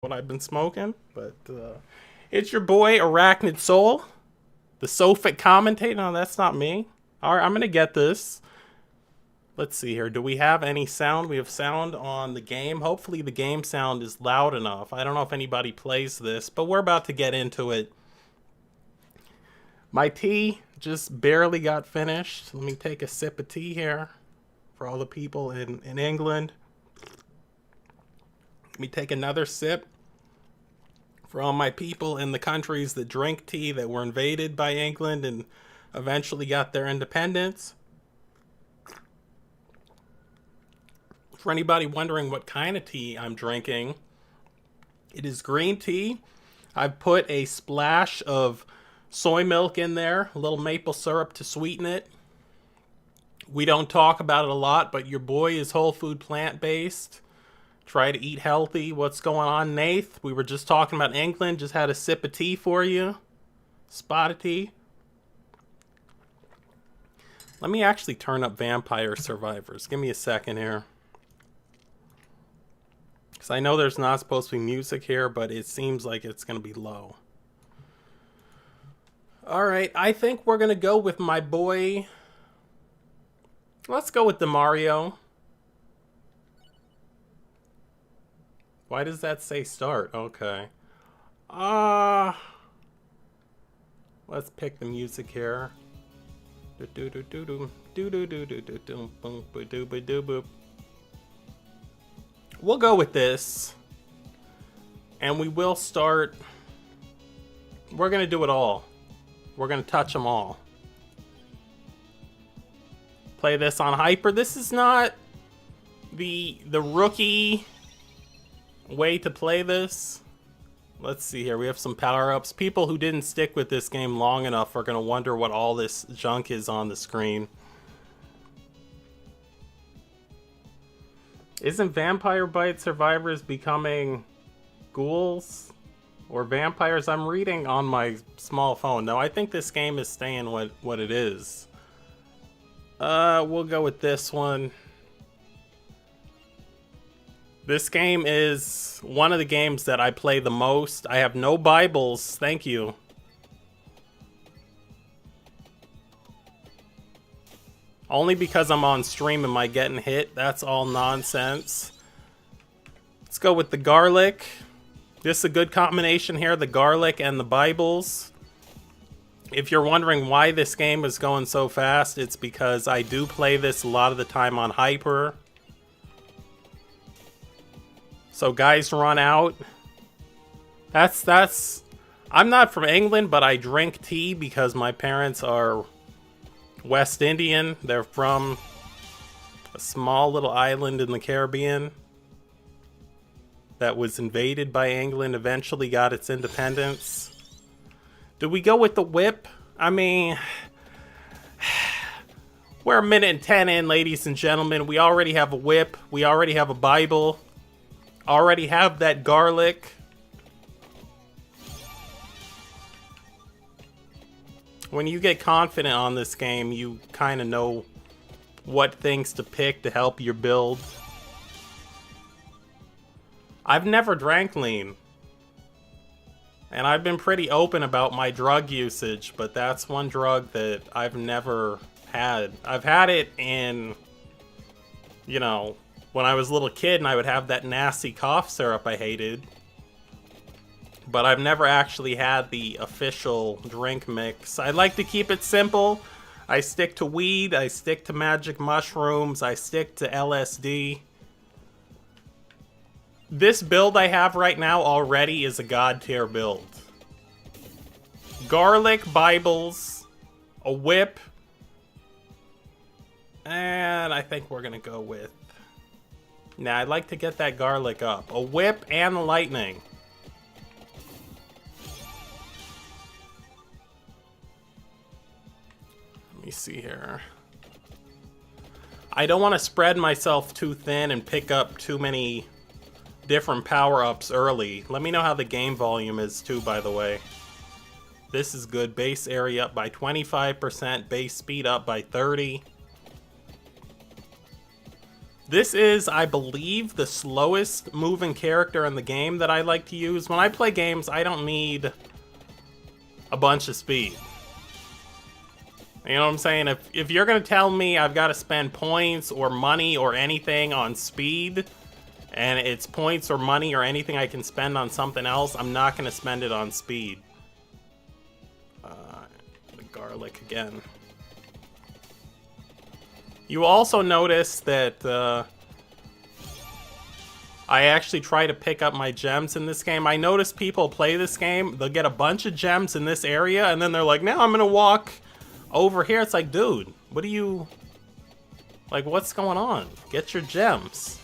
what I've been smoking, but it's your boy Arachnid Soul, the Sophic commentator. No, that's not me. All right, I'm gonna get this. Let's see here. Do we have any sound? We have sound on the game. Hopefully the game sound is loud enough. I don't know if anybody plays this, but we're about to get into it. My tea just barely got finished. Let me take a sip of tea here for all the people in England. Let me take another sip for all my people in the countries that drink tea that were invaded by England and eventually got their independence. For anybody wondering what kind of tea I'm drinking, it is green tea. I've put a splash of soy milk in there, a little maple syrup to sweeten it. We don't talk about it a lot, but your boy is whole food plant-based. Try to eat healthy. What's going on, Nath? We were just talking about England. Just had a sip of tea for you. Spot of tea. Let me actually turn up Vampire Survivors. Give me a second here. Because I know there's not supposed to be music here, but it seems like it's going to be low. Alright, I think we're going to go with my boy. Let's go with the Mario. Why does that say start? Okay. Let's pick the music here. We'll go with this. And we will start. We're going to do it all. We're going to touch them all. Play this on hyper. This is not the rookie way to play this. Let's see here. We have some power-ups. People who didn't stick with this game long enough are going to wonder what all this junk is on the screen. Isn't Vampire Bite Survivors becoming ghouls or vampires? I'm reading on my small phone. No, I think this game is staying what it is. We'll go with this one. This game is one of the games that I play the most. I have no Bibles. Thank you. Only because I'm on stream am I getting hit. That's all nonsense. Let's go with the garlic. This is a good combination here. The garlic and the Bibles. If you're wondering why this game is going so fast, it's because I do play this a lot of the time on hyper. So guys run out. That's I'm not from England, but I drink tea because my parents are West Indian. They're from a small little island in the Caribbean that was invaded by England, eventually got its independence. Do we go with the whip? I mean, we're a minute and 10 in, ladies and gentlemen. We already have a whip. We already have a Bible. Already have that garlic. When you get confident on this game, you kind of know what things to pick to help your build. I've never drank lean. And I've been pretty open about my drug usage, but that's one drug that I've never had. I've had it in, you know, when I was a little kid and I would have that nasty cough syrup I hated. But I've never actually had the official drink mix. I like to keep it simple. I stick to weed, I stick to magic mushrooms, I stick to LSD. This build I have right now already is a god tier build. Garlic, Bibles, a whip, and I think we're gonna go with... Nah, I'd like to get that garlic up. A whip and the lightning. Let me see here. I don't want to spread myself too thin and pick up too many different power-ups early. Let me know how the game volume is too, by the way. This is good. Base area up by 25%. Base speed up by 30%. This is, I believe, the slowest moving character in the game that I like to use. When I play games, I don't need a bunch of speed. You know what I'm saying? If you're going to tell me I've got to spend points or money or anything on speed, and it's points or money or anything I can spend on something else, I'm not going to spend it on speed. The garlic again. You also notice that I actually try to pick up my gems in this game. I notice people play this game, they'll get a bunch of gems in this area, and then they're like, now I'm going to walk over here. It's like, dude, what are you... Like, what's going on? Get your gems.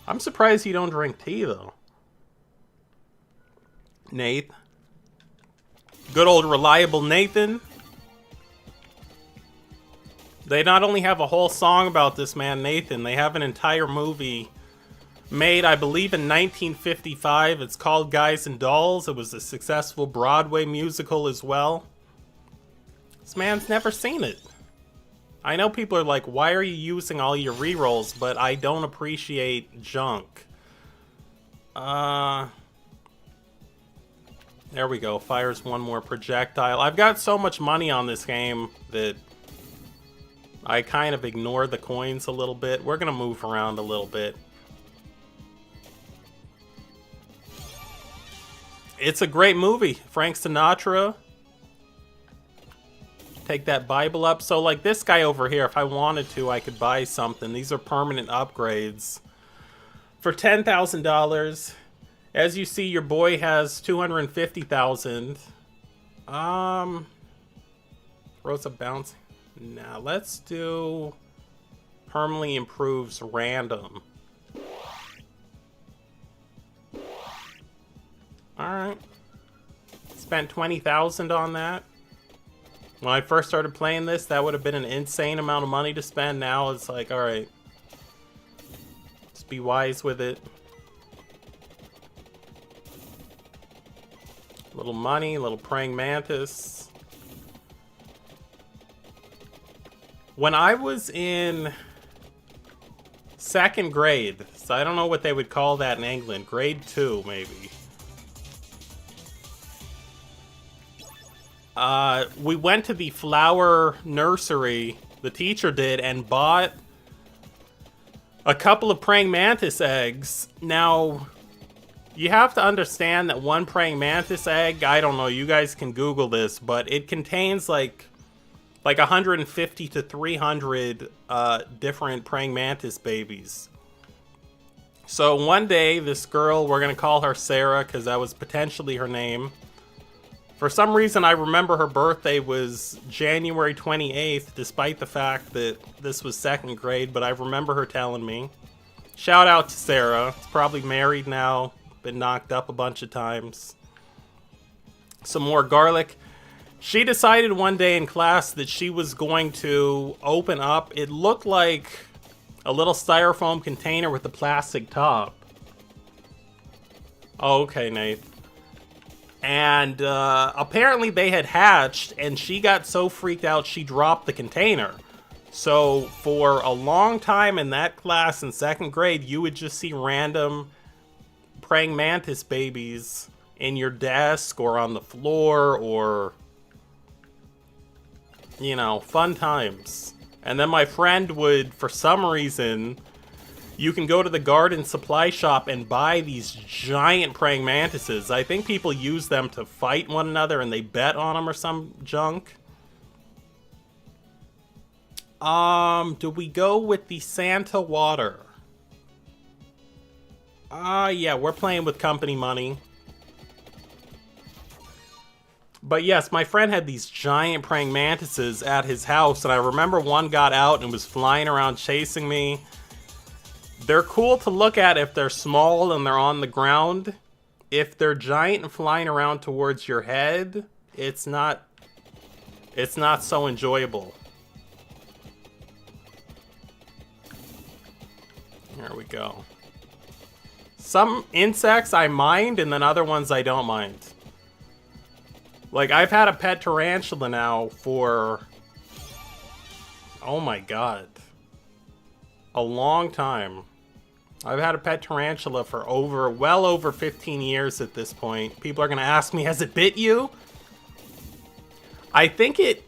I'm surprised you don't drink tea, though. Nate. Good old reliable Nathan. They not only have a whole song about this man, Nathan, they have an entire movie made, I believe, in 1955. It's called Guys and Dolls. It was a successful Broadway musical as well. This man's never seen it. I know people are like, why are you using all your rerolls? But I don't appreciate junk. There we go. Fires one more projectile. I've got so much money on this game that I kind of ignore the coins a little bit. We're going to move around a little bit. It's a great movie. Frank Sinatra. Take that Bible up. So like this guy over here, if I wanted to, I could buy something. These are permanent upgrades for $10,000. As you see, your boy has 250,000. Rosa bouncing. Now let's do permanently improves random. Alright. Spent 20,000 on that. When I first started playing this, that would have been an insane amount of money to spend. Now it's like, alright. Just be wise with it. Little money, little praying mantis. When I was in second grade, so I don't know what they would call that in England, grade 2 maybe. We went to the flower nursery, the teacher did, and bought a couple of praying mantis eggs. Now, you have to understand that one praying mantis egg, I don't know, you guys can Google this, but it contains like 150 to 300 different praying mantis babies. So one day, this girl, we're going to call her Sarah because that was potentially her name. For some reason, I remember her birthday was January 28th, despite the fact that this was second grade, but I remember her telling me. Shout out to Sarah. It's probably married now, been knocked up a bunch of times. Some more garlic. She decided one day in class that she was going to open up, it looked like a little styrofoam container with a plastic top. Oh, okay, Nate. And apparently they had hatched, and she got so freaked out she dropped the container. So for a long time in that class in second grade, you would just see random praying mantis babies in your desk or on the floor, or, you know, fun times. And then my friend would, for some reason, you can go to the garden supply shop and buy these giant praying mantises. I think people use them to fight one another and they bet on them or some junk. Do we go with the Santa water? Yeah, we're playing with company money. But yes, my friend had these giant praying mantises at his house, and I remember one got out and was flying around chasing me. They're cool to look at if they're small and they're on the ground. If they're giant and flying around towards your head, it's not so enjoyable. There we go. Some insects I mind, and then other ones I don't mind. Like, I've had a pet tarantula now for... oh my god. A long time. I've had a pet tarantula for well over 15 years at this point. People are gonna ask me, has it bit you? I think it...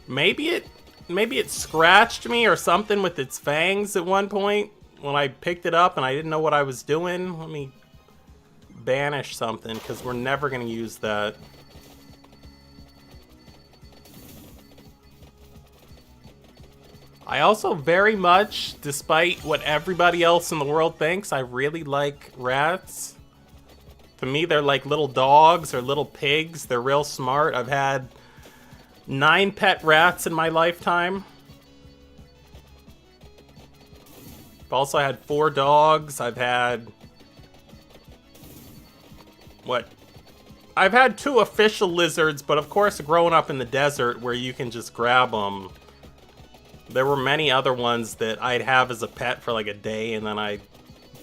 Maybe it scratched me or something with its fangs at one point when I picked it up and I didn't know what I was doing. Let me banish something, because we're never gonna use that. I also very much, despite what everybody else in the world thinks, I really like rats. To me, they're like little dogs or little pigs. They're real smart. I've had 9 pet rats in my lifetime. I've also had 4 dogs. I've had... what? I've had 2 official lizards, but of course, growing up in the desert where you can just grab them, there were many other ones that I'd have as a pet for like a day, and then I'd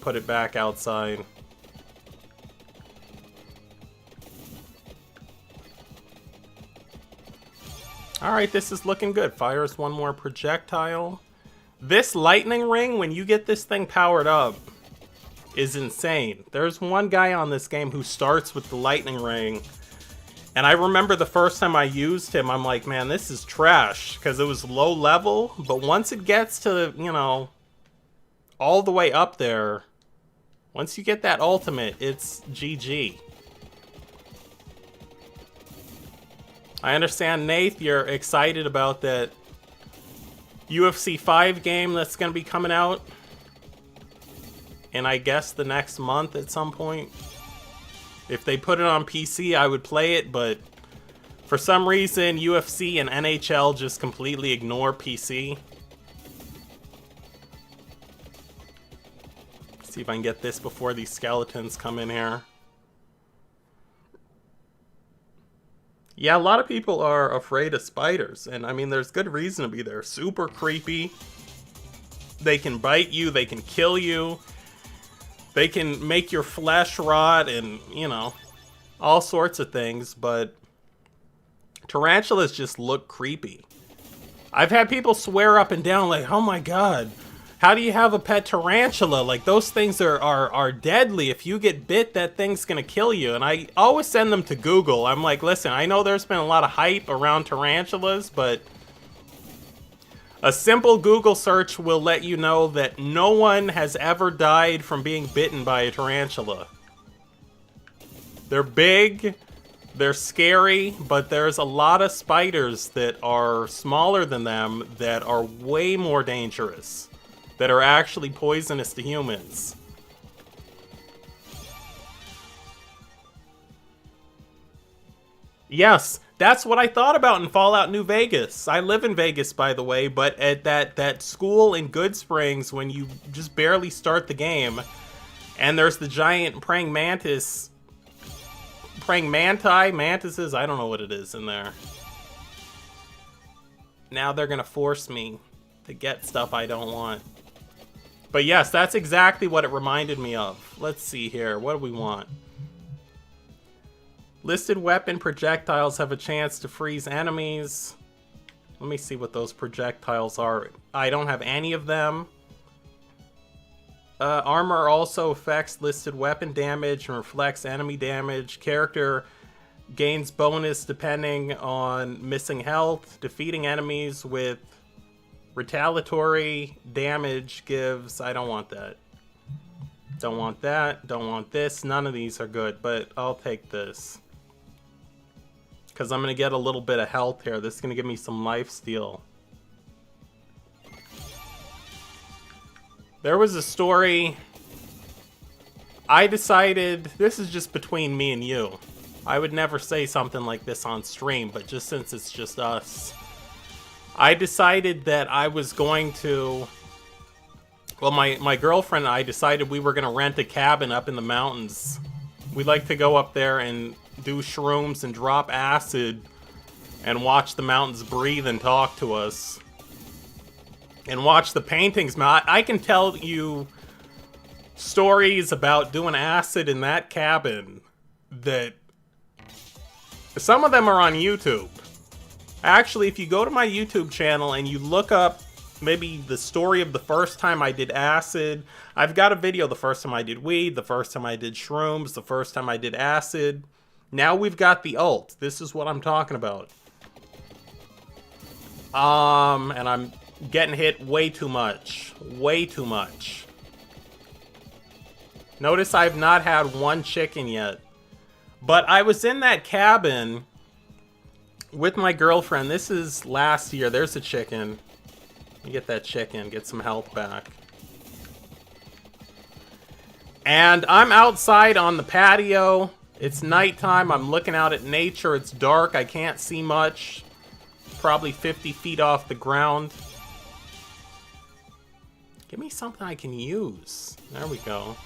put it back outside. Alright, this is looking good. Fires 1 more projectile. This lightning ring, when you get this thing powered up, is insane. There's one guy on this game who starts with the lightning ring, and I remember the first time I used him, I'm like, man, this is trash, because it was low level, but once it gets to, you know, all the way up there, once you get that ultimate, it's GG. I understand, Nath, you're excited about that UFC 5 game that's going to be coming out in, I guess, the next month at some point. If they put it on PC, I would play it, but for some reason, UFC and NHL just completely ignore PC. See if I can get this before these skeletons come in here. Yeah, a lot of people are afraid of spiders, and I mean, there's good reason to be. They're super creepy. They can bite you, they can kill you. They can make your flesh rot and, you know, all sorts of things, but tarantulas just look creepy. I've had people swear up and down like, oh my god, how do you have a pet tarantula? Like, those things are deadly. If you get bit, that thing's gonna kill you. And I always send them to Google. I'm like, listen, I know there's been a lot of hype around tarantulas, but a simple Google search will let you know that no one has ever died from being bitten by a tarantula. They're big, they're scary, but there's a lot of spiders that are smaller than them that are way more dangerous, that are actually poisonous to humans. Yes, that's what I thought about in Fallout New Vegas. I live in Vegas, by the way, but at that school in Good Springs, when you just barely start the game, and there's the giant praying mantises, I don't know what it is in there. Now they're gonna force me to get stuff I don't want. But yes, that's exactly what it reminded me of. Let's see here, what do we want? Listed weapon projectiles have a chance to freeze enemies. Let me see what those projectiles are. I don't have any of them. Armor also affects listed weapon damage and reflects enemy damage. Character gains bonus depending on missing health. Defeating enemies with retaliatory damage gives... I don't want that. Don't want that. Don't want this. None of these are good, but I'll take this. Because I'm going to get a little bit of health here. This is going to give me some lifesteal. There was a story. I decided, this is just between me and you. I would never say something like this on stream, but just since it's just us. I decided that I was going to... Well, my girlfriend and I decided we were going to rent a cabin up in the mountains. We like to go up there and do shrooms and drop acid and watch the mountains breathe and talk to us. And watch the paintings. I can tell you stories about doing acid in that cabin that Some of them are on YouTube. Actually, if you go to my YouTube channel and you look up maybe the story of the first time I did acid, I've got a video the first time I did weed, the first time I did shrooms, the first time I did acid. Now we've got the ult. This is what I'm talking about. And I'm getting hit way too much. Way too much. Notice I've not had one chicken yet. But I was in that cabin with my girlfriend. This is last year. There's a chicken. Let me get that chicken. Get some health back. And I'm outside on the patio. It's nighttime. I'm looking out at nature. It's dark. I can't see much. Probably 50 feet off the ground. Give me something I can use. There we go.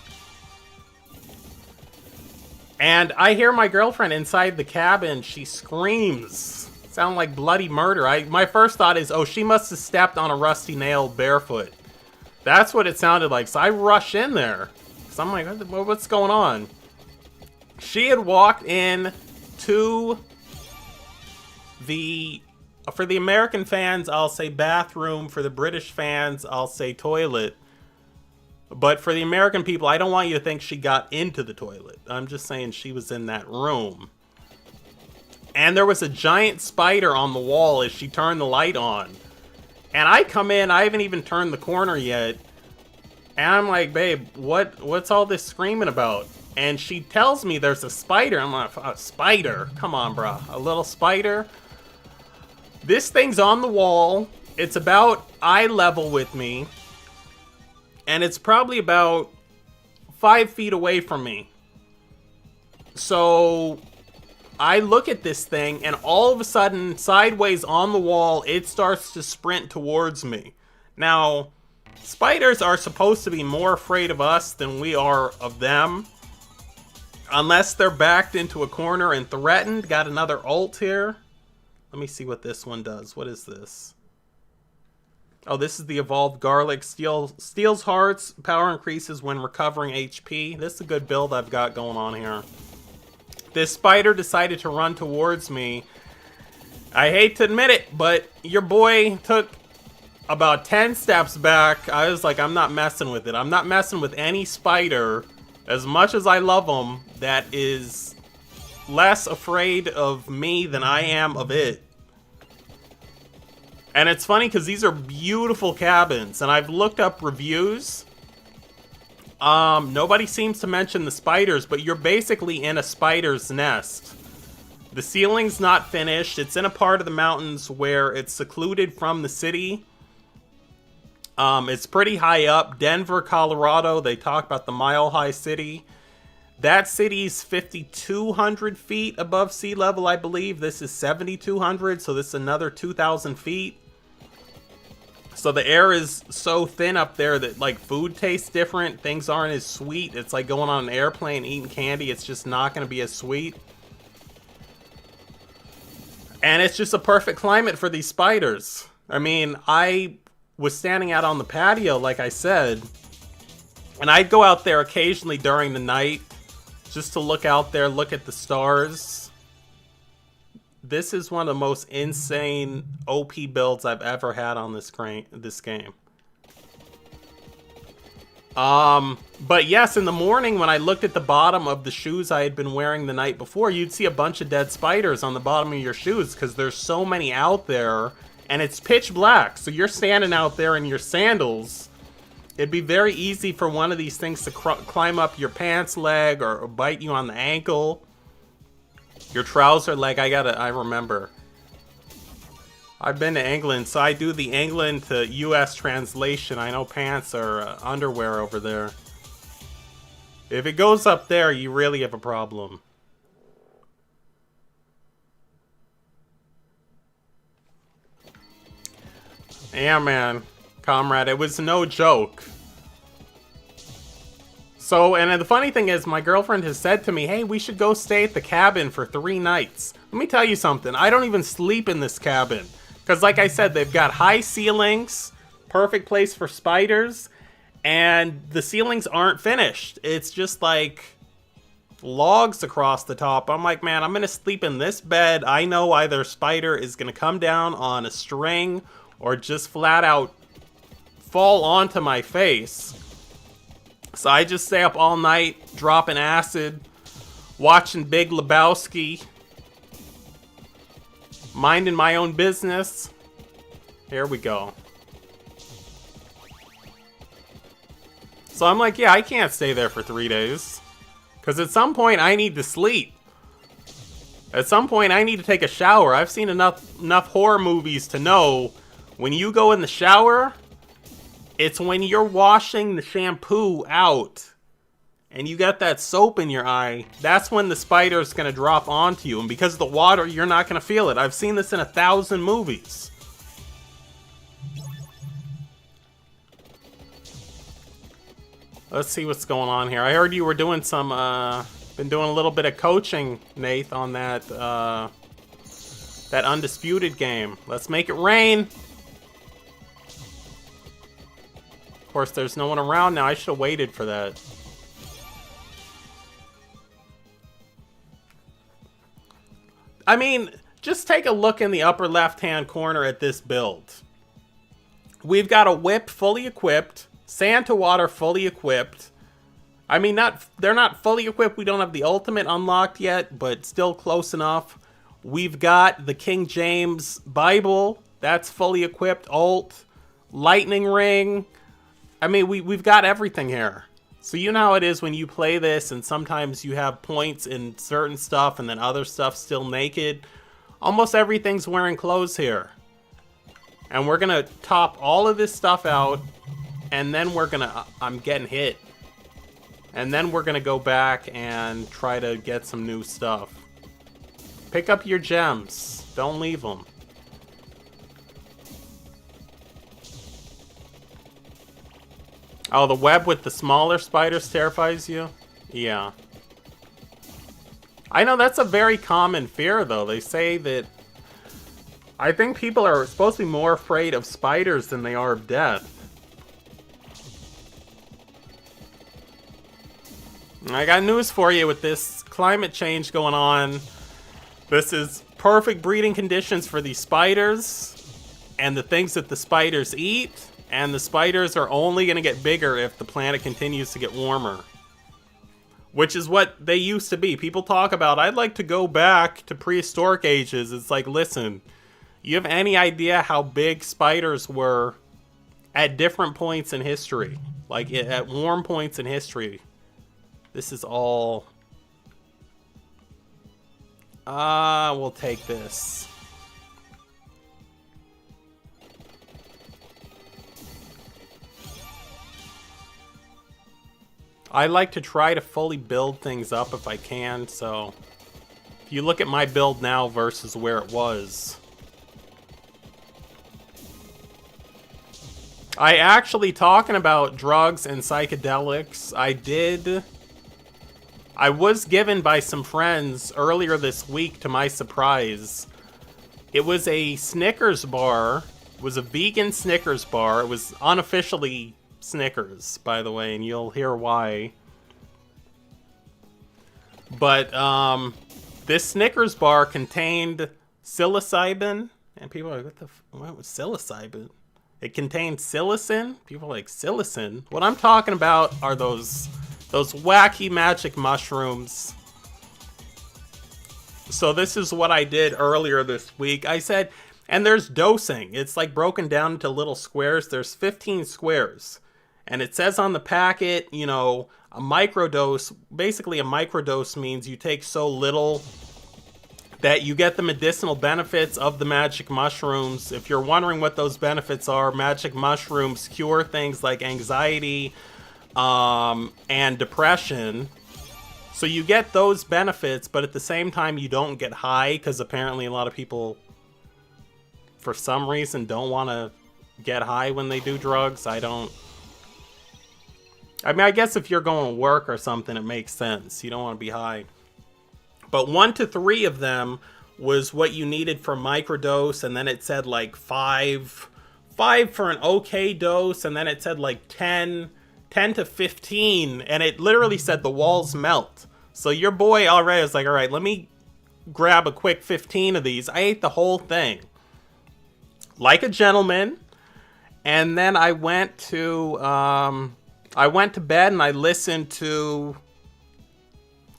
And I hear my girlfriend inside the cabin. She screams. Sound like bloody murder. My first thought is, oh, she must have stepped on a rusty nail barefoot. That's what it sounded like. So I rush in there. So I'm like, what's going on? She had walked in to the... For the American fans, I'll say bathroom. For the British fans, I'll say toilet. But for the American people, I don't want you to think she got into the toilet. I'm just saying she was in that room. And there was a giant spider on the wall as she turned the light on. And I come in, I haven't even turned the corner yet. And I'm like, babe, what's all this screaming about? And she tells me there's a spider. I'm like, a spider? Come on, bro. A little spider? This thing's on the wall. It's about eye level with me. And it's probably about 5 feet away from me. So I look at this thing, and all of a sudden, sideways on the wall, it starts to sprint towards me. Now, spiders are supposed to be more afraid of us than we are of them. Unless they're backed into a corner and threatened. Got another ult here. Let me see what this one does. What is this? Oh, this is the evolved garlic. Steals hearts. Power increases when recovering HP. This is a good build I've got going on here. This spider decided to run towards me. I hate to admit it, but your boy took about 10 steps back. I was like, I'm not messing with it. I'm not messing with any spider, as much as I love them, that is less afraid of me than I am of it. And it's funny because these are beautiful cabins, and I've looked up reviews. Nobody seems to mention the spiders, but you're basically in a spider's nest. The ceiling's not finished. It's in a part of the mountains where it's secluded from the city. It's pretty high up. Denver, Colorado, they talk about the mile-high city. That city's 5,200 feet above sea level, I believe. This is 7,200, so this is another 2,000 feet. So the air is so thin up there that, like, food tastes different. Things aren't as sweet. It's like going on an airplane eating candy. It's just not going to be as sweet. And it's just a perfect climate for these spiders. I mean, I was standing out on the patio, like I said, and I'd go out there occasionally during the night just to look out there, look at the stars. This is one of the most insane OP builds I've ever had on this game. But yes, in the morning when I looked at the bottom of the shoes I had been wearing the night before, you'd see a bunch of dead spiders on the bottom of your shoes because there's so many out there, and it's pitch black. So you're standing out there in your sandals. It'd be very easy for one of these things to climb up your pants leg or bite you on the ankle. Your trouser leg. I remember. I've been to England, so I do the England to US translation. I know pants are underwear over there. If it goes up there, you really have a problem. Yeah, man. Comrade, it was no joke. So, and the funny thing is, my girlfriend has said to me, hey, we should go stay at the cabin for 3 nights. Let me tell you something. I don't even sleep in this cabin. Because like I said, they've got high ceilings, perfect place for spiders, and the ceilings aren't finished. It's just like logs across the top. I'm like, man, I'm gonna sleep in this bed. I know either spider is gonna come down on a string or just flat out fall onto my face. So I just stay up all night, dropping acid, watching Big Lebowski, minding my own business. Here we go. So I'm like, yeah, I can't stay there for 3 days. Because at some point, I need to sleep. At some point, I need to take a shower. I've seen enough horror movies to know when you go in the shower, it's when you're washing the shampoo out and you got that soap in your eye, that's when the spider's going to drop onto you. And because of the water, you're not going to feel it. I've seen this in 1,000 movies. Let's see what's going on here. I heard you were doing some, been doing a little bit of coaching, Nath, on that, that Undisputed game. Let's make it rain. Of course, there's no one around now. I should have waited for that. I mean, just take a look in the upper left-hand corner at this build. We've got a whip fully equipped. Santa Water fully equipped. I mean, they're not fully equipped. We don't have the ultimate unlocked yet, but still close enough. We've got the King James Bible. That's fully equipped. Ult. Lightning Ring. I mean, we've got everything here. So you know how it is when you play this and sometimes you have points in certain stuff and then other stuff still naked. Almost everything's wearing clothes here. And we're going to top all of this stuff out. And then we're gonna, I'm getting hit. And then we're gonna go back and try to get some new stuff. Pick up your gems. Don't leave them. Oh, the web with the smaller spiders terrifies you? Yeah. I know that's a very common fear, though. They say that... I think people are supposed to be more afraid of spiders than they are of death. I got news for you with this climate change going on. This is perfect breeding conditions for these spiders and the things that the spiders eat. And the spiders are only going to get bigger if the planet continues to get warmer. Which is what they used to be. People talk about, I'd like to go back to prehistoric ages. It's like, listen, you have any idea how big spiders were at different points in history? Like at warm points in history. This is all... we'll take this. I like to try to fully build things up if I can, so... If you look at my build now versus where it was... I actually, talking about drugs and psychedelics, I was given by some friends earlier this week, to my surprise. It was a Snickers bar. It was a vegan Snickers bar. It was unofficially Snickers, by the way, and you'll hear why. But this Snickers bar contained psilocybin, and people are like, what was psilocybin? It contained psilocin. People are like, psilocin? What I'm talking about are those wacky magic mushrooms. So this is what I did earlier this week. I said, and there's dosing. It's like broken down into little squares. There's 15 squares. And it says on the packet, you know, a microdose. Basically, a microdose means you take so little that you get the medicinal benefits of the magic mushrooms. If you're wondering what those benefits are, magic mushrooms cure things like anxiety, and depression. So you get those benefits, but at the same time you don't get high, because apparently a lot of people for some reason don't want to get high when they do drugs. I mean, I guess if you're going to work or something, it makes sense. You don't want to be high. But 1 to 3 of them was what you needed for microdose, and then it said like 5 for an okay dose, and then it said like 10 to 15, and it literally said the walls melt. So your boy already was like, all right, let me grab a quick 15 of these. I ate the whole thing. Like a gentleman. And then I went to bed and I listened to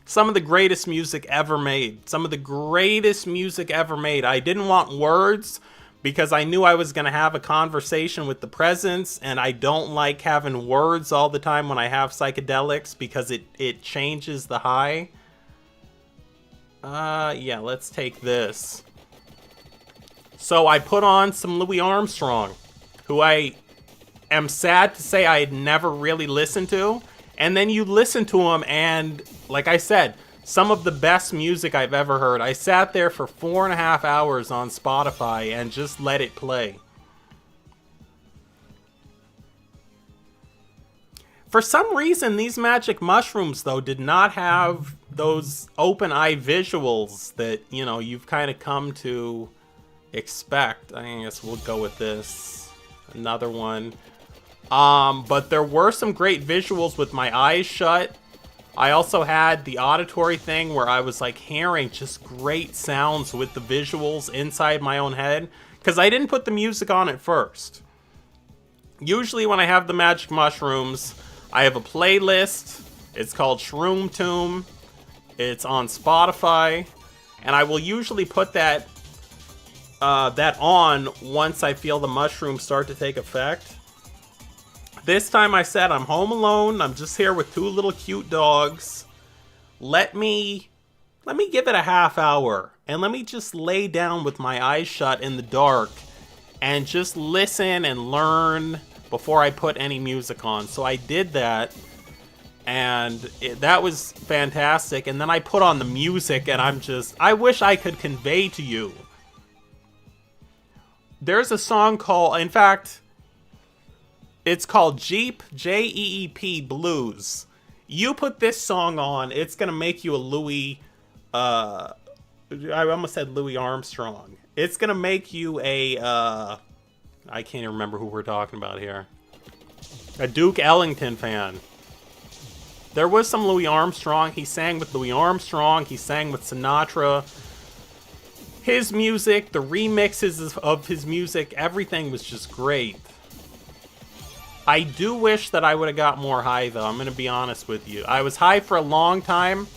some of the greatest music ever made. Some of the greatest music ever made. I didn't want words because I knew I was going to have a conversation with the presence, and I don't like having words all the time when I have psychedelics because it changes the high. Yeah, let's take this. So I put on some Louis Armstrong, who I am sad to say I had never really listened to. And then you listen to him, and like I said, some of the best music I've ever heard. I sat there for 4.5 hours on Spotify and just let it play. For some reason, these magic mushrooms, though, did not have those open eye visuals that, you know, you've kind of come to expect. I guess we'll go with this. Another one. But there were some great visuals with my eyes shut. I also had the auditory thing where I was like hearing just great sounds with the visuals inside my own head, because I didn't put the music on at first. Usually when I have the magic mushrooms, I have a playlist. It's called Shroom Tomb. It's on Spotify, and I will usually put that on once I feel the mushrooms start to take effect. This time I said, I'm home alone. I'm just here with 2 little cute dogs. Let me give it a half hour. And let me just lay down with my eyes shut in the dark. And just listen and learn before I put any music on. So I did that. And that was fantastic. And then I put on the music and I wish I could convey to you. There's a song called, in fact, it's called Jeep, J-E-E-P Blues. You put this song on, it's going to make you a Louis, I almost said Louis Armstrong. It's going to make you a, I can't even remember who we're talking about here. A Duke Ellington fan. There was some Louis Armstrong. He sang with Louis Armstrong. He sang with Sinatra. His music, the remixes of his music, everything was just great. I do wish that I would have got more high, though. I'm going to be honest with you. I was high for a long time.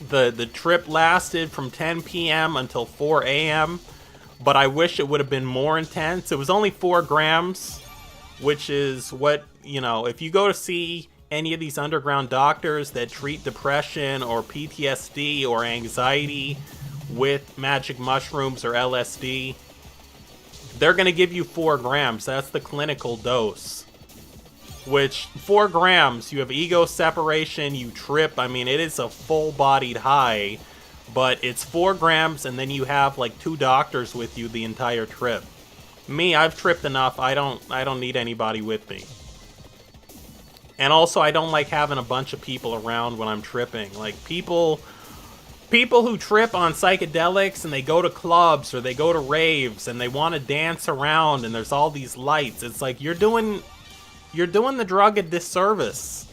The trip lasted from 10 p.m. until 4 a.m. But I wish it would have been more intense. It was only 4 grams, which is what, you know, if you go to see any of these underground doctors that treat depression or PTSD or anxiety with magic mushrooms or LSD, they're going to give you 4 grams. That's the clinical dose. Which, 4 grams, you have ego separation, you trip. I mean, it is a full-bodied high. But it's 4 grams, and then you have, like, 2 doctors with you the entire trip. Me, I've tripped enough. I don't need anybody with me. And also, I don't like having a bunch of people around when I'm tripping. Like, people who trip on psychedelics and they go to clubs or they go to raves and they want to dance around and there's all these lights. It's like you're doing the drug a disservice.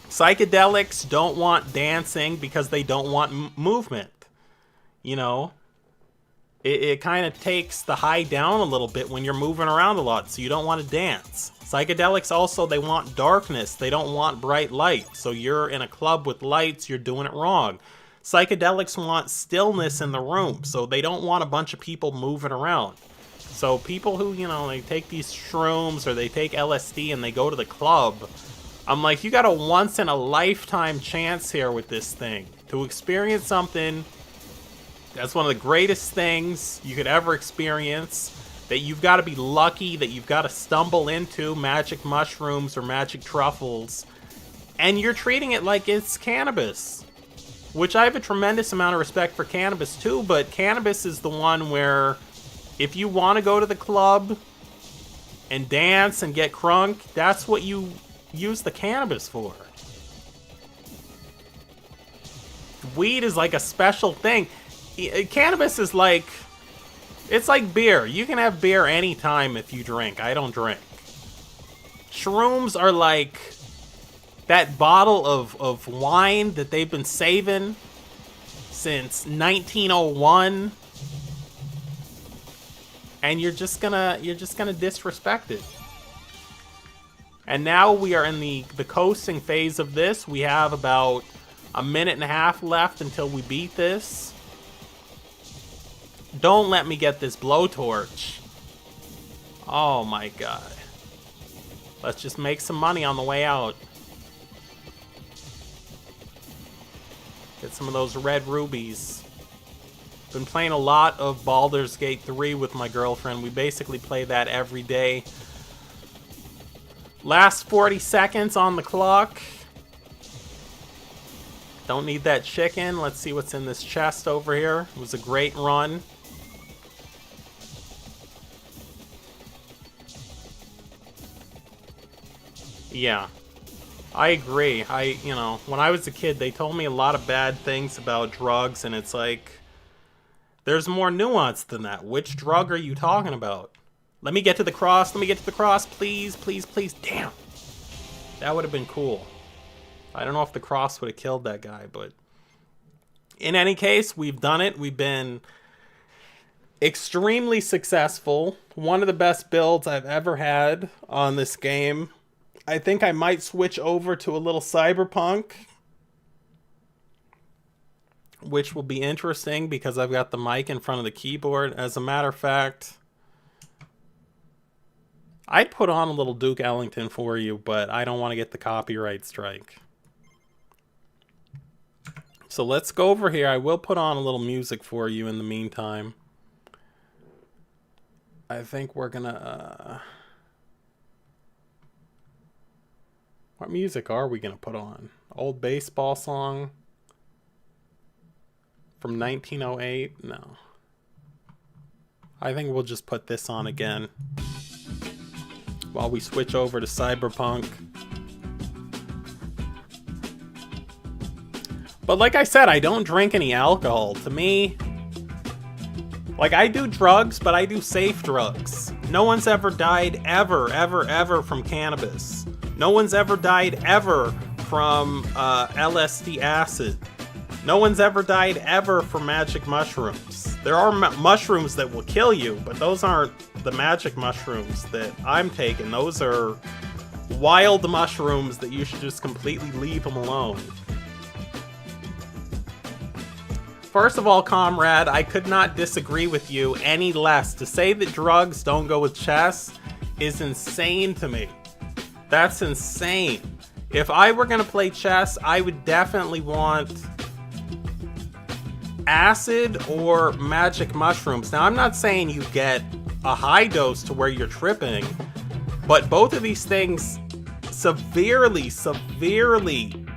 Psychedelics don't want dancing because they don't want movement. You know, it kind of takes the high down a little bit when you're moving around a lot, so you don't want to dance. Psychedelics also, they want darkness. They don't want bright light. So you're in a club with lights, you're doing it wrong. Psychedelics want stillness in the room, so they don't want a bunch of people moving around. So people who, you know, they take these shrooms or they take LSD and they go to the club, I'm like, you got a once-in-a-lifetime chance here with this thing to experience something that's one of the greatest things you could ever experience, that you've got to be lucky, that you've got to stumble into magic mushrooms or magic truffles, and you're treating it like it's cannabis. Which I have a tremendous amount of respect for cannabis too, but cannabis is the one where if you want to go to the club and dance and get crunk, that's what you use the cannabis for. Weed is like a special thing. Cannabis is like, it's like beer. You can have beer anytime if you drink. I don't drink. Shrooms are like that bottle of wine that they've been saving since 1901, and you're just gonna disrespect it. And now we are in the coasting phase of this. We have about a minute and a half left until we beat this. Don't let me get this blowtorch. Oh my god. Let's just make some money on the way out. Get some of those red rubies. Been playing a lot of Baldur's Gate 3 with my girlfriend. We basically play that every day. Last 40 seconds on the clock. Don't need that chicken. Let's see what's in this chest over here. It was a great run. Yeah, I agree. You know, when I was a kid, they told me a lot of bad things about drugs, and it's like, there's more nuance than that. Which drug are you talking about? Let me get to the cross. Let me get to the cross. Please, please, please. Damn. That would have been cool. I don't know if the cross would have killed that guy, but in any case, we've done it. We've been extremely successful. One of the best builds I've ever had on this game. I think I might switch over to a little Cyberpunk, which will be interesting because I've got the mic in front of the keyboard. As a matter of fact, I'd put on a little Duke Ellington for you, but I don't want to get the copyright strike. So let's go over here. I will put on a little music for you in the meantime. I think we're gonna... What music are we gonna put on? Old baseball song from 1908? No. I think we'll just put this on again while we switch over to Cyberpunk. But like I said, I don't drink any alcohol. To me, like, I do drugs, but I do safe drugs. No one's ever died ever from cannabis. No one's ever died ever from LSD acid. No one's ever died ever from magic mushrooms. There are mushrooms that will kill you, but those aren't the magic mushrooms that I'm taking. Those are wild mushrooms that you should just completely leave them alone. First of all, comrade, I could not disagree with you any less. To say that drugs don't go with chess is insane to me. That's insane. If I were going to play chess, I would definitely want acid or magic mushrooms. Now, I'm not saying you get a high dose to where you're tripping, but both of these things severely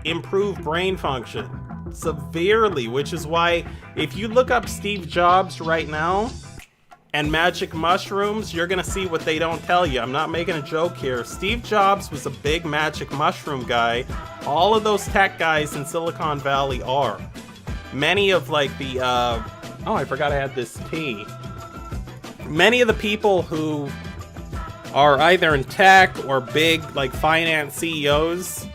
improve brain function. Severely, which is why if you look up Steve Jobs right now and magic mushrooms, you're gonna see what they don't tell you. I'm not making a joke here. Steve Jobs was a big magic mushroom guy. All of those tech guys in Silicon Valley are. Many of like the oh, I forgot I had this tea. Many of the people who are either in tech or big like finance CEOs,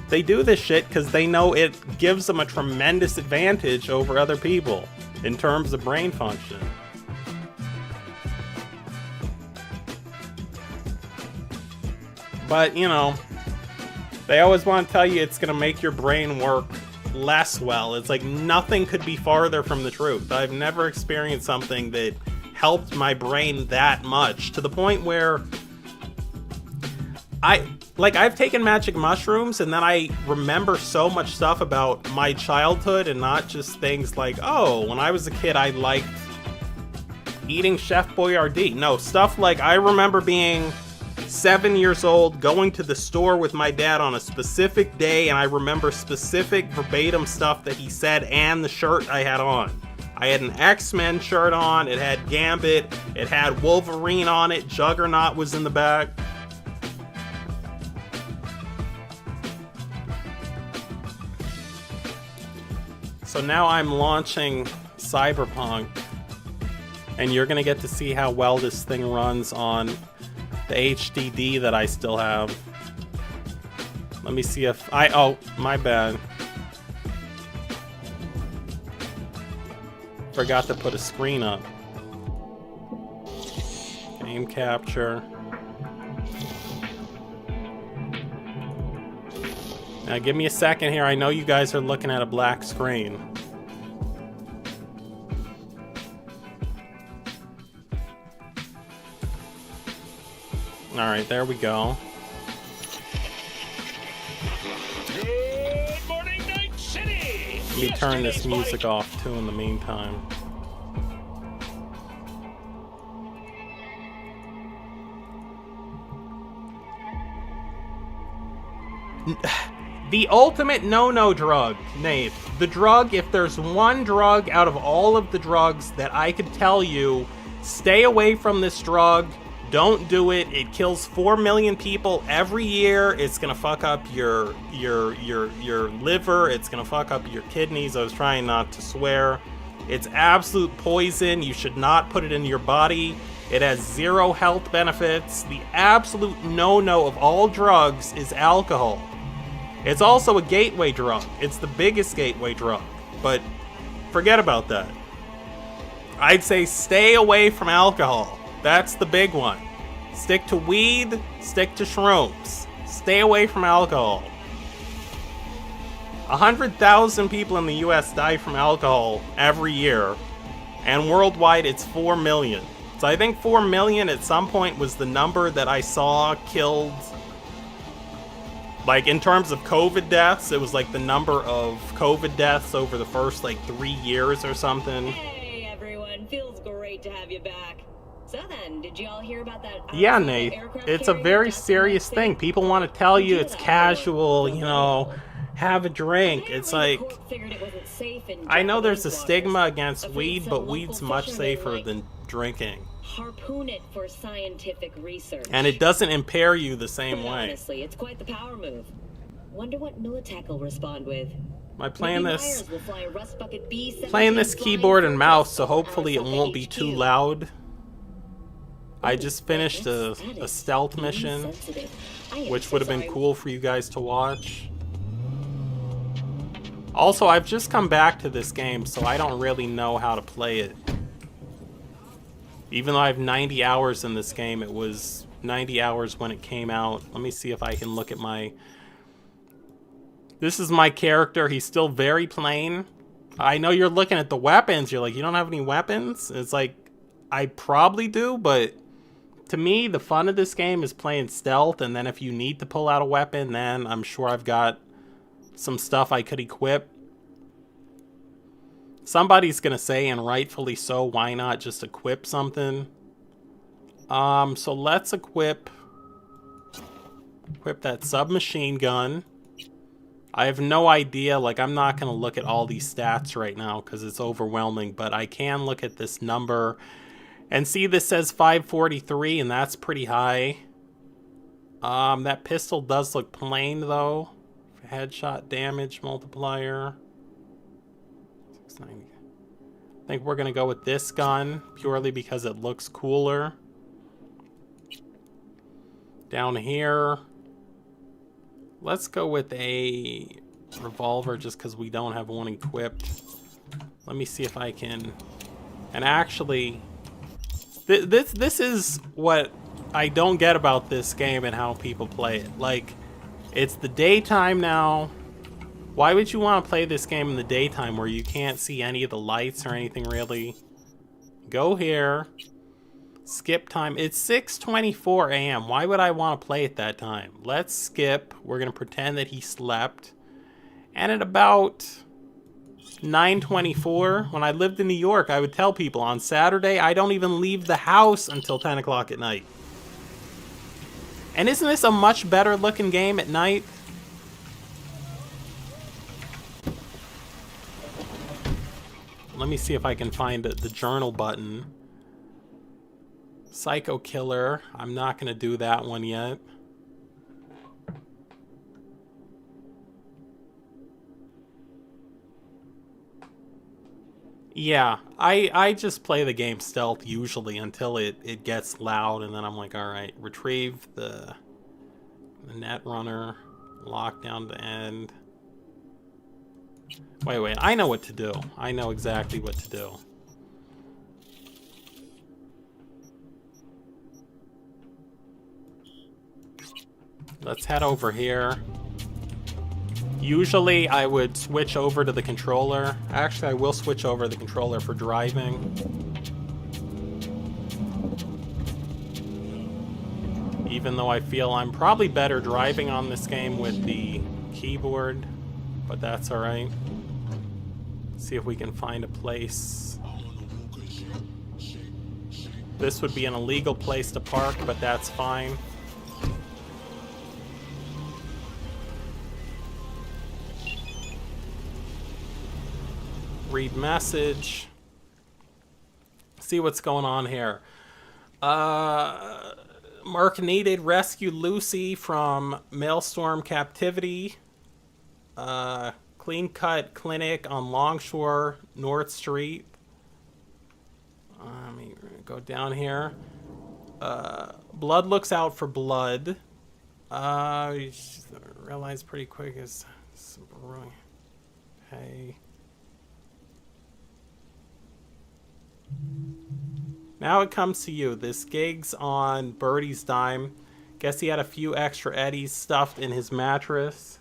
they do this shit because they know it gives them a tremendous advantage over other people in terms of brain function. But, you know, they always want to tell you it's going to make your brain work less well. It's like nothing could be farther from the truth. I've never experienced something that helped my brain that much, to the point where I've taken magic mushrooms and then I remember so much stuff about my childhood, and not just things like, oh, when I was a kid I liked eating Chef Boyardee. No, stuff like I remember being 7 years old, going to the store with my dad on a specific day, and I remember specific verbatim stuff that he said and the shirt I had on. I had an X-Men shirt on, it had Gambit, it had Wolverine on it, Juggernaut was in the back. So now I'm launching Cyberpunk, and you're gonna get to see how well this thing runs on the HDD that I still have. Let me see if I... Oh, my bad. Forgot to put a screen up. Game capture. Now give me a second here. I know you guys are looking at a black screen. Alright, there we go. Good morning, Night City! Let me turn this music off too in the meantime. The ultimate no-no drug, Nate. The drug, if there's one drug out of all of the drugs that I could tell you, stay away from this drug. Don't do it. It kills 4 million people every year. It's gonna fuck up your liver. It's gonna fuck up your kidneys. I was trying not to swear. It's absolute poison. You should not put it in your body. It has 0 health benefits. The absolute no-no of all drugs is alcohol. It's also a gateway drug. It's the biggest gateway drug. But forget about that. I'd say stay away from alcohol. That's the big one. Stick to weed, stick to shrooms. Stay away from alcohol. 100,000 people in the US die from alcohol every year, and worldwide it's 4 million. So I think 4 million at some point was the number that I saw killed. Like, in terms of COVID deaths, it was like the number of COVID deaths over the first, like, 3 years or something. Hey, everyone. Feels great to have you back. So then, did you all hear about that? Yeah, Nate. It's a very serious thing. People want to tell you it's casual, you know, have a drink. It's like, I know there's a stigma against weed, but weed's much safer than drinking. Harpoon it for scientific research. And it doesn't impair you the same way. Honestly, it's quite the power move. Wonder what Militech will respond with. Am I playing this keyboard and mouse, so hopefully it won't be too loud. I just finished a stealth mission, which would have been cool for you guys to watch. Also, I've just come back to this game, so I don't really know how to play it. Even though I have 90 hours in this game, it was 90 hours when it came out. Let me see if I can look at my... This is my character. He's still very plain. I know you're looking at the weapons. You're like, you don't have any weapons? It's like, I probably do, but to me, the fun of this game is playing stealth, and then if you need to pull out a weapon, then I'm sure I've got some stuff I could equip. Somebody's gonna say, and rightfully so, why not just equip something? So let's equip that submachine gun. I have no idea, like, I'm not gonna look at all these stats right now because it's overwhelming, but I can look at this number and see this says 543, and that's pretty high. That pistol does look plain though. Headshot damage multiplier. 690. I think we're gonna go with this gun purely because it looks cooler. Down here, let's go with a revolver just because we don't have one equipped. Let me see if I can. And actually, this is what I don't get about this game and how people play it. Like, it's the daytime now. Why would you want to play this game in the daytime where you can't see any of the lights or anything really? Go here. Skip time. It's 6:24 a.m. Why would I want to play at that time? Let's skip. We're going to pretend that he slept. And at about 9:24, when I lived in New York, I would tell people on Saturday, I don't even leave the house until 10 o'clock at night. And isn't this a much better looking game at night? Let me see if I can find the journal button. Psycho Killer. I'm not going to do that one yet. Yeah, I just play the game stealth usually until it gets loud, and then I'm like, alright, retrieve the net runner. Lockdown to end. Wait, I know what to do. I know exactly what to do. Let's head over here. Usually I would switch over to the controller. Actually, I will switch over to the controller for driving. Even though I feel I'm probably better driving on this game with the keyboard, but that's alright. See if we can find a place. This would be an illegal place to park, but that's fine. Read message. See what's going on here. Arachnid rescued Lucy from Maelstrom captivity. Clean cut clinic on Longshore, North Street. Let me go down here. Blood looks out for blood. You realize pretty quick is brewing. Hey. Now it comes to you. This gig's on Birdie's dime. Guess he had a few extra eddies stuffed in his mattress.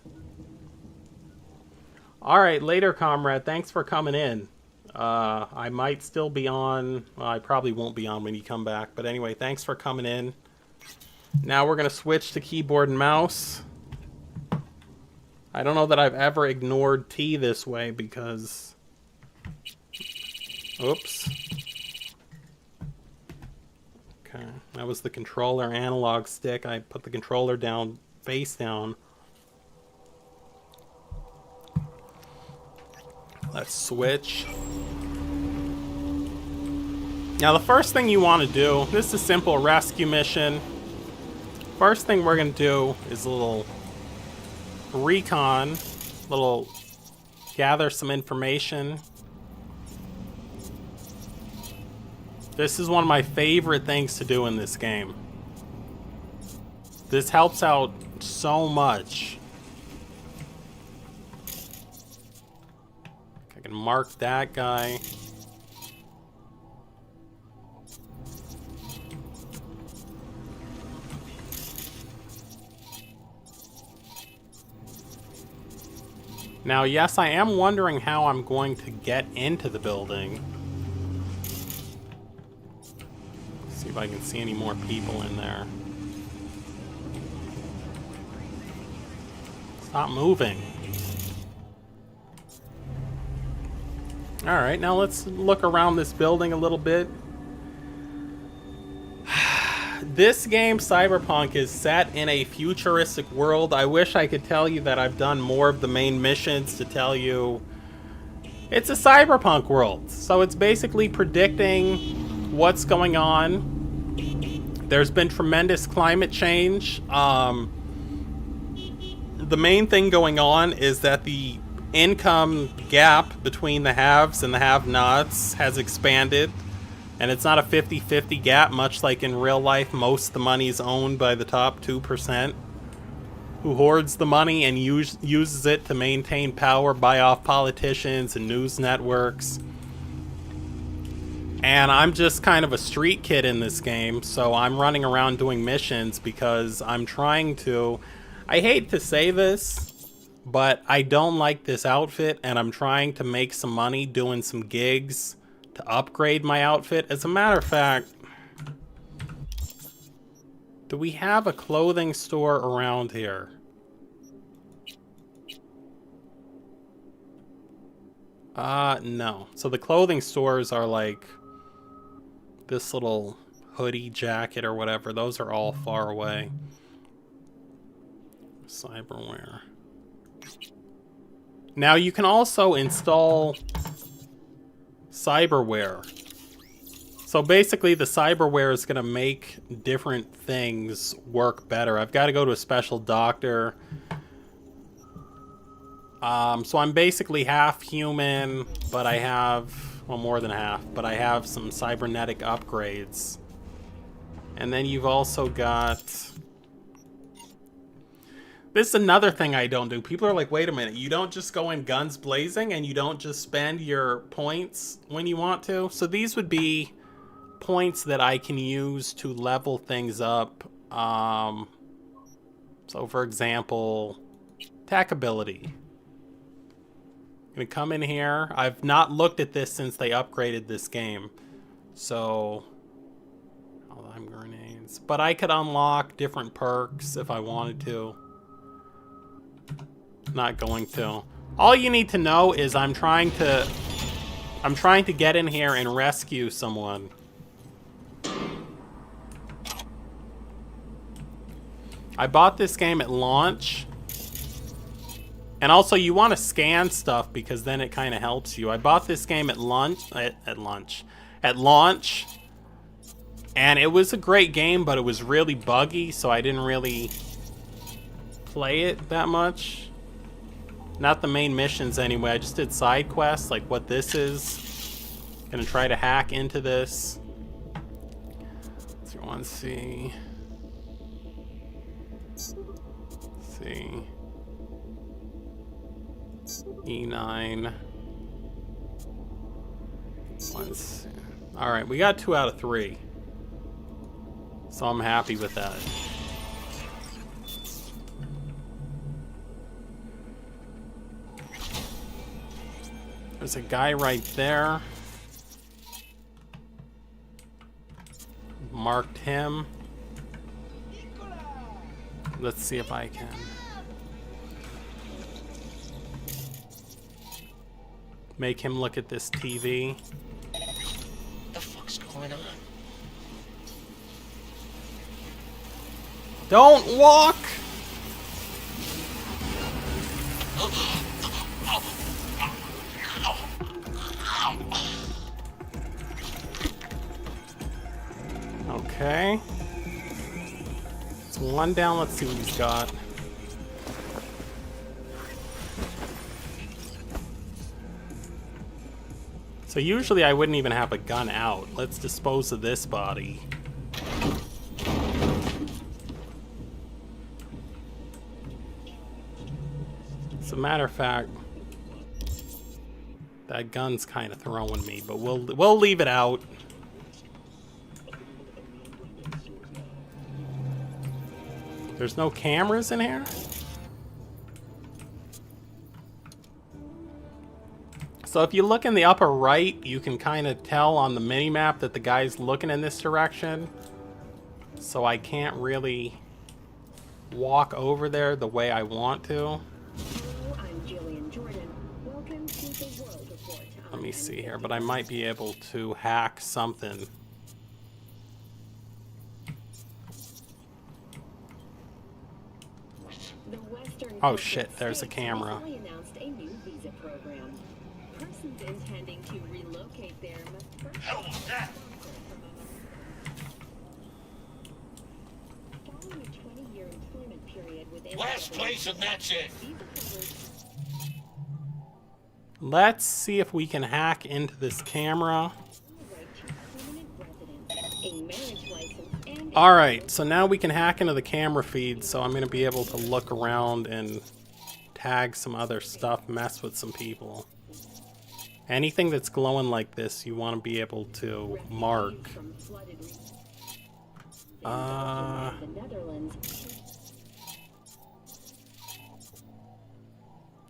Alright, later, comrade. Thanks for coming in. I might still be on. Well, I probably won't be on when you come back. But anyway, thanks for coming in. Now we're going to switch to keyboard and mouse. I don't know that I've ever ignored T this way because... Oops. Okay, that was the controller analog stick. I put the controller down, face down. Let's switch. Now the first thing you want to do, this is a simple rescue mission. First thing we're going to do is a little recon, gather some information. This is one of my favorite things to do in this game. This helps out so much. I can mark that guy. Now, yes, I am wondering how I'm going to get into the building. See if I can see any more people in there. Stop moving. Alright, now let's look around this building a little bit. This game, Cyberpunk, is set in a futuristic world. I wish I could tell you that I've done more of the main missions to tell you it's a cyberpunk world. So it's basically predicting what's going on. There's been tremendous climate change. The main thing going on is that the income gap between the haves and the have-nots has expanded. And it's not a 50-50 gap, much like in real life. Most of the money is owned by the top 2%, who hoards the money and uses it to maintain power, buy off politicians and news networks. And I'm just kind of a street kid in this game, so I'm running around doing missions because I'm trying to... I hate to say this, but I don't like this outfit, and I'm trying to make some money doing some gigs to upgrade my outfit. As a matter of fact, do we have a clothing store around here? No. So the clothing stores are like this little hoodie jacket or whatever. Those are all far away. Cyberware. Now you can also install cyberware. So basically the cyberware is going to make different things work better. I've got to go to a special doctor. So I'm basically half human, but I have, well, more than half, but I have some cybernetic upgrades. And then you've also got... This is another thing I don't do. People are like, wait a minute, you don't just go in guns blazing and you don't just spend your points when you want to? So these would be points that I can use to level things up. So for example, attack ability. I'm gonna come in here. I've not looked at this since they upgraded this game. So, I'm grenades. But I could unlock different perks if I wanted to. Not going to. All you need to know is I'm trying to get in here and rescue someone. I bought this game at launch. And also you want to scan stuff because then it kind of helps you. I bought this game at launch, and it was a great game, but it was really buggy, so I didn't really play it that much. Not the main missions anyway. I just did side quests, like what this is. Gonna try to hack into this. 1C. C. E9. Alright, we got 2 out of 3. So I'm happy with that. There's a guy right there. Marked him. Let's see if I can. Make him look at this TV. What the fuck's going on? Don't walk! Okay. It's 1 down. Let's see what he's got. So usually I wouldn't even have a gun out. Let's dispose of this body. As a matter of fact, that gun's kind of throwing me, but we'll leave it out. There's no cameras in here? So if you look in the upper right, you can kind of tell on the mini-map that the guy's looking in this direction. So I can't really walk over there the way I want to. Let me see here, but I might be able to hack something. Oh shit, there's a camera. Persons intending to relocate there must first Hell was that? following a 20-year employment period with Last place and that's it. Let's see if we can hack into this camera. Alright, so now we can hack into the camera feed, so I'm going to be able to look around and tag some other stuff, mess with some people. Anything that's glowing like this, you want to be able to mark.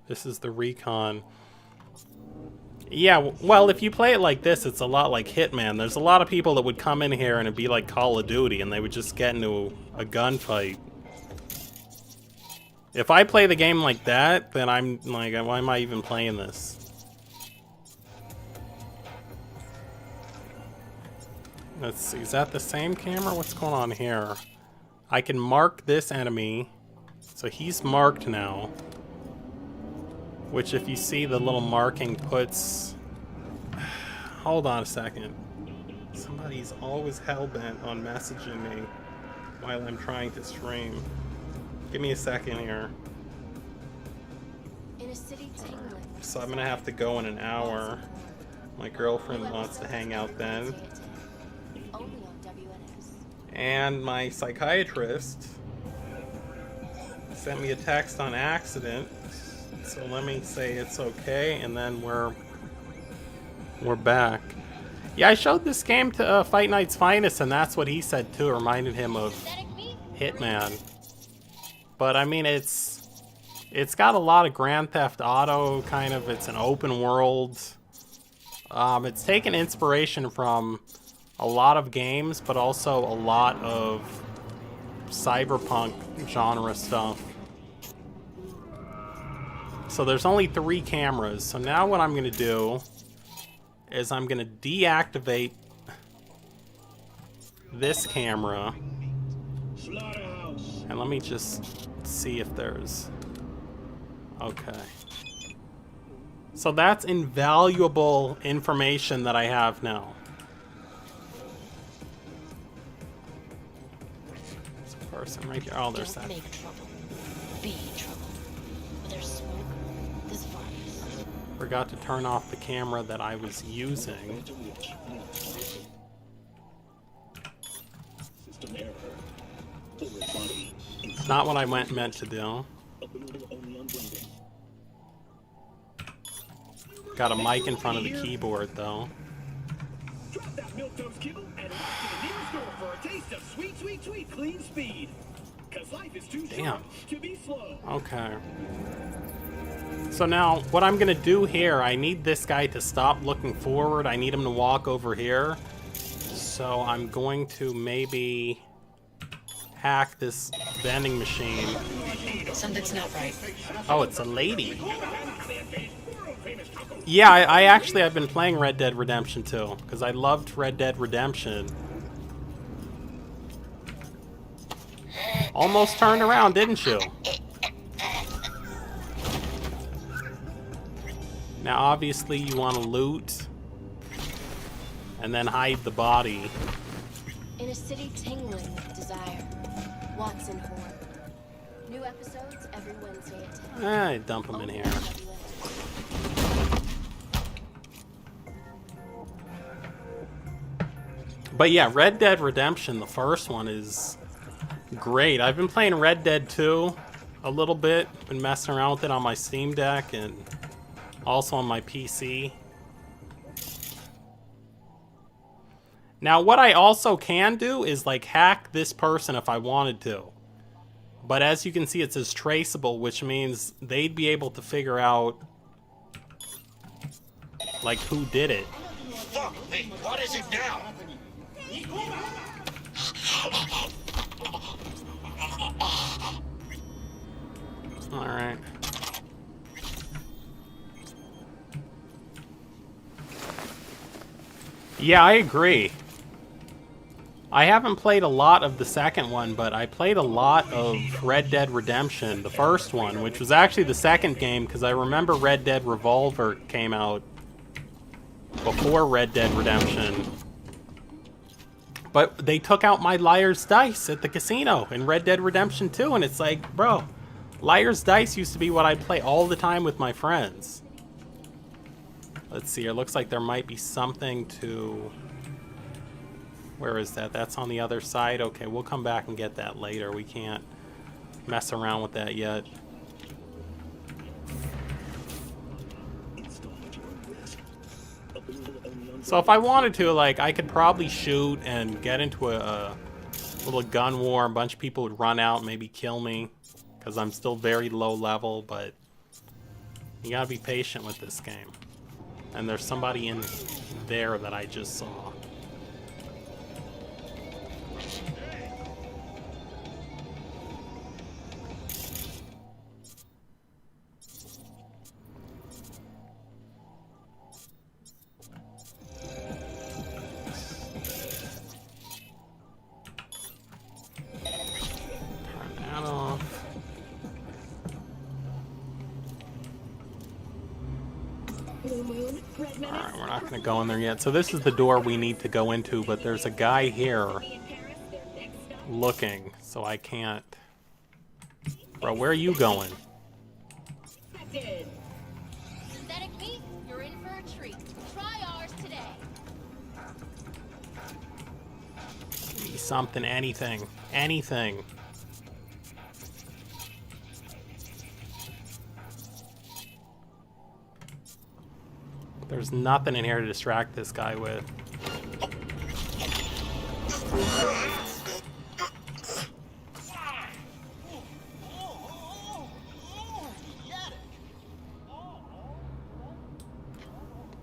This is the recon. Yeah, well, if you play it like this, it's a lot like Hitman. There's a lot of people that would come in here and it'd be like Call of Duty, and they would just get into a gunfight. If I play the game like that, then I'm like, why am I even playing this? Let's see, is that the same camera? What's going on here? I can mark this enemy. So he's marked now. Which, if you see the little marking puts... Hold on a second. Somebody's always hell-bent on messaging me while I'm trying to stream. Give me a second here. So I'm gonna have to go in an hour. My girlfriend wants to hang out then. And my psychiatrist sent me a text on accident. So let me say it's okay, and then we're back. Yeah, I showed this game to Fight Night's Finest, and that's what he said too. It reminded him of Hitman. But I mean, it's got a lot of Grand Theft Auto kind of. It's an open world. It's taken inspiration from a lot of games, but also a lot of Cyberpunk genre stuff. So there's only 3 cameras. So now what I'm going to do is I'm going to deactivate this camera. And let me just see if there's... Okay. So that's invaluable information that I have now. There's a person right here. Oh, there's that. Make trouble. Be trouble. Where there's smoke, there's fire. Forgot to turn off the camera that I was using. It's not what I meant to do. Got a mic in front of the keyboard, though. Drop that milquetoast kibble and walk to the nearest store for a taste of sweet, sweet, sweet clean speed. 'Cause life is too short to be slow. Okay. So now, what I'm gonna do here, I need this guy to stop looking forward. I need him to walk over here. So I'm going to maybe hack this vending machine. Something's not right. Oh, it's a lady. Yeah, I've been playing Red Dead Redemption 2, because I loved Red Dead Redemption. Almost turned around, didn't you? Now, obviously, you want to loot, and then hide the body. In a city tingling with desire, Watson Horn. New episodes every Wednesday at 10. Dump him in here. But yeah, Red Dead Redemption, the first one, is great. I've been playing Red Dead 2 a little bit. Been messing around with it on my Steam Deck and also on my PC. Now, what I also can do is, like, hack this person if I wanted to. But as you can see, it says traceable, which means they'd be able to figure out, like, who did it. Fuck me, what is it now? Alright. Yeah, I agree. I haven't played a lot of the second one, but I played a lot of Red Dead Redemption, the first one, which was actually the second game, because I remember Red Dead Revolver came out before Red Dead Redemption. But they took out my Liar's Dice at the casino in Red Dead Redemption 2, and it's like, bro, Liar's Dice used to be what I'd play all the time with my friends. Let's see, it looks like there might be something to... Where is that? That's on the other side? Okay, we'll come back and get that later. We can't mess around with that yet. So if I wanted to, like, I could probably shoot and get into a little gun war. A bunch of people would run out, maybe kill me, because I'm still very low level, but you gotta be patient with this game. And there's somebody in there that I just saw. Alright, we're not going to go in there yet. So this is the door we need to go into, but there's a guy here looking, so I can't... Bro, where are you going? Synthetic meat, you're in for a treat. Try ours today. Give me something, anything. Anything. There's nothing in here to distract this guy with.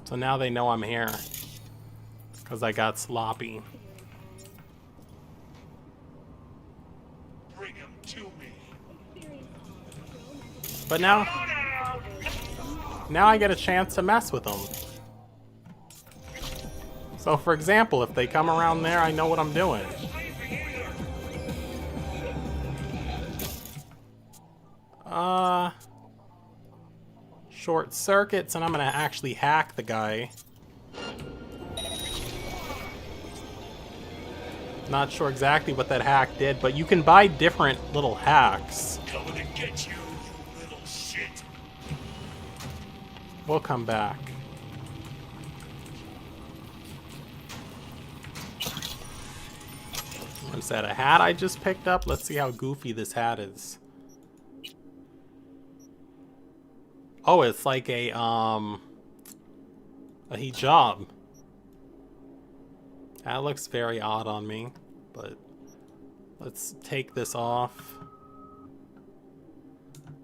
So now they know I'm here. Because I got sloppy. Bring him to me. But now I get a chance to mess with them. So for example, if they come around there, I know what I'm doing. Short circuits, and I'm gonna actually hack the guy. Not sure exactly what that hack did, but you can buy different little hacks. Coming to get you, you little shit. We'll come back. What's that, a hat I just picked up? Let's see how goofy this hat is. Oh, it's like a hijab. That looks very odd on me, but let's take this off.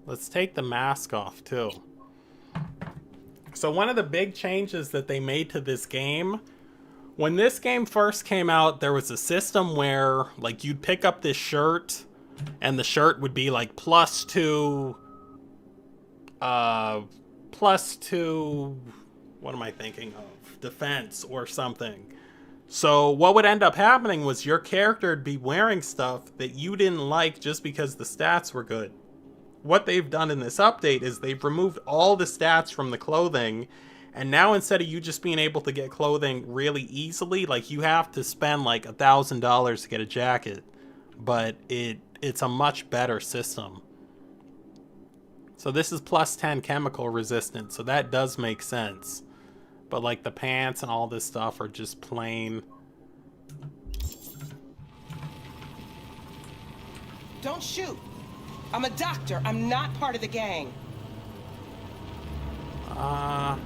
Let's take the mask off too. So one of the big changes that they made to this game, when this game first came out, there was a system where like you'd pick up this shirt and the shirt would be like +2, what am I thinking of? Defense or something. So what would end up happening was your character would be wearing stuff that you didn't like just because the stats were good. What they've done in this update is they've removed all the stats from the clothing, and now instead of you just being able to get clothing really easily, like you have to spend like $1,000 to get a jacket, but it's a much better system. So this is +10 chemical resistance, so that does make sense. But like the pants and all this stuff are just plain. Don't shoot. I'm a doctor. I'm not part of the gang. I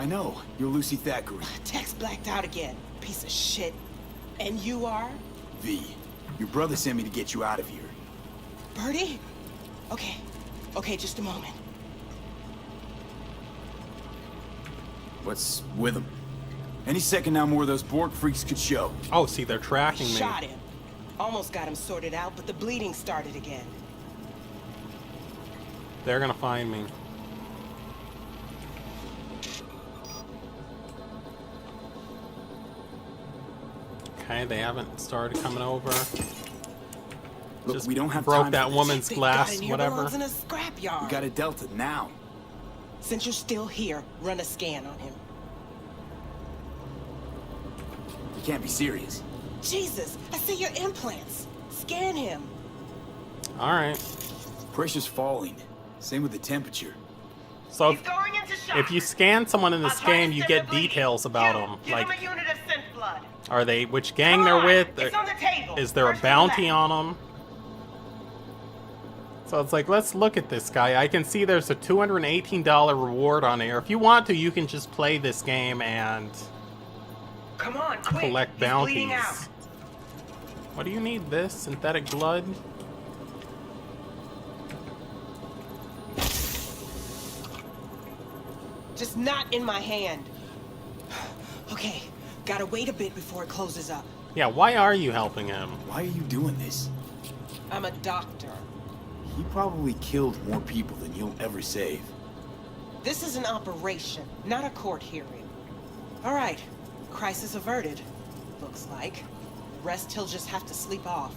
know. You're Lucy Thackeray. Text blacked out again. Piece of shit. And you are? V. Your brother sent me to get you out of here. Birdie? Okay. Okay, just a moment. What's with him? Any second now more of those Borg freaks could show. Oh, see, they're tracking me. Shot him. Almost got him sorted out, but the bleeding started again. They're gonna find me. Okay, they haven't started coming over. Look, Just we don't have broke time that for this. woman's This glass, guy in here whatever. belongs in a scrapyard. We got a Delta now. Since you're still here, run a scan on him. You can't be serious. Jesus, I see your implants. Scan him. All right. Pressure's falling. Same with the temperature. So He's going into shock. if you scan someone in this I'll try to game, you stem get the bleeding. details about You, them. give Like, him a unit of synth blood. are they, which gang Come they're on, with? it's on the table. Is there a First on the bounty left. on them? So it's like, let's look at this guy. I can see there's a $218 reward on here. If you want to, you can just play this game and Come on, quick. collect He's bounties. bleeding out. What do you need? This? Synthetic blood? Just not in my hand. Okay, gotta wait a bit before it closes up. Yeah, why are you helping him? Why are you doing this? I'm a doctor. He probably killed more people than you'll ever save. This is an operation, not a court hearing. All right, crisis averted. Looks like. Rest he'll just have to sleep off.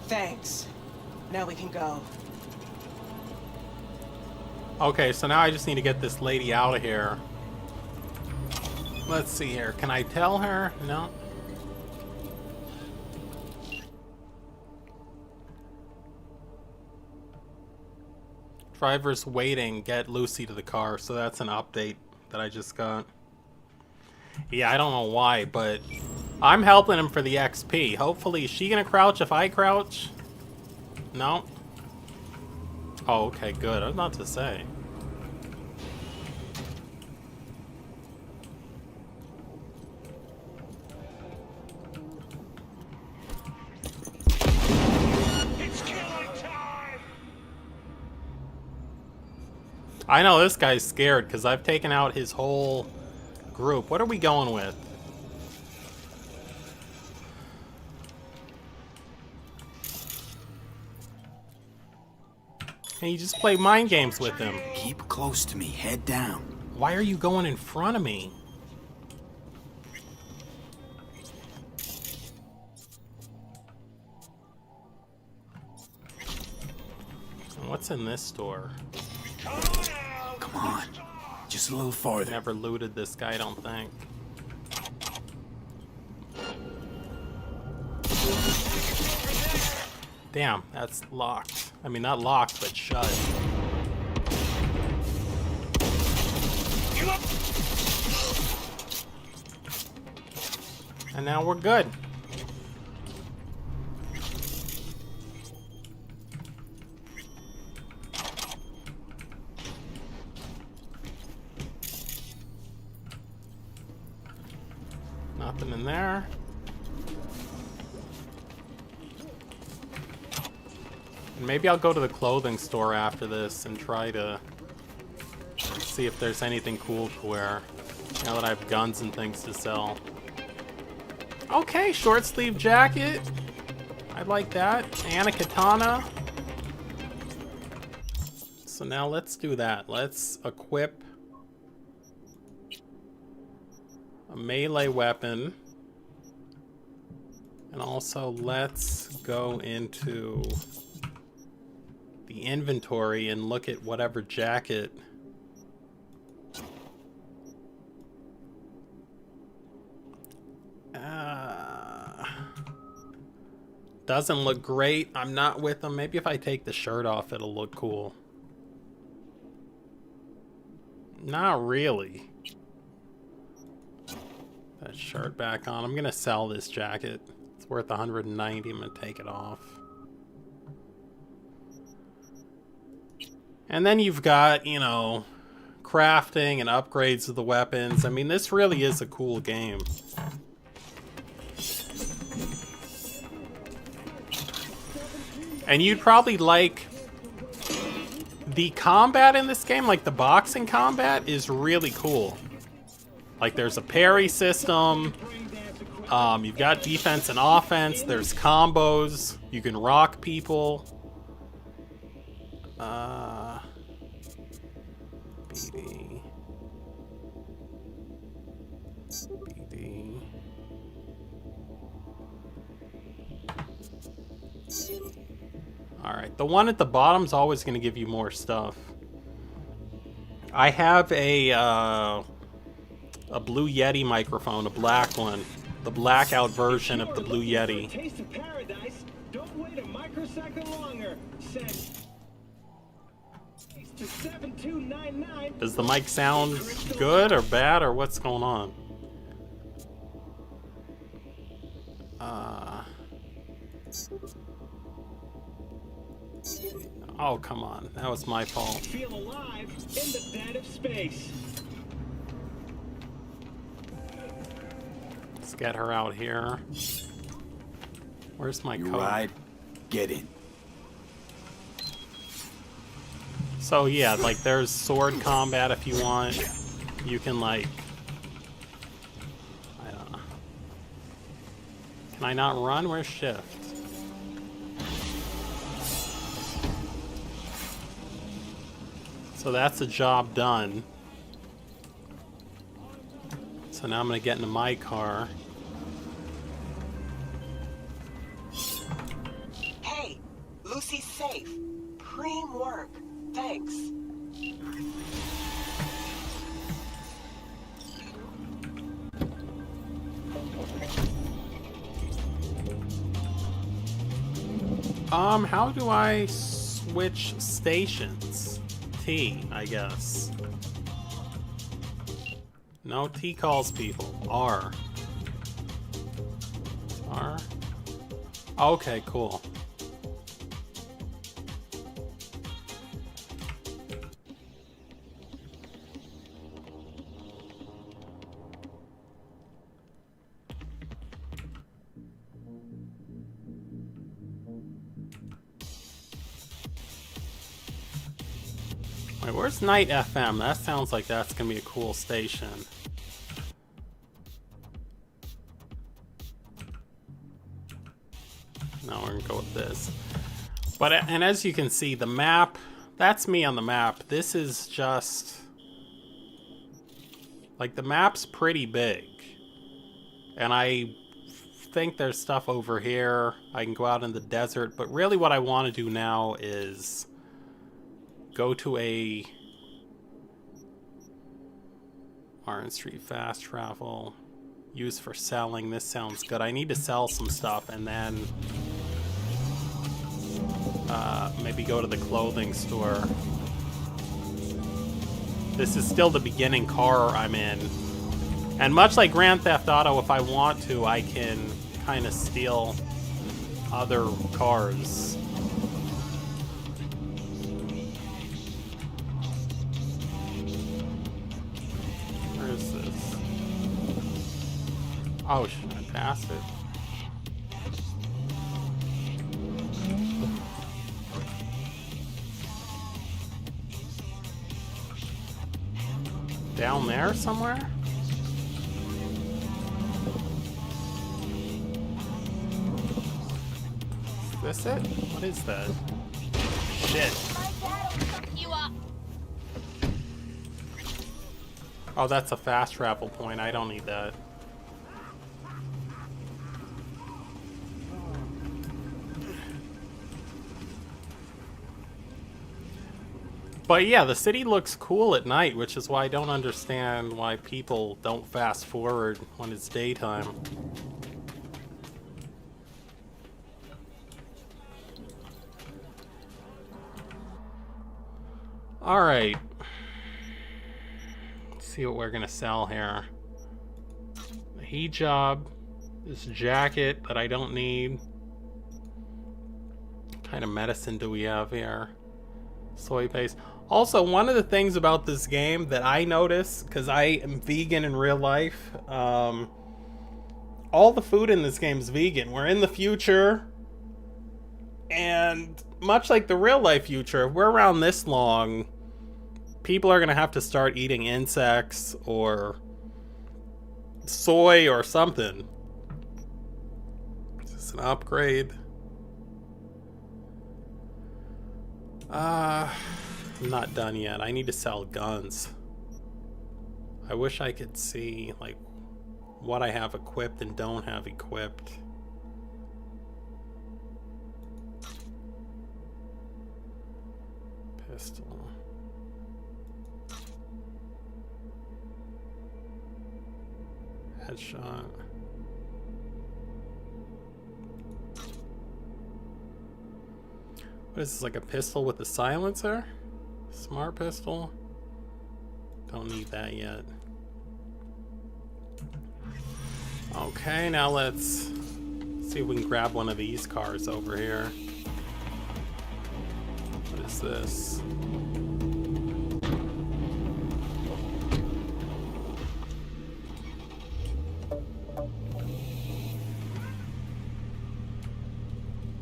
Thanks. Now we can go. Okay, so now I just need to get this lady out of here. Let's see here. Can I tell her? No. Driver's waiting. Get Lucy to the car. So that's an update that I just got. Yeah, I don't know why, but I'm helping him for the XP. Hopefully, is she gonna crouch if I crouch? No? Oh, okay, good. I was about to say. I know this guy's scared because I've taken out his whole group. What are we going with? Can you just play mind games with him? Keep close to me. Head down. Why are you going in front of me? And what's in this store? Come on. Just a little farther. Never looted this guy, I don't think. Damn, that's locked. I mean, not locked, but shut. And now we're good. Nothing in there. And maybe I'll go to the clothing store after this and try to see if there's anything cool to wear. Now that I have guns and things to sell. Okay, short sleeve jacket. I like that. And a katana. So now let's do that. Let's equip a melee weapon. And also let's go into the inventory and look at whatever jacket doesn't look great. I'm not with them. Maybe if I take the shirt off, it'll look cool. Not really. That shirt back on. I'm gonna sell this jacket. It's worth 190. I'm gonna take it off. And then you've got, you know, crafting and upgrades of the weapons. I mean, this really is a cool game. And you'd probably like the combat in this game, like the boxing combat is really cool. Like there's a parry system, you've got defense and offense, there's combos, you can rock people. BD. Alright, the one at the bottom is always going to give you more stuff. I have a Blue Yeti microphone, a black one. The blackout version of the Blue Yeti. Taste of paradise. Don't wait a microsecond longer. Send to 7299. Does the mic sound good or bad or what's going on? Oh, come on. That was my fault. Feel alive in the dead of space. Let's get her out here. Where's my You coat? ride, get in. So yeah, like there's sword combat if you want. You can like... I don't know. Can I not run? Where's shift? So that's a job done. So now I'm gonna get into my car. Hey, Lucy's safe. Preem work. Thanks. How do I switch stations? T, I guess. No, T calls people. R. R? Okay, cool. Wait, where's Night FM? That sounds like that's gonna be a cool station. No, we're gonna go with this. But, and as you can see, the map, that's me on the map. This is just, like, the map's pretty big. And I think there's stuff over here. I can go out in the desert, but really what I want to do now is go to a Orange Street fast travel, use for selling. This sounds good. I need to sell some stuff and then maybe go to the clothing store. This is still the beginning car I'm in. And much like Grand Theft Auto, if I want to, I can kind of steal other cars. Where is this? Oh, should I pass it? Down there somewhere? Is this it? What is that? Shit. Oh, that's a fast travel point. I don't need that. But yeah, the city looks cool at night, which is why I don't understand why people don't fast forward when it's daytime. Alright. Let's see what we're gonna sell here. The hijab. This jacket that I don't need. What kind of medicine do we have here? Soy paste. Also, one of the things about this game that I notice, because I am vegan in real life, all the food in this game is vegan. We're in the future, and much like the real life future, if we're around this long, people are going to have to start eating insects or soy or something. Is this an upgrade? I'm not done yet. I need to sell guns. I wish I could see, like, what I have equipped and don't have equipped. Pistol. Headshot. What is this, like a pistol with a silencer? Smart pistol? Don't need that yet. Okay, now let's see if we can grab one of these cars over here. What is this?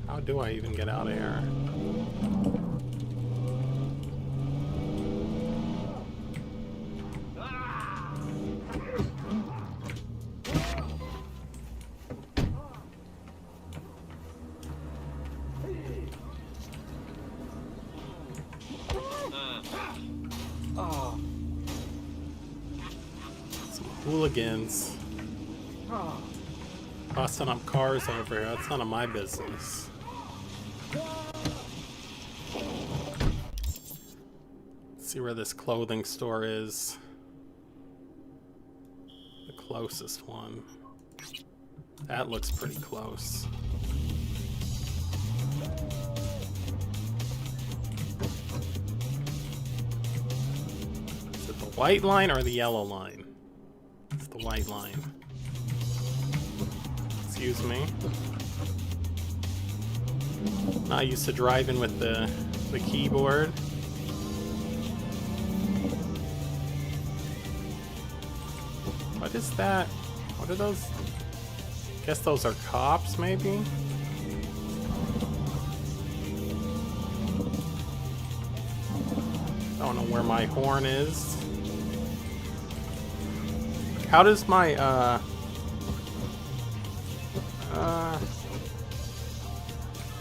How do I even get out of here? Hooligans busting up cars over here. That's none of my business. Let's see where this clothing store is. The closest one. That looks pretty close. Is it the white line or the yellow line? It's the white line. Excuse me. Not used to driving with the keyboard. What is that? What are those? Guess those are cops, maybe? Don't know where my horn is. How does my,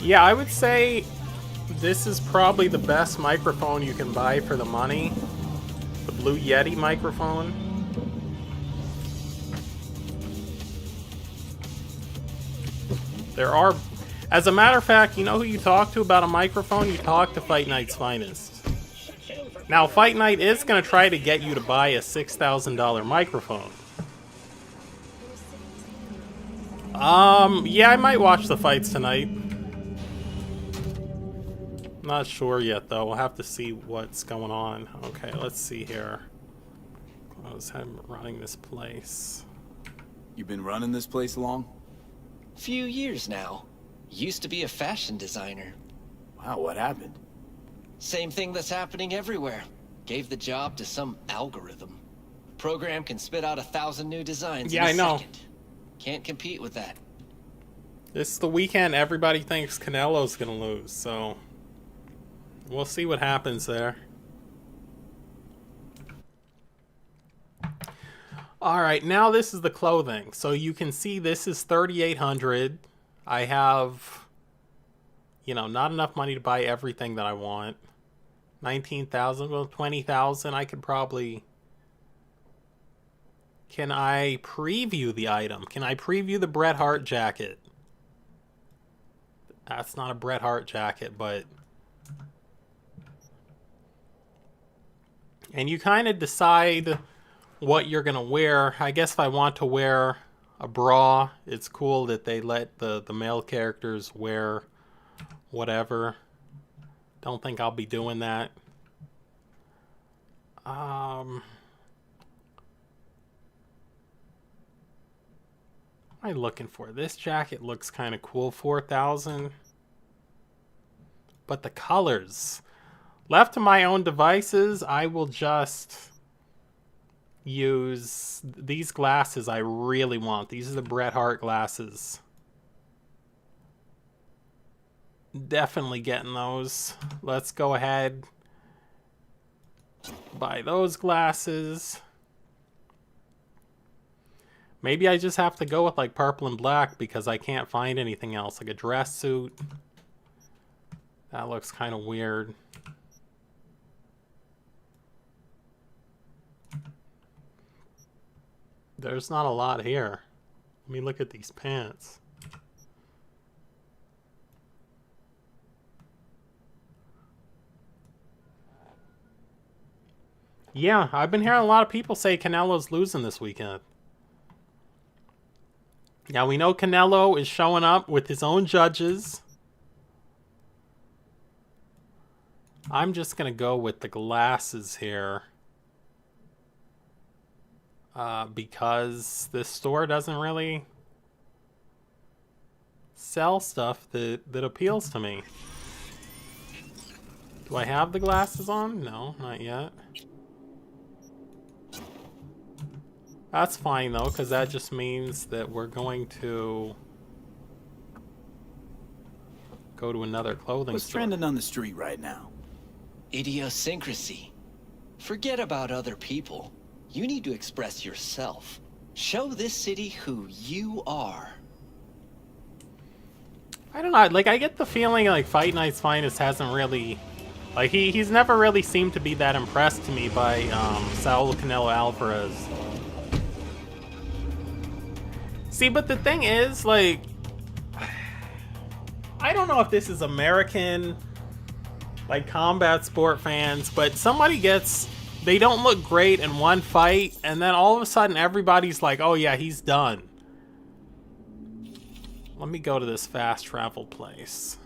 yeah, I would say this is probably the best microphone you can buy for the money. The Blue Yeti microphone. There are, as a matter of fact, you know who you talk to about a microphone? You talk to Fight Night's Finest. Now, Fight Night is going to try to get you to buy a $6,000 microphone. Yeah, I might watch the fights tonight. Not sure yet, though. We'll have to see what's going on. Okay, let's see here. Close him running this place. You been running this place long? Few years now. Used to be a fashion designer. Wow, what happened? Same thing that's happening everywhere. Gave the job to some algorithm. Program can spit out 1,000 new designs in a second. Can't compete with that. This is the weekend everybody thinks Canelo's gonna lose, so we'll see what happens there. Alright, now this is the clothing. So you can see this is $3,800. I have, you know, not enough money to buy everything that I want. 19,000, well, 20,000. I could probably... Can I preview the item? Can I preview the Bret Hart jacket? That's not a Bret Hart jacket, but... And you kind of decide what you're going to wear. I guess if I want to wear a bra, it's cool that they let the male characters wear whatever. Don't think I'll be doing that. What am I looking for? This jacket looks kind of cool. 4,000. But the colors. Left to my own devices, I will just use these glasses I really want. These are the Bret Hart glasses. Definitely getting those. Let's go ahead. Buy those glasses. Maybe I just have to go with like purple and black because I can't find anything else. Like a dress suit. That looks kind of weird. There's not a lot here. Let me look at these pants. Yeah, I've been hearing a lot of people say Canelo's losing this weekend. Now we know Canelo is showing up with his own judges. I'm just going to go with the glasses here. Because this store doesn't really sell stuff that appeals to me. Do I have the glasses on? No, not yet. That's fine though, because that just means that we're going to go to another clothing What's store. trending on the street right now? Idiosyncrasy. Forget about other people. You need to express yourself. Show this city who you are. I don't know, like I get the feeling like Fight Night's Finest hasn't really, like he's never really seemed to be that impressed to me by Saul Canelo Alvarez. See, but the thing is, like, I don't know if this is American, like, combat sport fans, but somebody gets, they don't look great in one fight, and then all of a sudden everybody's like, oh yeah, he's done. Let me go to this fast travel place.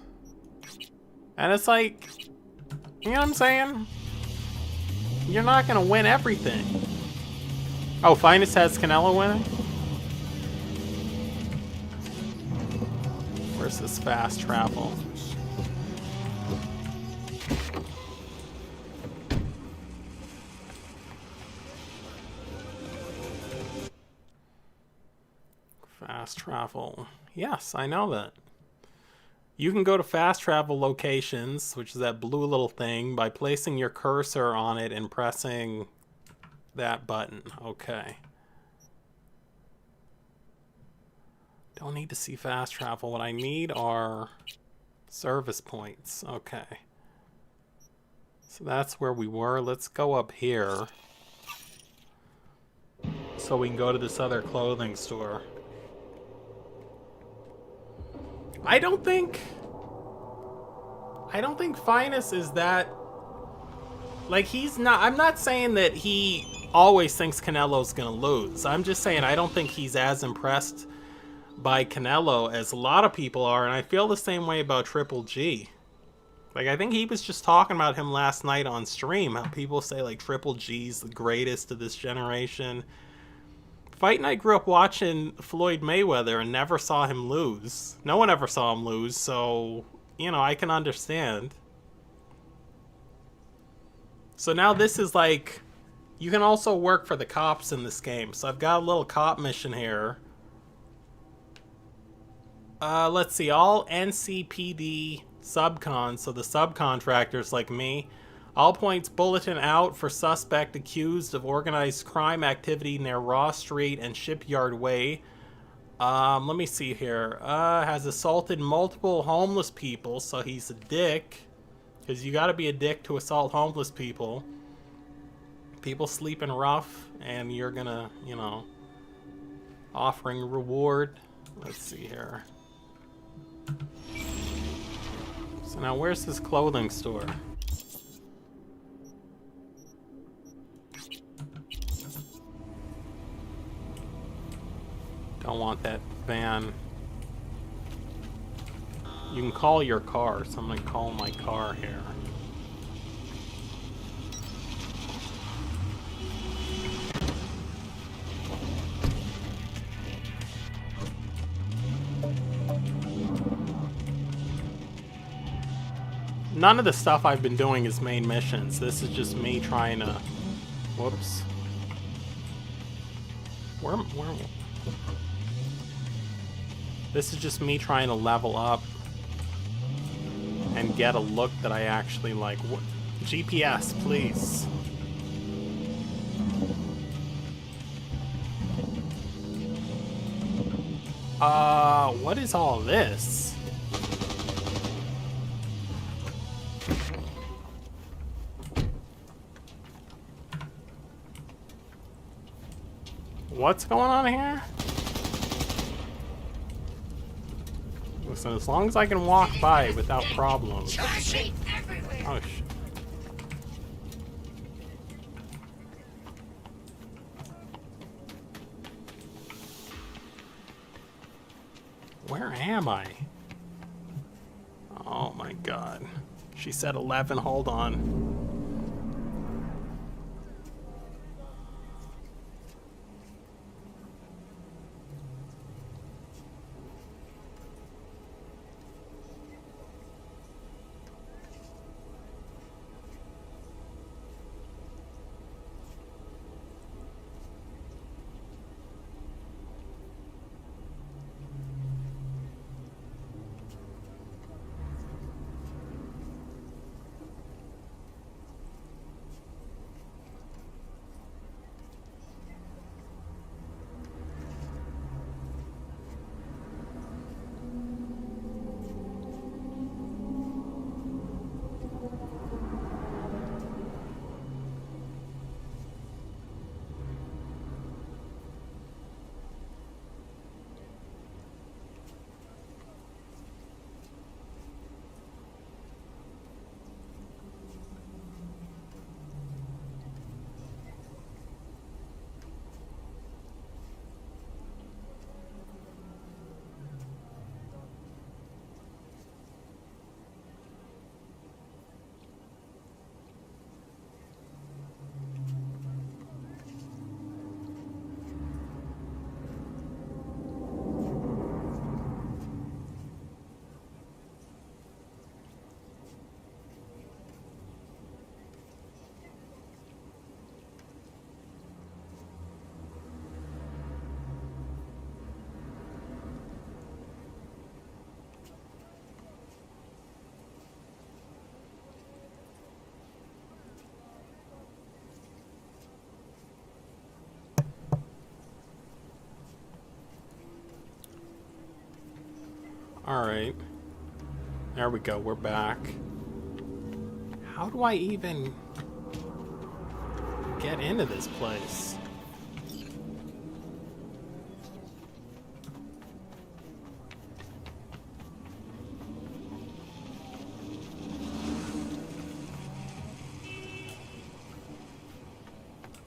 And it's like, you know what I'm saying? You're not gonna win everything. Oh, Finest has Canelo winning? Where's this fast travel? Fast travel. Yes, I know that. You can go to fast travel locations, which is that blue little thing, by placing your cursor on it and pressing that button. Okay. Don't need to see fast travel. What I need are service points. Okay. So that's where we were. Let's go up here so we can go to this other clothing store. I don't think Finus is that... Like, he's not... I'm not saying that he always thinks Canelo's gonna lose. I'm just saying I don't think he's as impressed by Canelo as a lot of people are, and I feel the same way about Triple G. Like, I think he was just talking about him last night on stream, how people say, like, Triple G's the greatest of this generation. Fight Night grew up watching Floyd Mayweather and never saw him lose. No one ever saw him lose, so, you know, I can understand. So now this is like, you can also work for the cops in this game. So I've got a little cop mission here. Let's see, all NCPD subcons, so the subcontractors like me, all points bulletin out for suspect accused of organized crime activity near Raw Street and Shipyard Way. Let me see here. Has assaulted multiple homeless people, so he's a dick. Because you gotta be a dick to assault homeless people. People sleeping rough, and you're gonna, you know, offering reward. Let's see here. So now where's this clothing store? Don't want that van. You can call your car, so I'm gonna call my car here. None of the stuff I've been doing is main missions. This is just me trying to... Whoops. Where... This is just me trying to level up and get a look that I actually like. GPS, please. What is all this? What's going on here? Listen, as long as I can walk by without problems. Oh, shit. Where am I? Oh my god. She said 11, hold on. Alright. There we go, we're back. How do I even get into this place?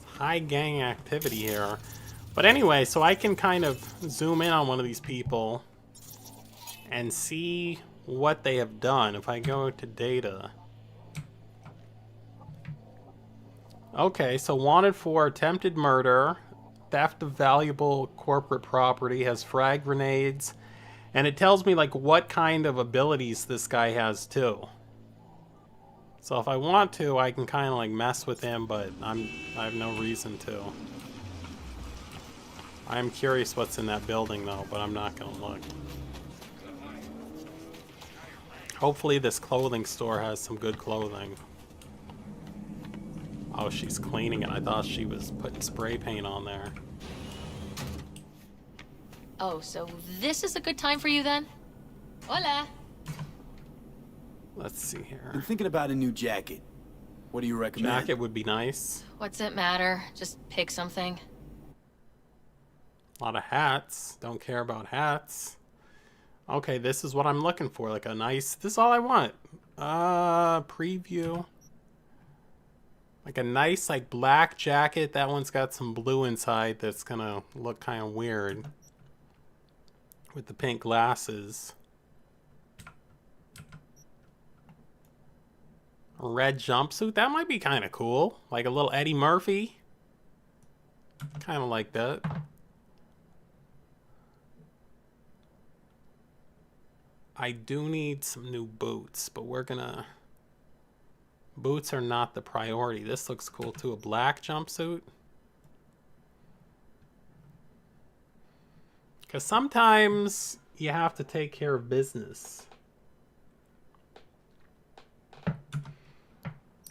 High gang activity here. But anyway, so I can kind of zoom in on one of these people and see what they have done. If I go to data. Okay, so wanted for attempted murder, theft of valuable corporate property, has frag grenades, and it tells me like what kind of abilities this guy has too. So if I want to, I can kind of like mess with him, but I have no reason to. I'm curious what's in that building though, but I'm not gonna look. Hopefully this clothing store has some good clothing. Oh, she's cleaning it. I thought she was putting spray paint on there. Oh, so this is a good time for you then? Hola! Let's see here. I'm thinking about a new jacket. What do you recommend? Jacket would be nice. What's it matter? Just pick something. A lot of hats. Don't care about hats. Okay, this is what I'm looking for. Like a nice... This is all I want. Preview. Like a nice, like, black jacket. That one's got some blue inside that's gonna look kind of weird. With the pink glasses. A red jumpsuit. That might be kind of cool. Like a little Eddie Murphy. Kind of like that. I do need some new boots, but we're gonna... Boots are not the priority. This looks cool too. A black jumpsuit. Because sometimes you have to take care of business.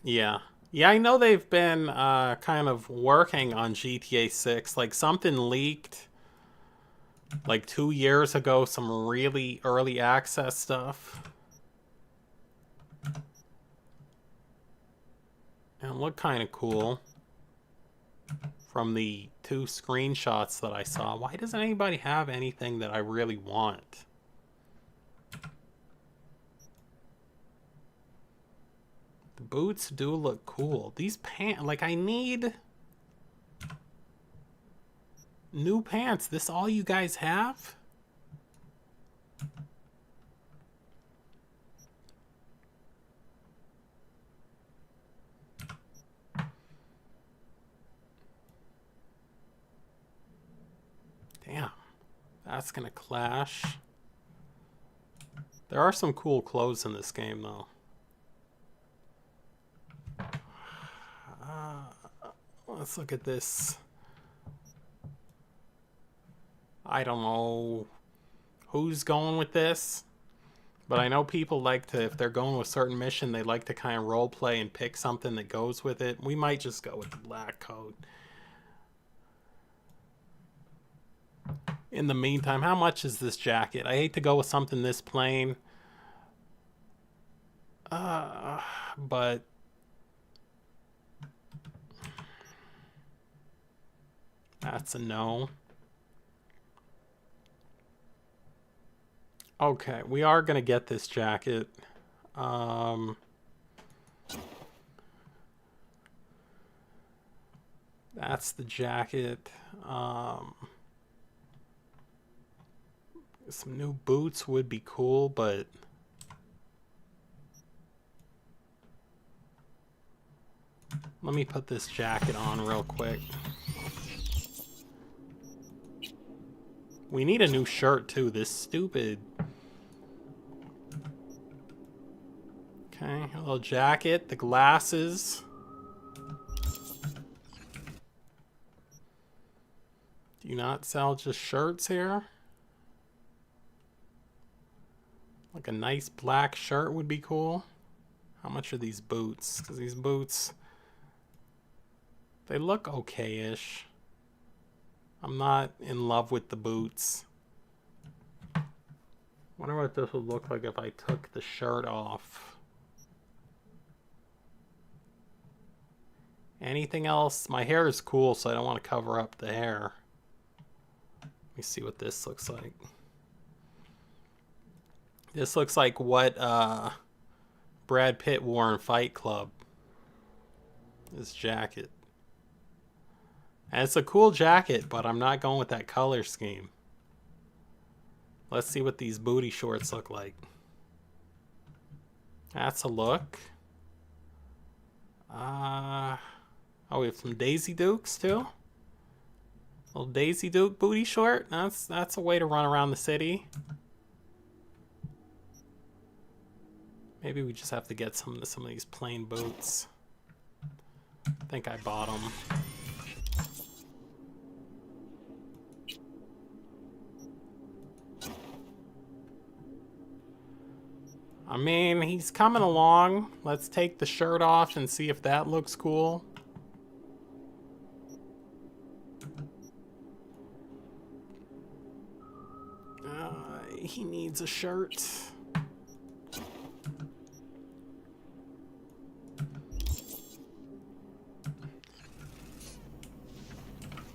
Yeah. Yeah, I know they've been kind of working on GTA 6. Like something leaked like 2 years ago, some really early access stuff. And it looked kind of cool from the 2 screenshots that I saw. Why doesn't anybody have anything that I really want? The boots do look cool. These pants, like I need new pants. This all you guys have? Damn. That's gonna clash. There are some cool clothes in this game though. Let's look at this. I don't know who's going with this, but I know people like to, if they're going with a certain mission, they like to kind of role play and pick something that goes with it. We might just go with the black coat. In the meantime, how much is this jacket? I hate to go with something this plain. But that's a no. Okay, we are gonna get this jacket. That's the jacket. Some new boots would be cool, but let me put this jacket on real quick. We need a new shirt too. This stupid... Okay, a little jacket, the glasses. Do you not sell just shirts here? Like a nice black shirt would be cool. How much are these boots? Because these boots, they look okay-ish. I'm not in love with the boots. Wonder what this would look like if I took the shirt off. Anything else? My hair is cool, so I don't want to cover up the hair. Let me see what this looks like. This looks like what Brad Pitt wore in Fight Club. This jacket. And it's a cool jacket, but I'm not going with that color scheme. Let's see what these booty shorts look like. That's a look. Oh, we have some Daisy Dukes too. Little Daisy Duke booty short. That's a way to run around the city. Maybe we just have to get some of these plain boots. I think I bought them. I mean, he's coming along. Let's take the shirt off and see if that looks cool. He needs a shirt.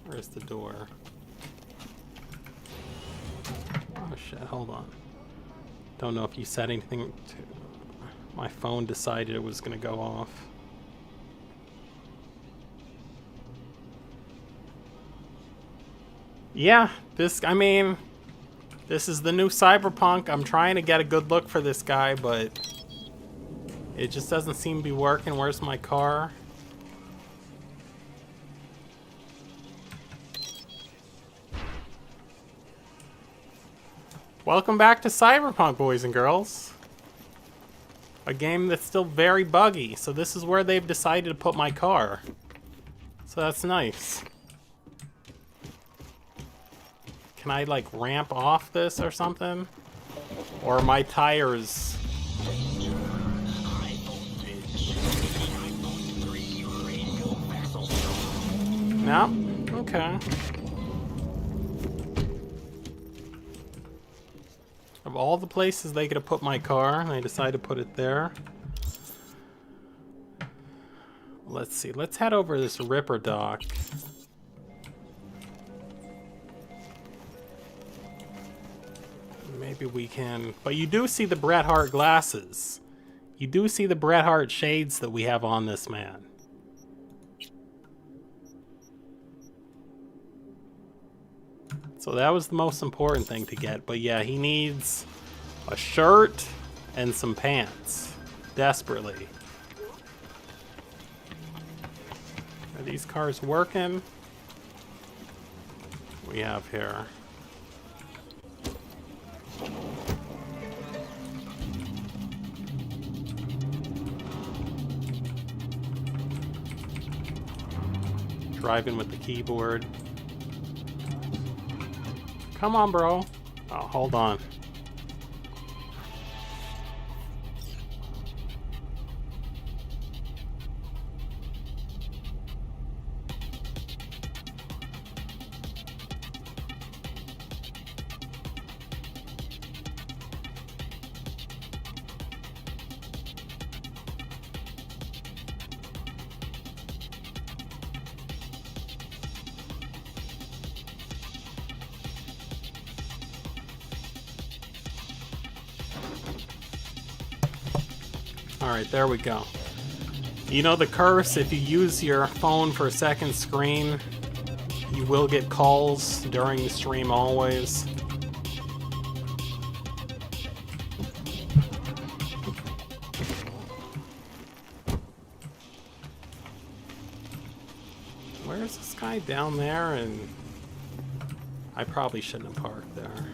Where's the door? Oh shit, hold on. Don't know if you said anything to... My phone decided it was gonna go off. Yeah, I mean, this is the new Cyberpunk. I'm trying to get a good look for this guy, but it just doesn't seem to be working. Where's my car? Welcome back to Cyberpunk, boys and girls. A game that's still very buggy, so this is where they've decided to put my car. So that's nice. Can I, like, ramp off this or something? Or my tires... No? Okay. Of all the places they could have put my car, they decided to put it there. Let's see. Let's head over to this Ripper dock. Maybe we can... But you do see the Bret Hart glasses. You do see the Bret Hart shades that we have on this man. So that was the most important thing to get. But yeah, he needs a shirt and some pants. Desperately. Are these cars working? We have here. Driving with the keyboard. Come on, bro. Oh, hold on. Alright, there we go. You know the curse, if you use your phone for a second screen, you will get calls during the stream always. Where's this guy down there? And I probably shouldn't have parked there.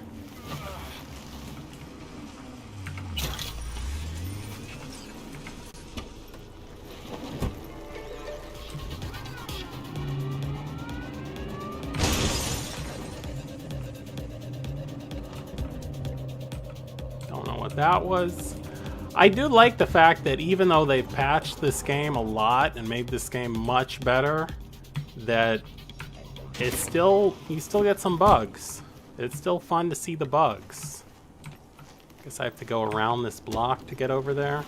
That was... I do like the fact that even though they've patched this game a lot and made this game much better, that it's still... you still get some bugs. It's still fun to see the bugs. Guess I have to go around this block to get over there.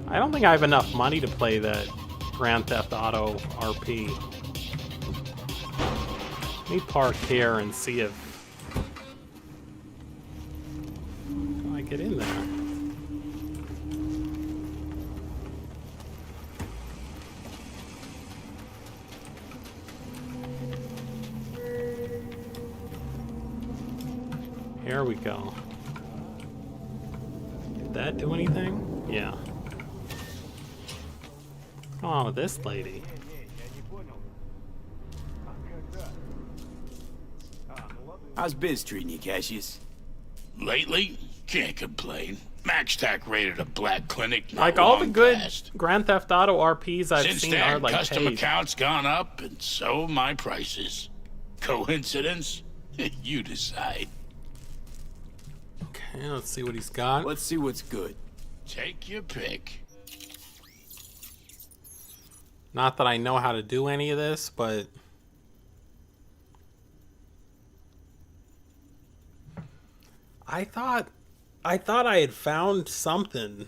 I don't think I have enough money to play that Grand Theft Auto RP. Let me park here and see if I get in there. Here we go. Did that do anything? Yeah. What's going on with this lady? How's biz treating you, Cassius? Lately, can't complain. MaxTac rated a black clinic not Like all the long good past. Grand Theft Auto RPs I've Since seen then, are like custom paid. accounts gone up, and so my prices. Coincidence? You decide. Okay, let's see what he's got. Let's see what's good. Take your pick. Not that I know how to do any of this, but I thought I had found something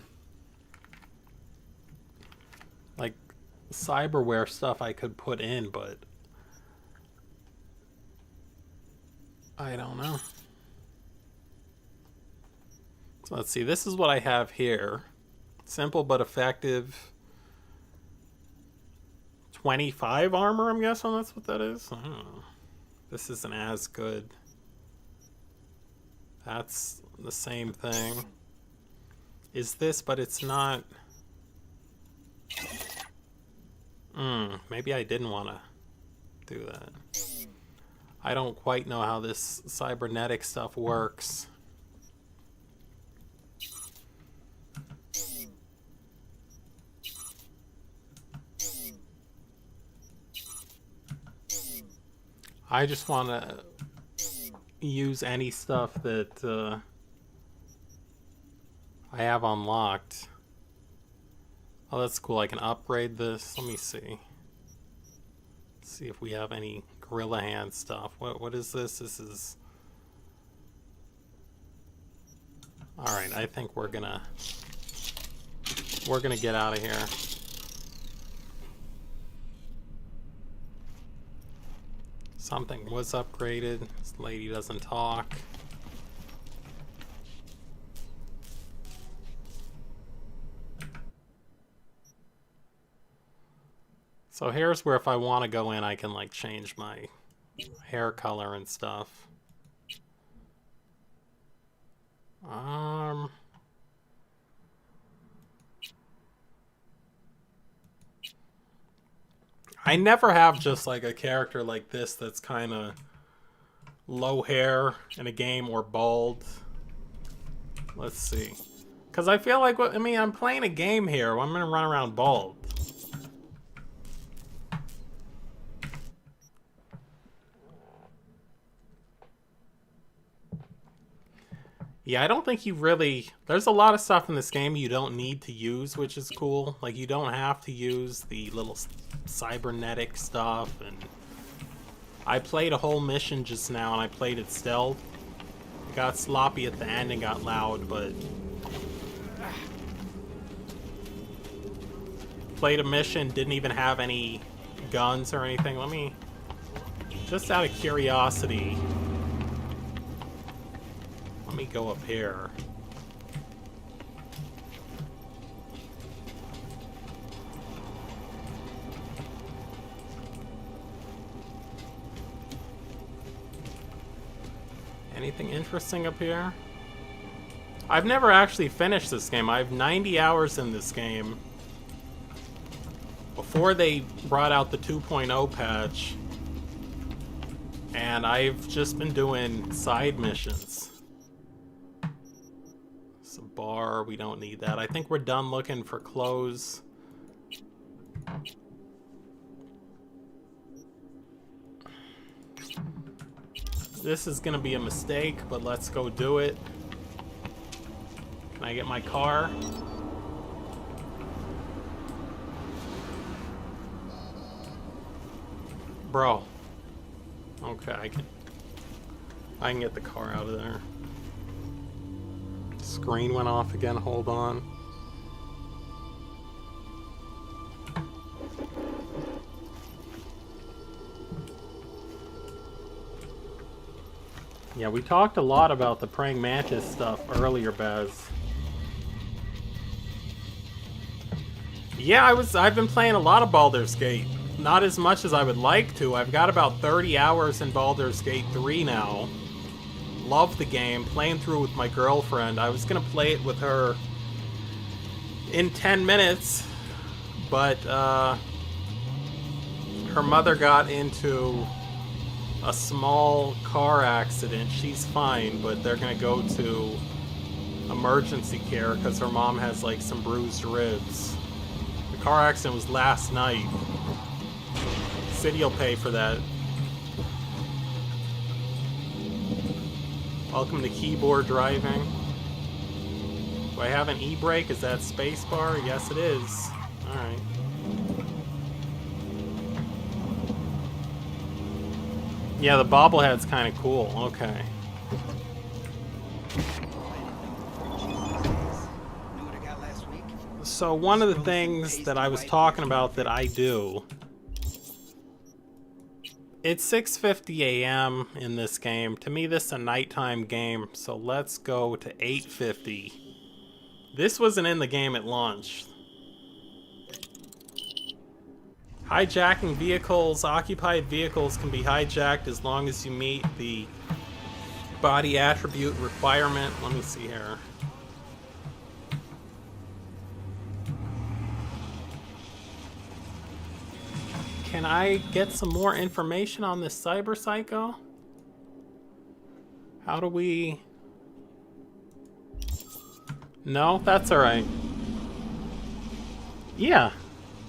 like cyberware stuff I could put in, but I don't know. So let's see, this is what I have here. Simple but effective. 25 armor, I'm guessing that's what that is. I don't know. This isn't as good. That's the same thing. Is this, but it's not. Maybe I didn't want to do that. I don't quite know how this cybernetic stuff works. I just want to use any stuff that I have unlocked. Oh, that's cool. I can upgrade this. Let me see. Let's see if we have any Gorilla Hand stuff. What is this? This is... Alright, I think we're gonna get out of here. Something was upgraded. This lady doesn't talk. So here's where if I want to go in, I can like change my hair color and stuff. I never have just like a character like this that's kind of low hair in a game or bald. Let's see. Because I feel like, I mean, I'm playing a game here. I'm going to run around bald. Yeah, I don't think you really... There's a lot of stuff in this game you don't need to use, which is cool. Like, you don't have to use the little cybernetic stuff. And I played a whole mission just now, and I played it stealth. It got sloppy at the end and got loud, but... Played a mission, didn't even have any guns or anything. Let me... Just out of curiosity... Let me go up here. Anything interesting up here? I've never actually finished this game. I have 90 hours in this game. Before they brought out the 2.0 patch. And I've just been doing side missions. Bar, we don't need that. I think we're done looking for clothes. This is gonna be a mistake, but let's go do it. Can I get my car? Bro. Okay, I can. I can get the car out of there. Screen went off again, hold on. Yeah, we talked a lot about the praying mantis stuff earlier, Bez. Yeah, I've been playing a lot of Baldur's Gate. Not as much as I would like to. I've got about 30 hours in Baldur's Gate 3 now. Love the game, playing through with my girlfriend. I was gonna play it with her in 10 minutes, but her mother got into a small car accident. She's fine, but they're gonna go to emergency care because her mom has like some bruised ribs. The car accident was last night. City will pay for that. Welcome to keyboard driving. Do I have an e-brake? Is that spacebar? Yes, it is. Alright. Yeah, the bobblehead's kind of cool. Okay. So one of the things that I was talking about that I do, it's 6:50 a.m. in this game. To me, this is a nighttime game, so let's go to 8:50. This wasn't in the game at launch. Hijacking vehicles. Occupied vehicles can be hijacked as long as you meet the body attribute requirement. Let me see here. Can I get some more information on this cyber psycho? How do we... No, that's alright. Yeah.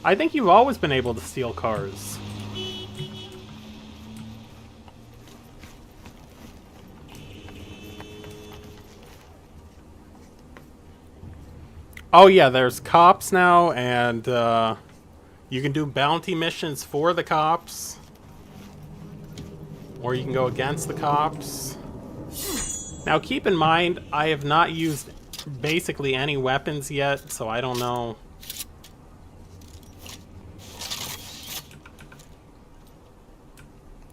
I think you've always been able to steal cars. Oh yeah, there's cops now, and you can do bounty missions for the cops. Or you can go against the cops. Now keep in mind, I have not used basically any weapons yet, so I don't know.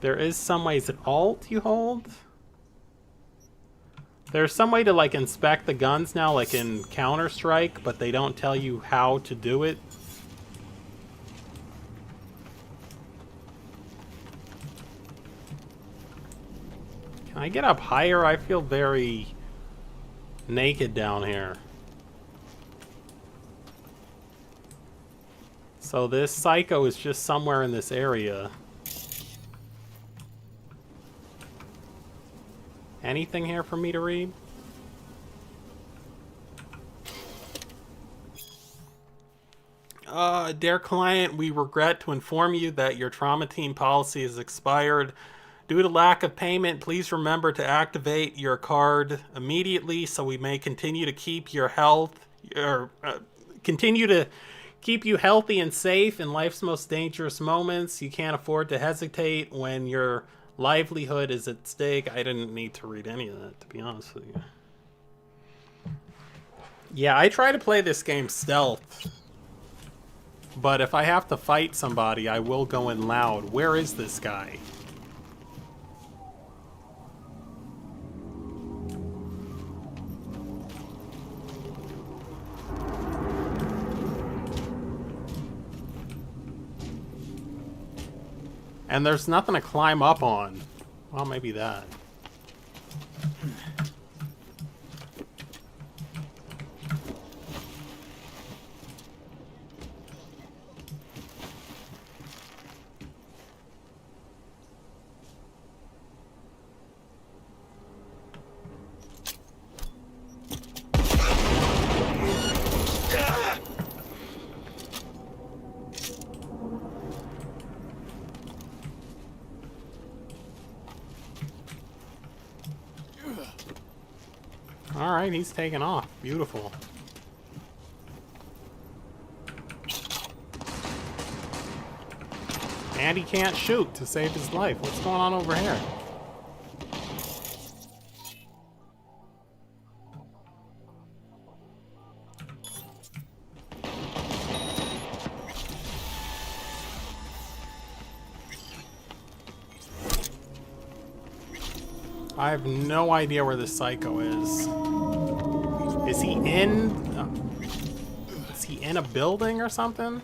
There is some ways that Alt you hold. There's some way to like inspect the guns now, like in Counter-Strike, but they don't tell you how to do it. Can I get up higher? I feel very naked down here. So this psycho is just somewhere in this area. Anything here for me to read? Dear client, we regret to inform you that your trauma team policy has expired. Due to lack of payment, please remember to activate your card immediately so we may continue to keep your health, continue to keep you healthy and safe in life's most dangerous moments. You can't afford to hesitate when your livelihood is at stake. I didn't need to read any of that, to be honest with you. Yeah, I try to play this game stealth. But if I have to fight somebody, I will go in loud. Where is this guy? And there's nothing to climb up on. Well, maybe that. Alright, he's taking off. Beautiful. And he can't shoot to save his life. What's going on over here? I have no idea where this psycho is. Is he in... is he in a building or something?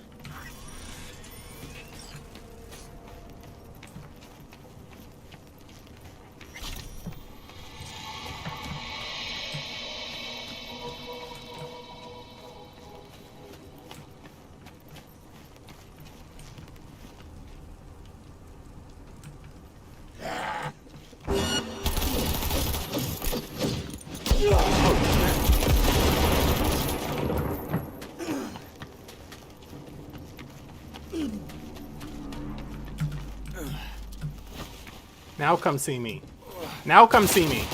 Now come see me. Now come see me.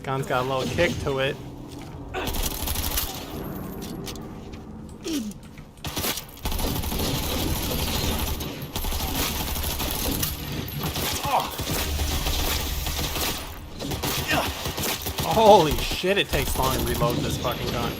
Gun's got a little kick to it. Holy shit, it takes long to reload this fucking gun.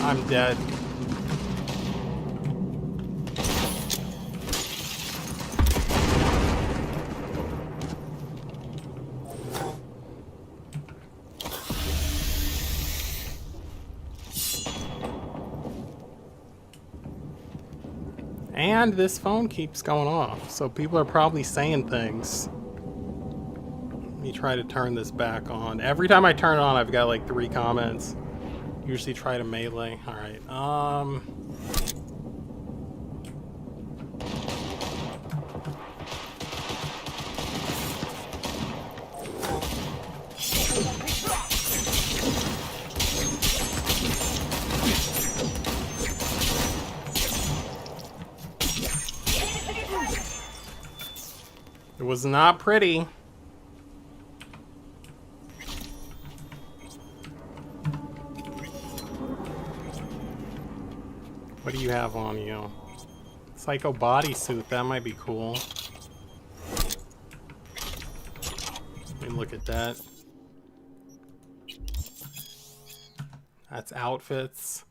I'm dead. And this phone keeps going off, so people are probably saying things. Let me try to turn this back on. Every time I turn it on, I've got like 3 comments. Usually try to melee. Alright, it was not pretty. What do you have on you? Psycho bodysuit, that might be cool. Let me look at that. That's outfits.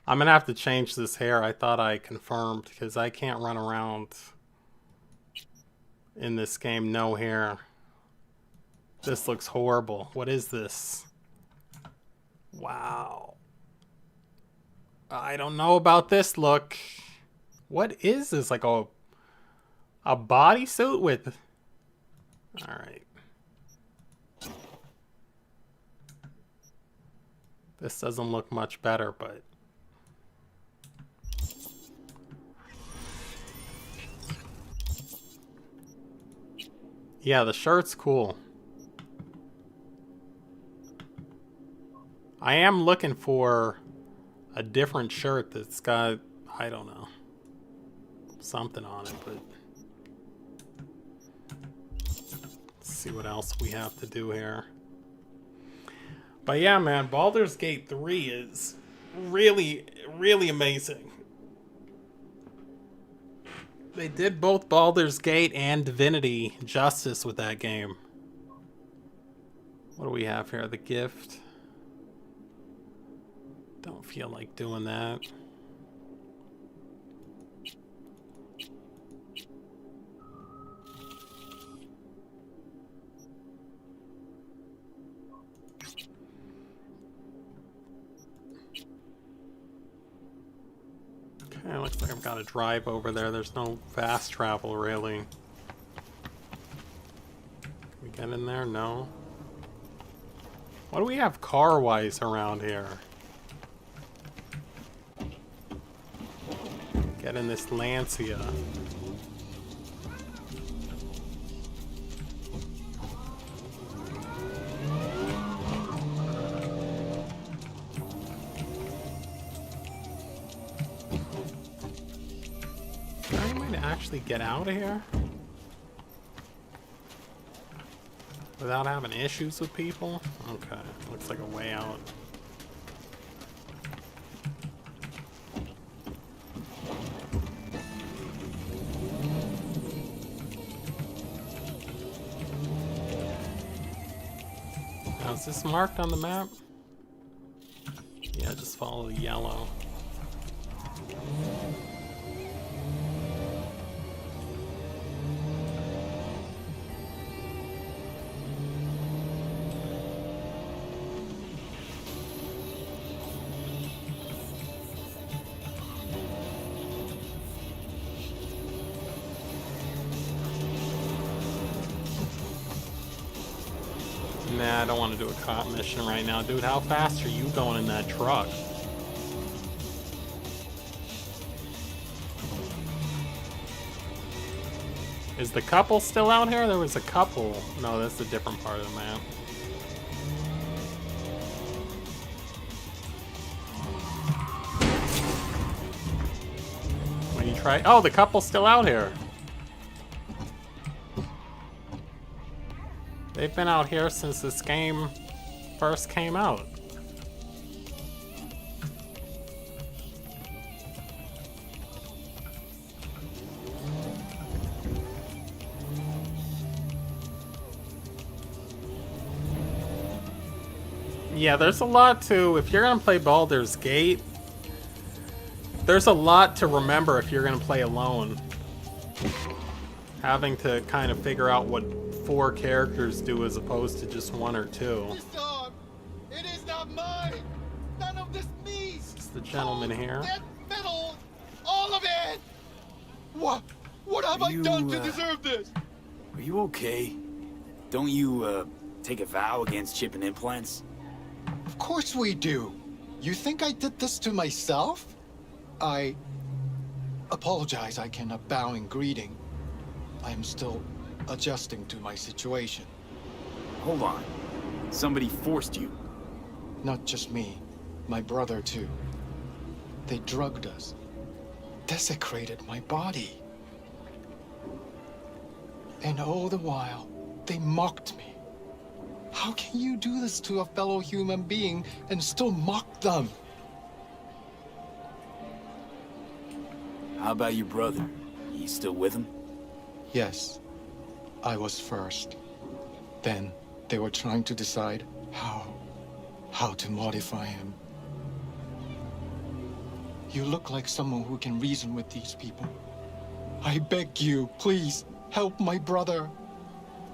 I'm gonna have to change this hair. I thought I confirmed because I can't run around in this game no hair. This looks horrible. What is this? Wow. I don't know about this look. What is this? Like a bodysuit with... Alright. This doesn't look much better, but... Yeah, the shirt's cool. I am looking for a different shirt that's got, I don't know, something on it, but let's see what else we have to do here. But yeah, man, Baldur's Gate 3 is really, really amazing. They did both Baldur's Gate and Divinity justice with that game. What do we have here? The gift. Don't feel like doing that. Yeah, it looks like I've got to drive over there. There's no fast travel, really. Can we get in there? No. What do we have car-wise around here? Get in this Lancia. Is there any way to actually get out of here? Without having issues with people? Okay, looks like a way out. Now, is this marked on the map? Yeah, just follow the yellow. Nah, I don't want to do a cop mission right now. Dude, how fast are you going in that truck? Is the couple still out here? There was a couple. No, that's a different part of the map. When you try... Oh, the couple's still out here. They've been out here since this game first came out. Yeah, there's a lot to... If you're gonna play Baldur's Gate, there's a lot to remember if you're gonna play alone. Having to kind of figure out what 4 characters do as opposed to just 1 or 2. This arm, it is not mine. None of this me. This is the gentleman here. That metal, all of it. What have I done to deserve this? Are you okay? Don't you, take a vow against chipping implants? Of course we do. You think I did this to myself? I apologize. I cannot bow in greeting. I am still adjusting to my situation. Hold on. Somebody forced you. Not just me. My brother, too. They drugged us. Desecrated my body. And all the while, they mocked me. How can you do this to a fellow human being and still mock them? How about your brother? You still with him? Yes. I was first. Then they were trying to decide how to modify him. You look like someone who can reason with these people. I beg you, please, help my brother.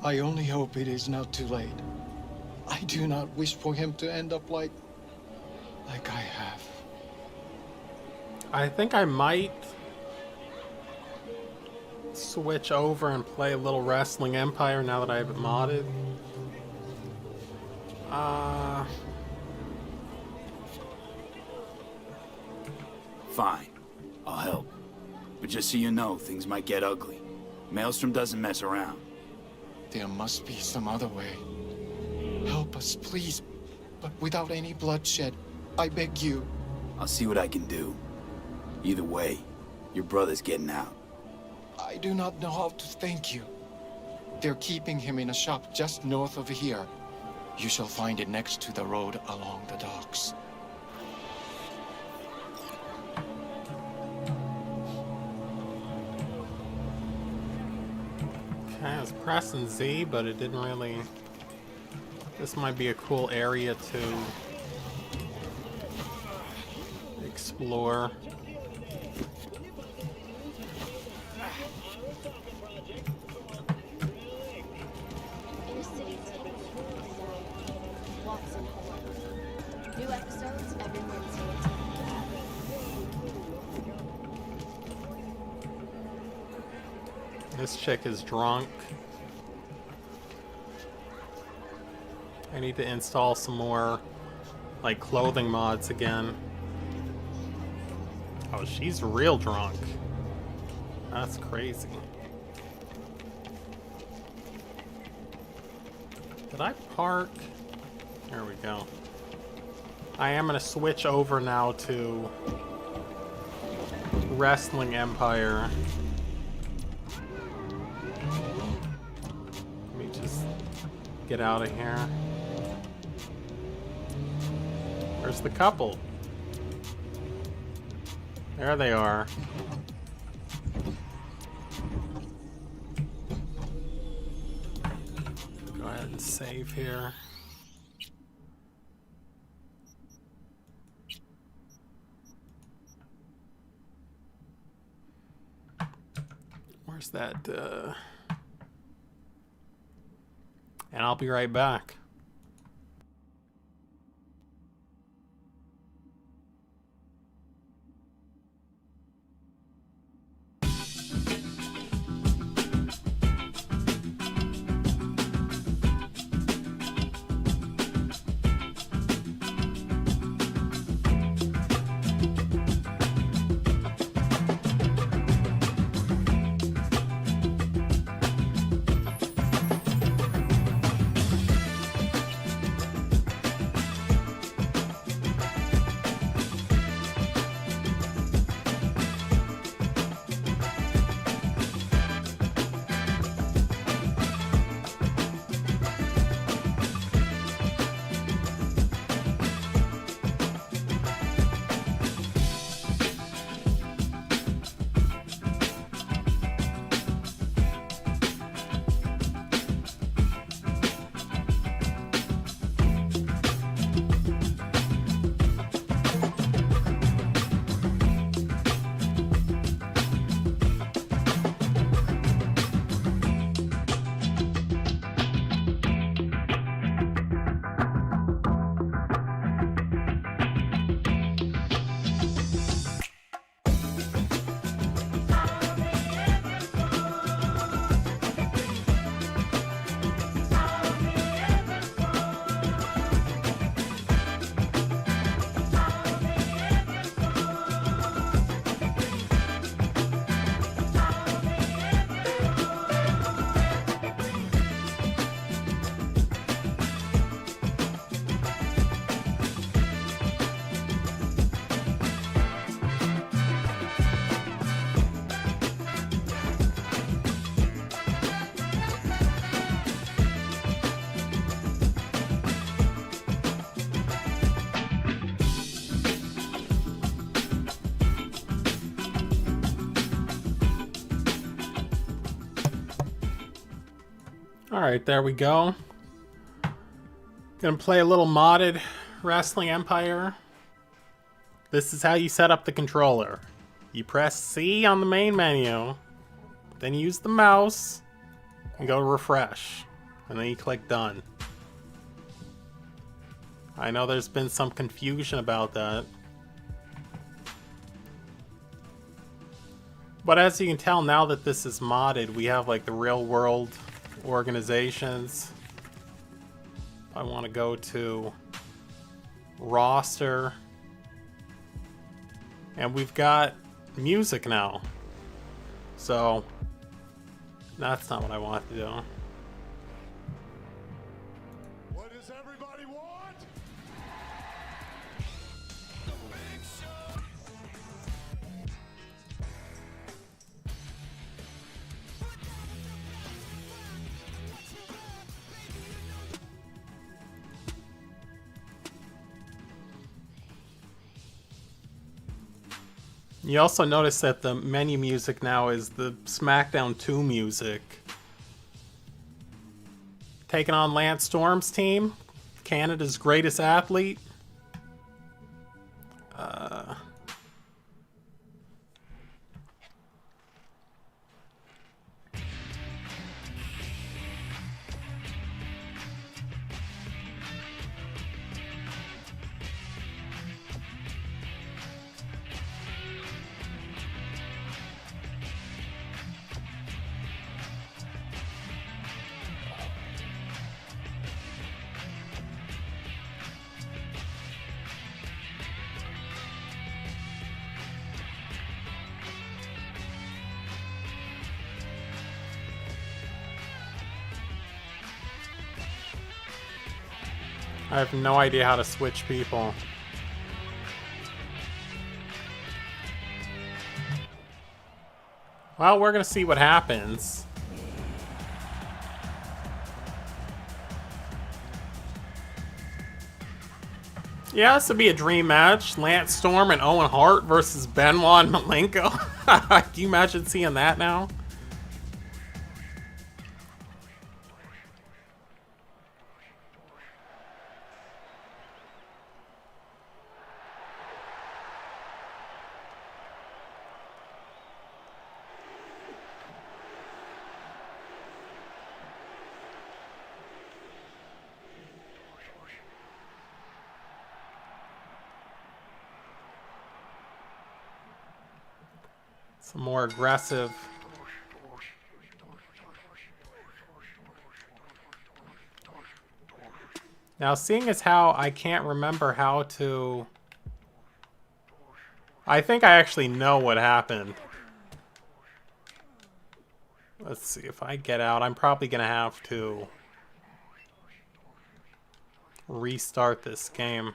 I only hope it is not too late. I do not wish for him to end up like I have. I think I might switch over and play a little Wrestling Empire now that I have it modded. Fine. I'll help. But just so you know, things might get ugly. Maelstrom doesn't mess around. There must be some other way. Help us, please. But without any bloodshed. I beg you. I'll see what I can do. Either way, your brother's getting out. I do not know how to thank you. They're keeping him in a shop just north of here. You shall find it next to the road along the docks. Okay, I was pressing Z, but it didn't really... This might be a cool area to explore. New episodes every Wednesday. This chick is drunk. I need to install some more, like, clothing mods again. Oh, she's real drunk. That's crazy. Did I park? There we go. I am going to switch over now to Wrestling Empire. Let me just get out of here. Where's the couple? There they are. Go ahead and save here. Where's that? And I'll be right back. Alright, there we go. Gonna play a little modded Wrestling Empire. This is how you set up the controller. You press C on the main menu, then you use the mouse and go to refresh, and then you click done. I know there's been some confusion about that. But as you can tell, now that this is modded, we have like the real world organizations. I want to go to roster, and we've got music now. So that's not what I want to do. What does everybody want? You also notice that the menu music now is the SmackDown 2 music. Taking on Lance Storm's team, Canada's greatest athlete. I have no idea how to switch people. Well, we're gonna see what happens. Yeah, this would be a dream match. Lance Storm and Owen Hart versus Benoit and Malenko. Can you imagine seeing that now? Some more aggressive. Now, seeing as how I can't remember how to... I think I actually know what happened. Let's see, if I get out, I'm probably going to have to restart this game.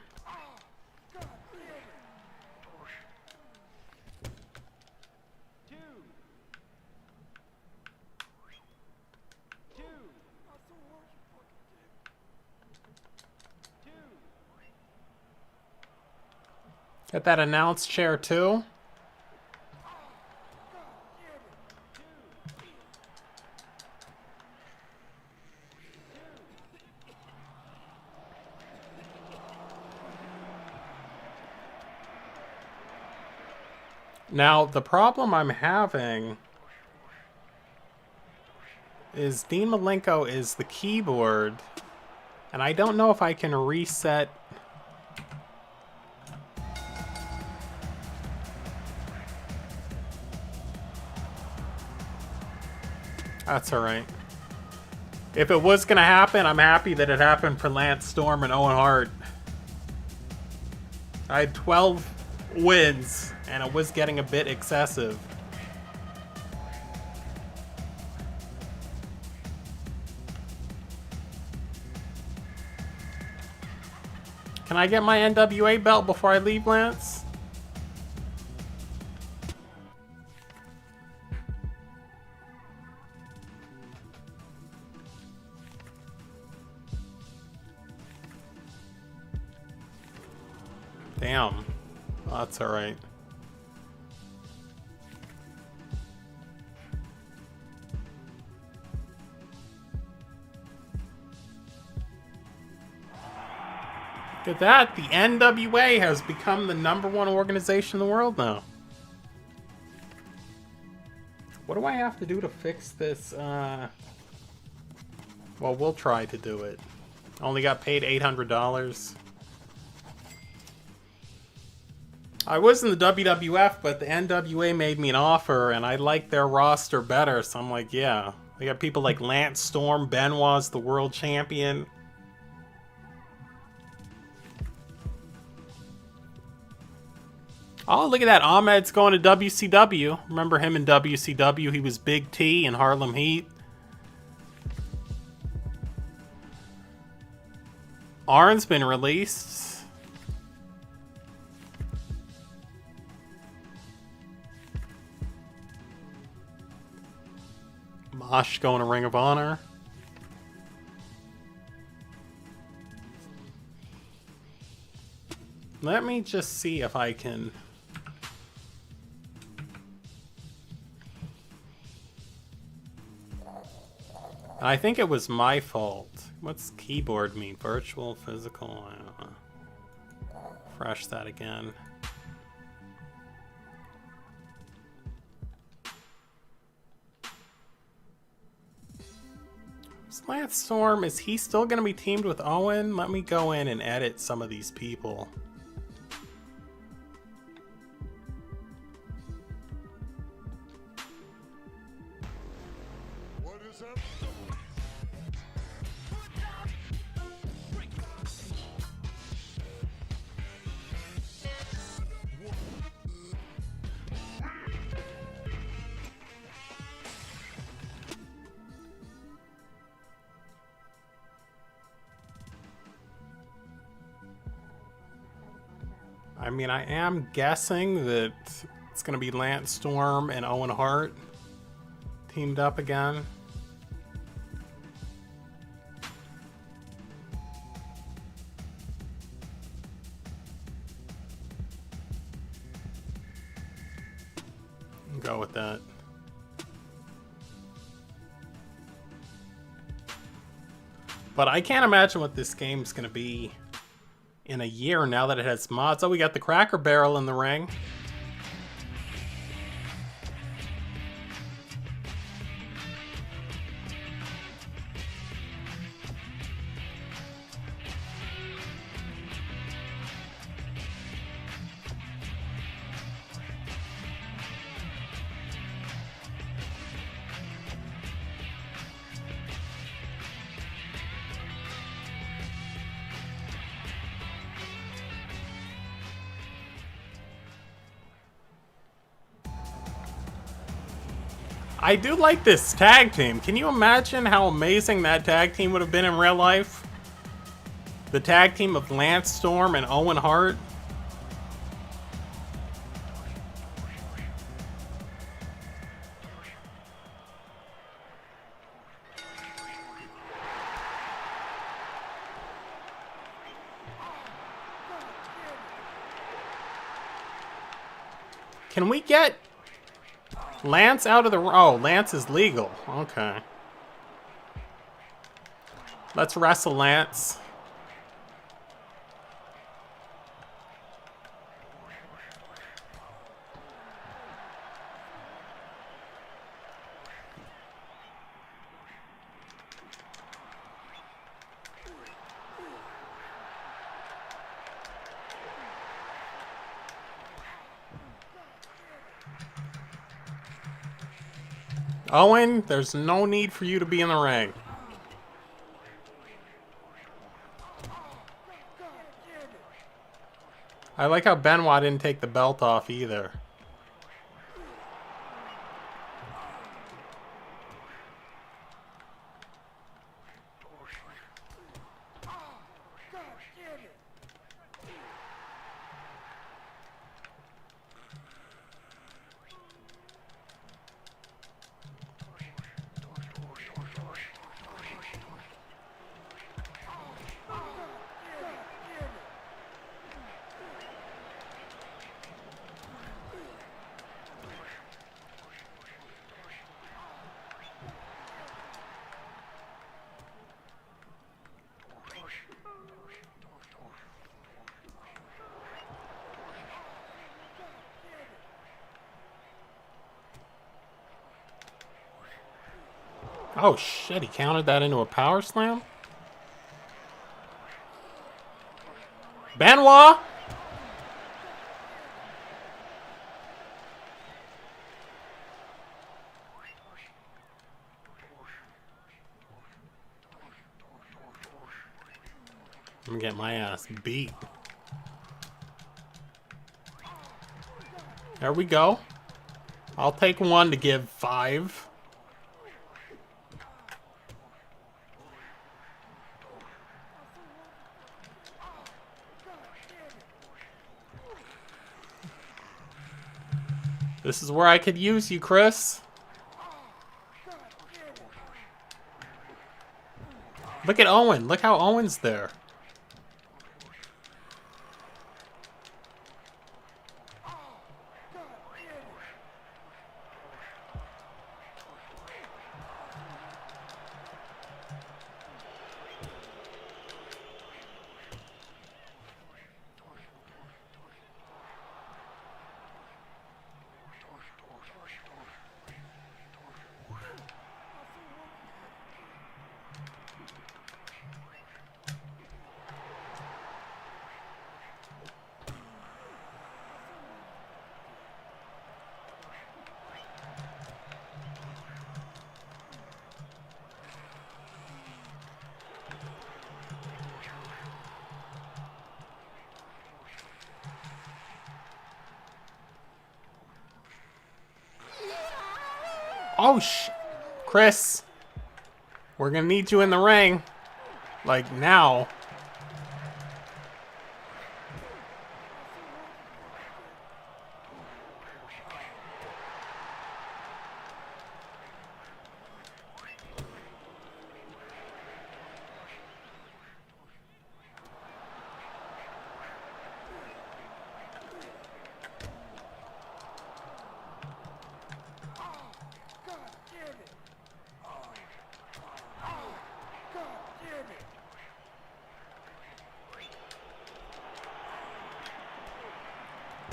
Get that announce chair too. Now, the problem I'm having is Dean Malenko is the keyboard, and I don't know if I can reset. That's alright. If it was gonna happen, I'm happy that it happened for Lance Storm and Owen Hart. I had 12 wins, and it was getting a bit excessive. Can I get my NWA belt before I leave, Lance? Damn. Oh, that's alright. Look at that. The NWA has become the #1 organization in the world now. What do I have to do to fix this? Well, we'll try to do it. Only got paid $800. I was in the WWF, but the NWA made me an offer, and I like their roster better, so I'm like, yeah. They got people like Lance Storm, Benoit's the world champion. Oh, look at that. Ahmed's going to WCW. Remember him in WCW? He was Big T in Harlem Heat. Arn's been released. Mosh going to Ring of Honor. Let me just see if I can... I think it was my fault. What's keyboard mean? Virtual, physical? I don't know. Refresh that again. Lance Storm, is he still going to be teamed with Owen? Let me go in and edit some of these people. What is that? mean, I am guessing that it's going to be Lance Storm and Owen Hart teamed up again. Go with that. But I can't imagine what this game's gonna be in a year now that it has mods. Oh, we got the Cracker Barrel in the ring. I do like this tag team. Can you imagine how amazing that tag team would have been in real life? The tag team of Lance Storm and Owen Hart. Can we get Lance out of the... Oh, Lance is legal. Okay. Let's wrestle Lance. Owen, there's no need for you to be in the ring. I like how Benoit didn't take the belt off either. Oh shit, he counted that into a power slam? Benoit! I'm gonna get my ass beat. There we go. I'll take one to give 5. This is where I could use you, Chris. Look at Owen. Look how Owen's there. Oh, Chris, we're gonna need you in the ring. Like, now.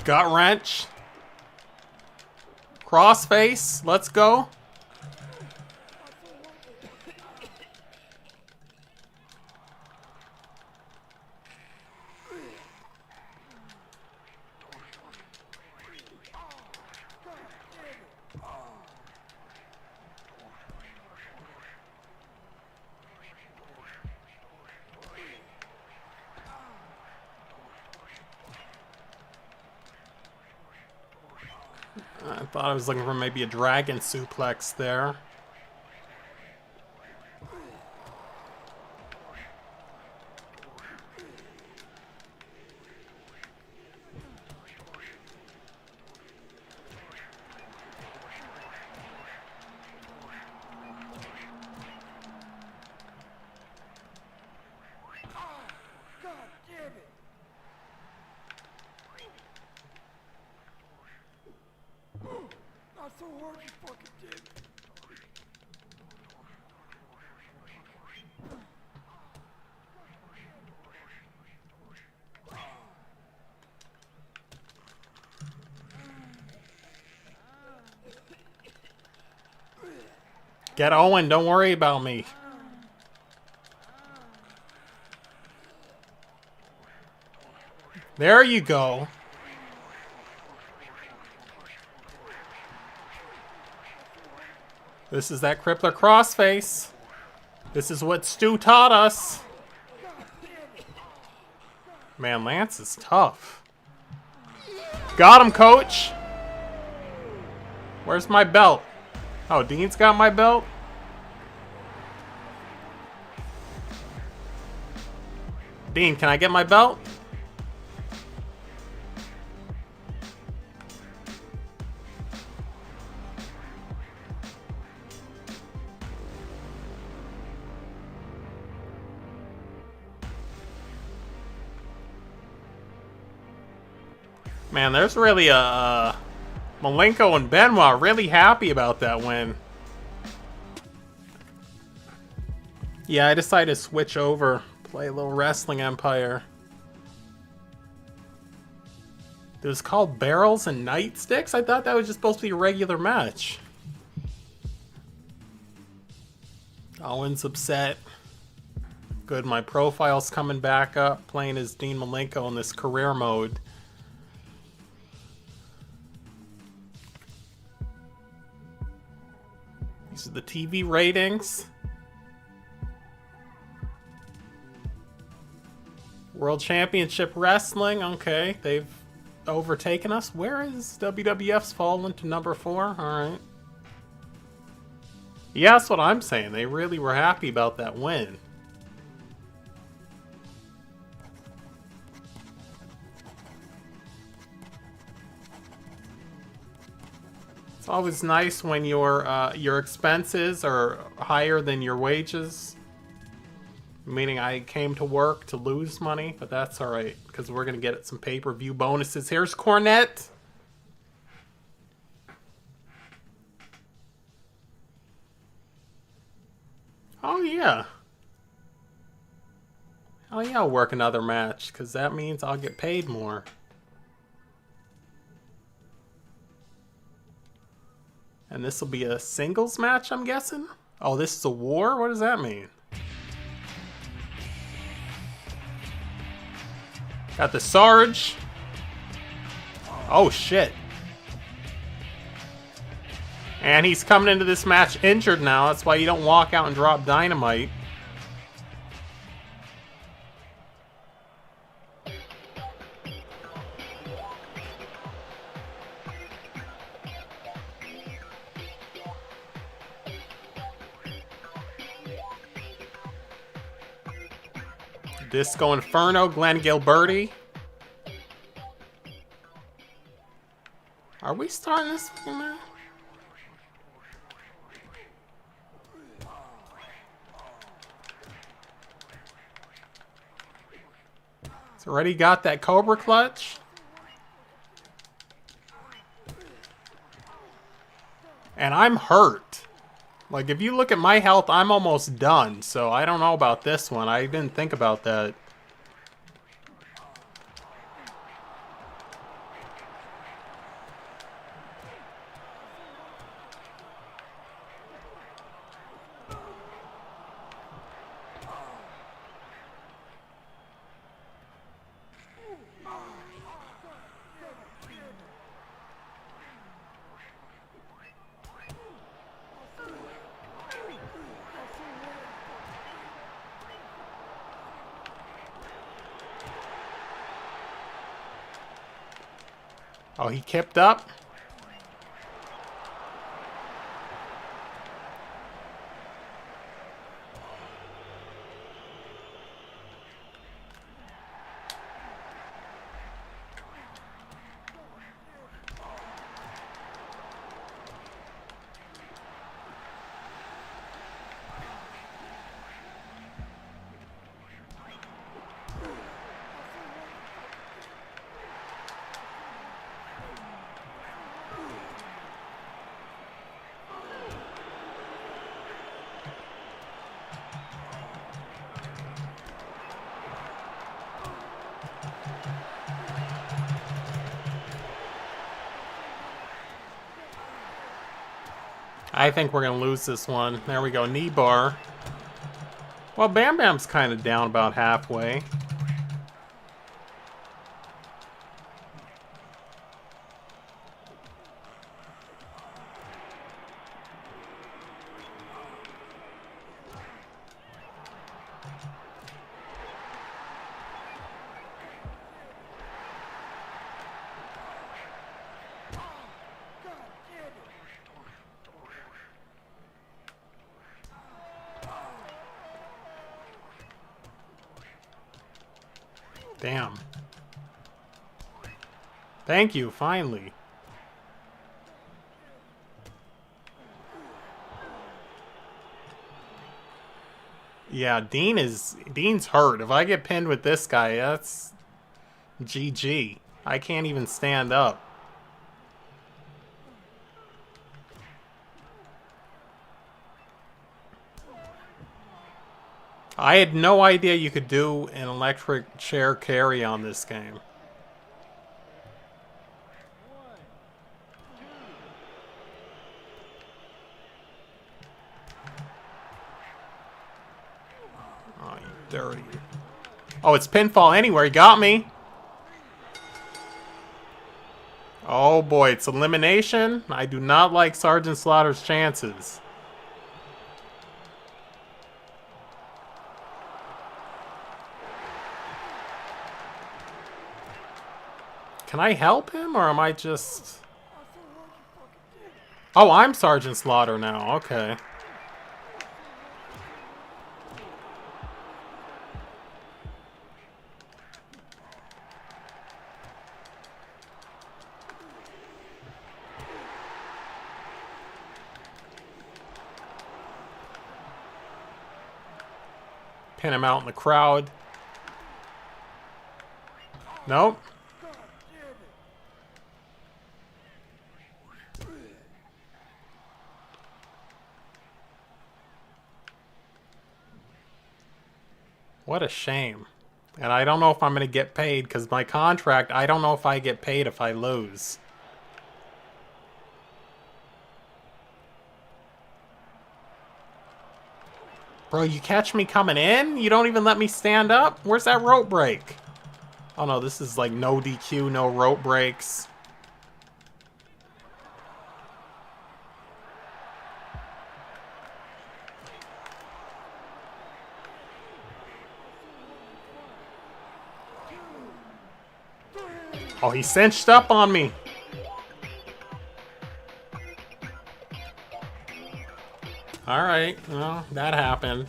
Gut wrench. Crossface. Let's go. I thought I was looking for maybe a dragon suplex there. So hard, you fucking did. Get Owen, don't worry about me. There you go. This is that crippler crossface. This is what Stu taught us. Man, Lance is tough. Got him, coach. Where's my belt? Oh, Dean's got my belt? Dean, can I get my belt? Man, there's really a Malenko and Benoit really happy about that win. Yeah, I decided to switch over, play a little Wrestling Empire. It was called Barrels and Nightsticks? I thought that was just supposed to be a regular match. Owen's upset. Good, my profile's coming back up, playing as Dean Malenko in this career mode. These are the TV ratings. World Championship Wrestling. Okay, they've overtaken us. Where is WWF's fallen to number 4? Alright. Yeah, that's what I'm saying. They really were happy about that win. It's always nice when your expenses are higher than your wages. Meaning I came to work to lose money, but that's alright, because we're going to get some pay-per-view bonuses. Here's Cornette. Oh yeah. Oh yeah, I'll work another match, because that means I'll get paid more. And this will be a singles match, I'm guessing? Oh, this is a war? What does that mean? Got the Sarge. Oh, shit. And he's coming into this match injured now. That's why you don't walk out and drop Dynamite. Disco Inferno, Glenn Gilberti. Are we starting this now? It's already got that Cobra Clutch. And I'm hurt. Like, if you look at my health, I'm almost done. So I don't know about this one. I didn't think about that. Oh, he kept up? I think we're going to lose this one. There we go, knee bar. Well, Bam Bam's kind of down about halfway. Damn. Thank you, finally. Yeah, Dean's hurt. If I get pinned with this guy, that's GG. I can't even stand up. I had no idea you could do an electric chair carry on this game. Oh, you dirty. Oh, it's pinfall anywhere. He got me. Oh boy, it's elimination. I do not like Sergeant Slaughter's chances. Can I help him, or am I just... Oh, I'm Sergeant Slaughter now. Okay. Pin him out in the crowd. Nope. What a shame. And I don't know if I'm going to get paid, because my contract, I don't know if I get paid if I lose. Bro, you catch me coming in? You don't even let me stand up? Where's that rope break? Oh no, this is like no DQ, no rope breaks. Oh, he cinched up on me. Alright, well, that happened.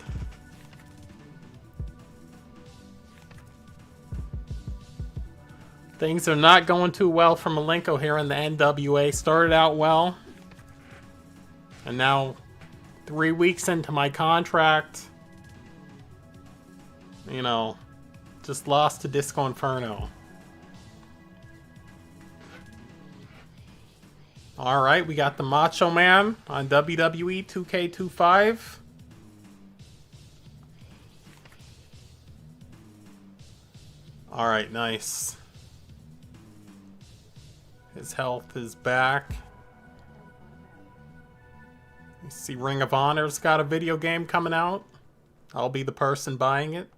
Things are not going too well for Malenko here in the NWA. Started out well. And now, 3 weeks into my contract, you know, just lost to Disco Inferno. Alright, we got the Macho Man on WWE 2K25. Alright, nice. His health is back. You see Ring of Honor's got a video game coming out. I'll be the person buying it.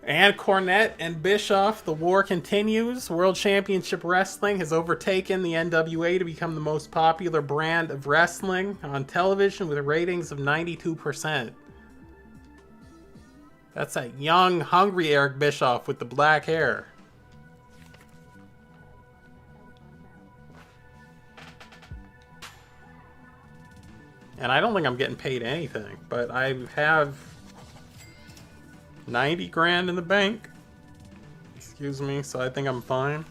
And Cornette and Bischoff, the war continues. World Championship Wrestling has overtaken the NWA to become the most popular brand of wrestling on television with ratings of 92%. That's that young, hungry Eric Bischoff with the black hair. And I don't think I'm getting paid anything, but I have 90 grand in the bank. Excuse me, so I think I'm fine.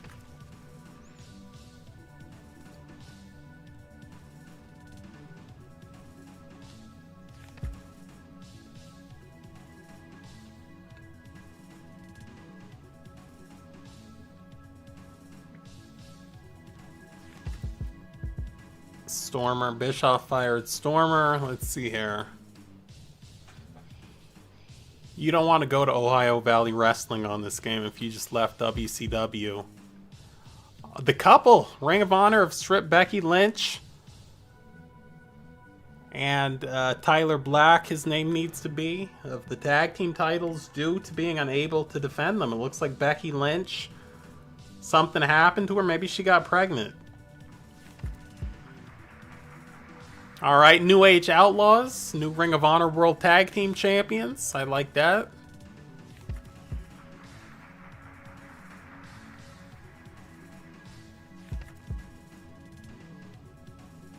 Stormer, Bischoff fired Stormer. Let's see here. You don't want to go to Ohio Valley Wrestling on this game if you just left WCW. The couple, Ring of Honor, have stripped Becky Lynch and Tyler Black, his name needs to be, of the tag team titles due to being unable to defend them. It looks like Becky Lynch, something happened to her. Maybe she got pregnant. Alright, New Age Outlaws, new Ring of Honor World Tag Team Champions. I like that.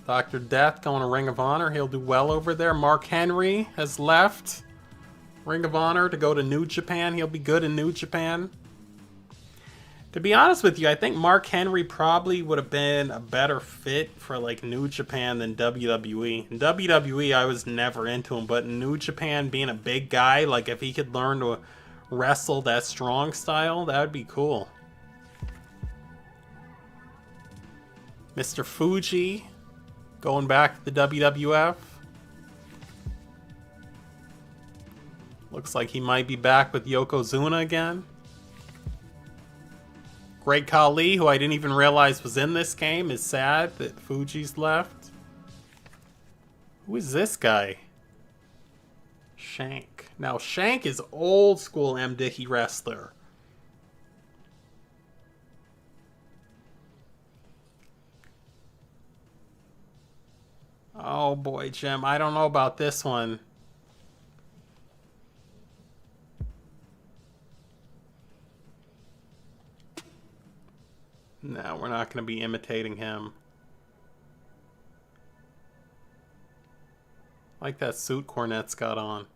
Dr. Death going to Ring of Honor. He'll do well over there. Mark Henry has left Ring of Honor to go to New Japan. He'll be good in New Japan. To be honest with you, I think Mark Henry probably would have been a better fit for like New Japan than WWE. In WWE, I was never into him, but in New Japan, being a big guy, like if he could learn to wrestle that strong style, that would be cool. Mr. Fuji going back to the WWF. Looks like he might be back with Yokozuna again. Great Khali, who I didn't even realize was in this game, is sad that Fuji's left. Who is this guy? Shank. Now, Shank is old school M. Dickey wrestler. Oh boy, Jim, I don't know about this one. No, we're not going to be imitating him. I like that suit Cornette's got on.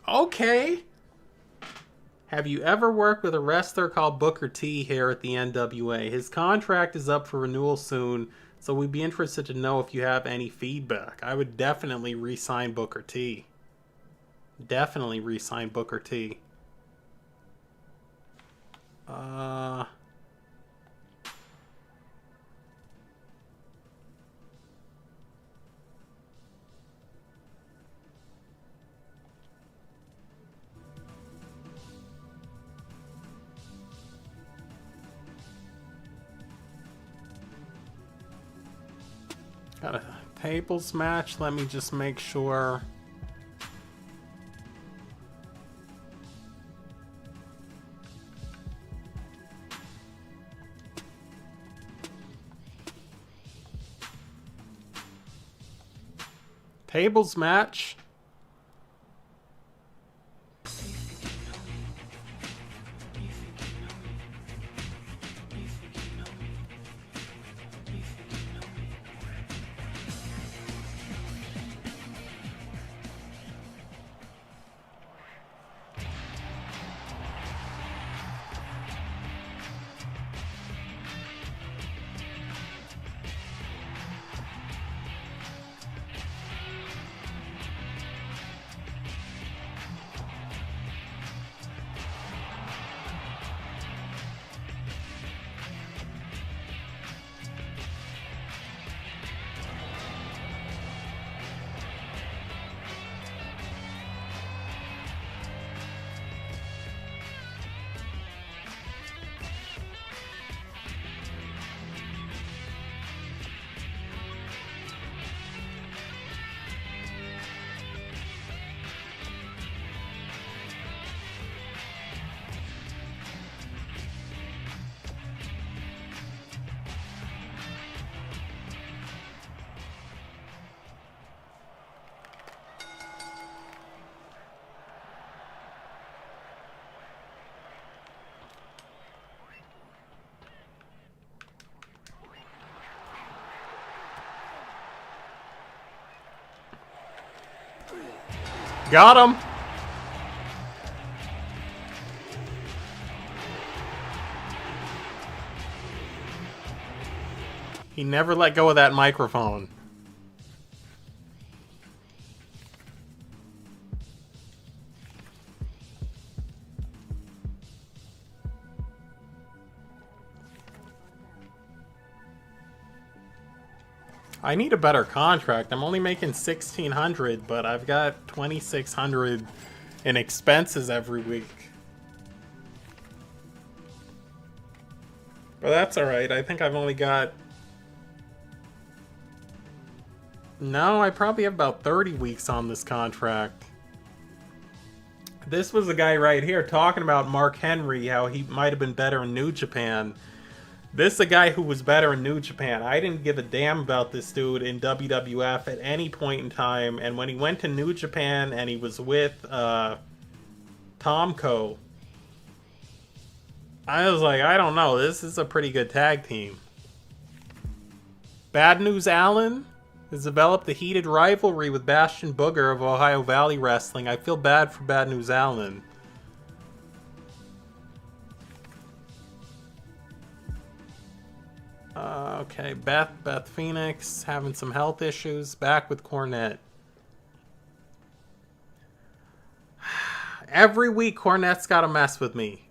Okay. Have you ever worked with a wrestler called Booker T here at the NWA? His contract is up for renewal soon, so we'd be interested to know if you have any feedback. I would definitely re-sign Booker T. Definitely re-sign Booker T. Got a tables match. Let me just make sure. Tables match. Got him! He never let go of that microphone. I need a better contract. I'm only making $1,600, but I've got $2,600 in expenses every week. But that's alright. I think I've only got... No, I probably have about 30 weeks on this contract. This was the guy right here talking about Mark Henry, how he might have been better in New Japan. This is a guy who was better in New Japan. I didn't give a damn about this dude in WWF at any point in time. And when he went to New Japan and he was with Tomko, I was like, I don't know. This is a pretty good tag team. Bad News Allen has developed a heated rivalry with Bastion Booger of Ohio Valley Wrestling. I feel bad for Bad News Allen. Okay, Beth Phoenix having some health issues. Back with Cornette. Every week Cornette's got to mess with me.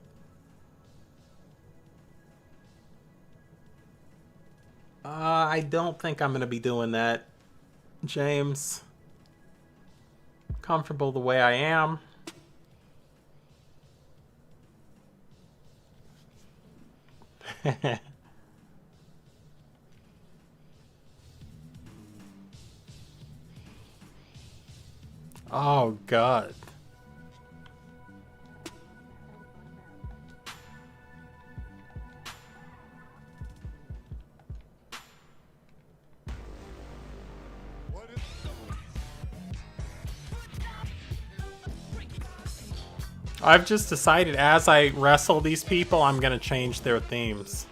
I don't think I'm going to be doing that, James. Comfortable the way I am. Oh, God. I've just decided as I wrestle these people, I'm going to change their themes.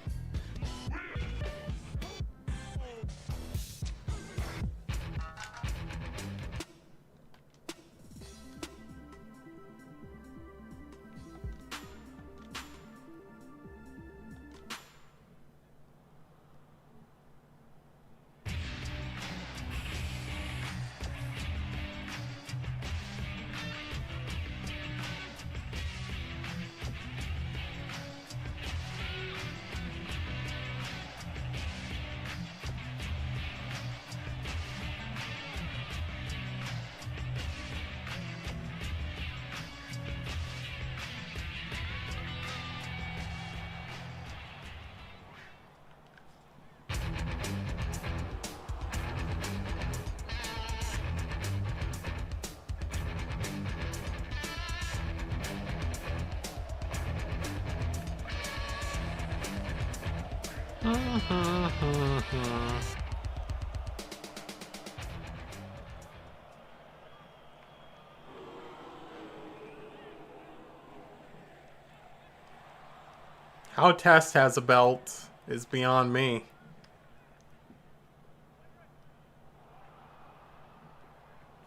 How Test has a belt is beyond me.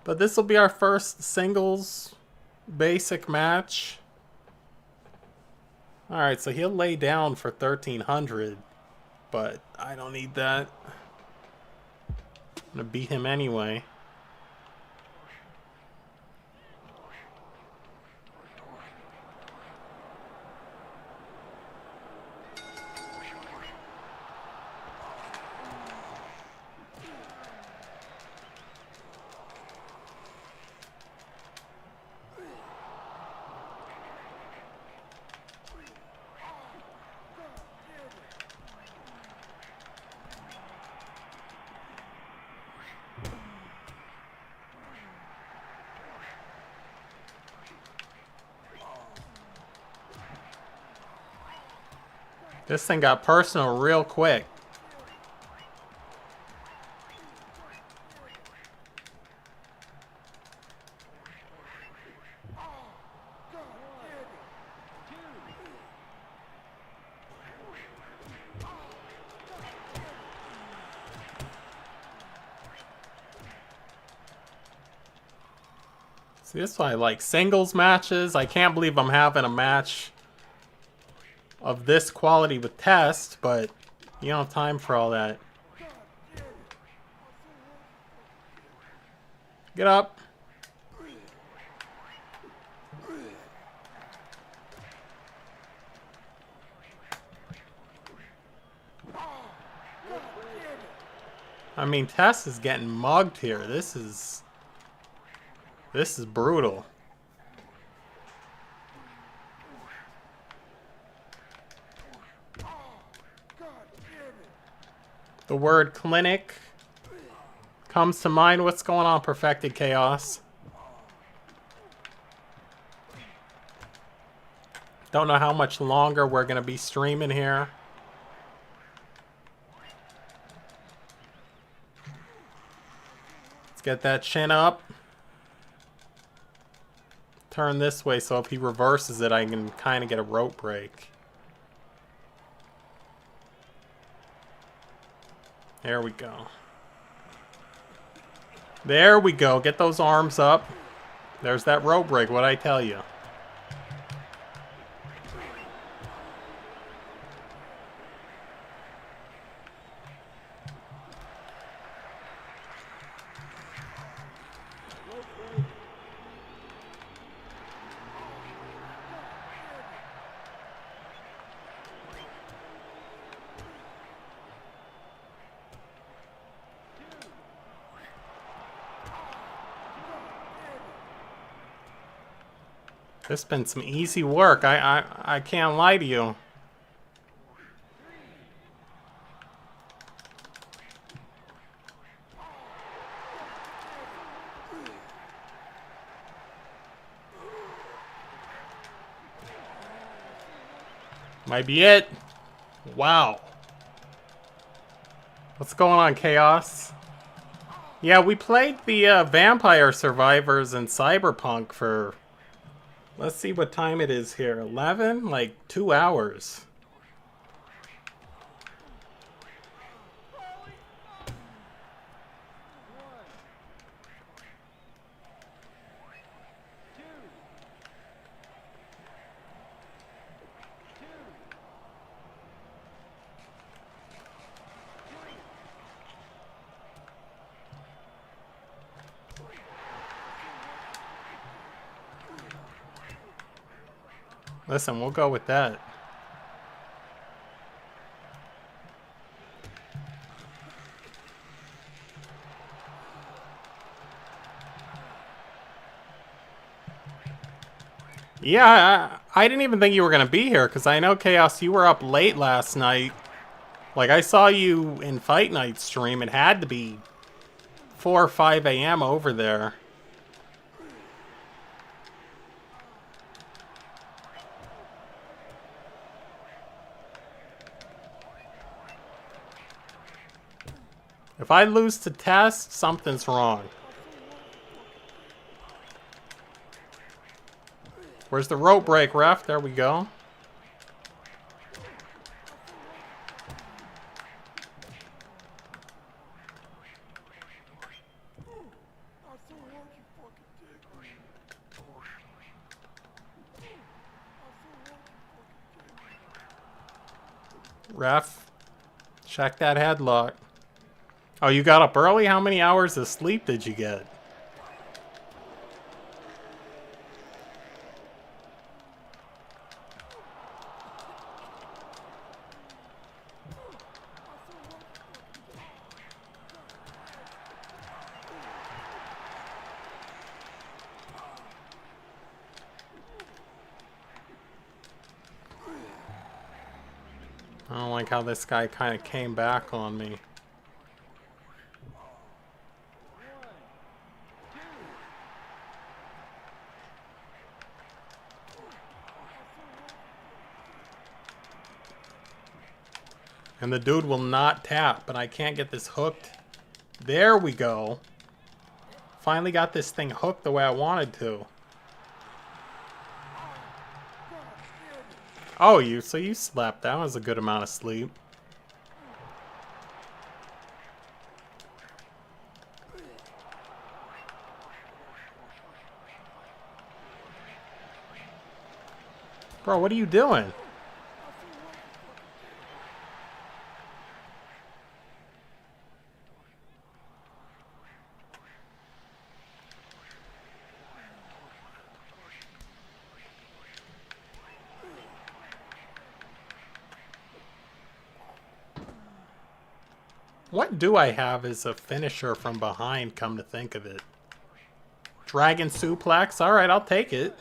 But this will be our first singles basic match. Alright, so he'll lay down for 1,300, but I don't need that. I'm gonna beat him anyway. This thing got personal real quick. See, this is why I like singles matches. I can't believe I'm having a match of this quality with Test, but you don't have time for all that. Get up. I mean, Tess is getting mugged here. This is brutal. The word clinic comes to mind. What's going on, Perfected Chaos? Don't know how much longer we're going to be streaming here. Let's get that chin up. Turn this way so if he reverses it, I can kind of get a rope break. There we go. There we go. Get those arms up. There's that rope break, what'd I tell you? This has been some easy work. I can't lie to you. Might be it. Wow. What's going on, Chaos? Yeah, we played the Vampire Survivors in Cyberpunk for... Let's see what time it is here. 11? Like 2 hours. Listen, we'll go with that. Yeah, I didn't even think you were going to be here, because I know, Chaos, you were up late last night. Like, I saw you in Fight Night stream. It had to be 4 or 5 a.m. over there. If I lose to Test, something's wrong. Where's the rope break, ref? There we go. Ref, check that headlock. Oh, you got up early? How many hours of sleep did you get? I don't like how this guy kind of came back on me. And the dude will not tap, but I can't get this hooked. There we go. Finally got this thing hooked the way I wanted to. Oh, so you slept. That was a good amount of sleep. Bro, what are you doing? What do I have as a finisher from behind, come to think of it? Dragon suplex? Alright, I'll take it.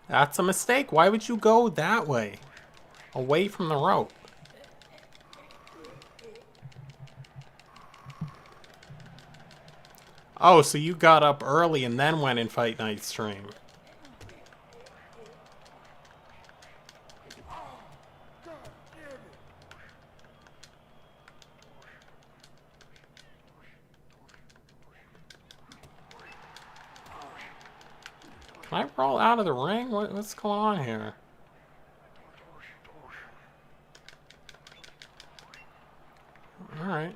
That's a mistake. Why would you go that way? Away from the rope. Oh, so you got up early and then went in Fight Night stream. Can I roll out of the ring? What's going on here? Alright.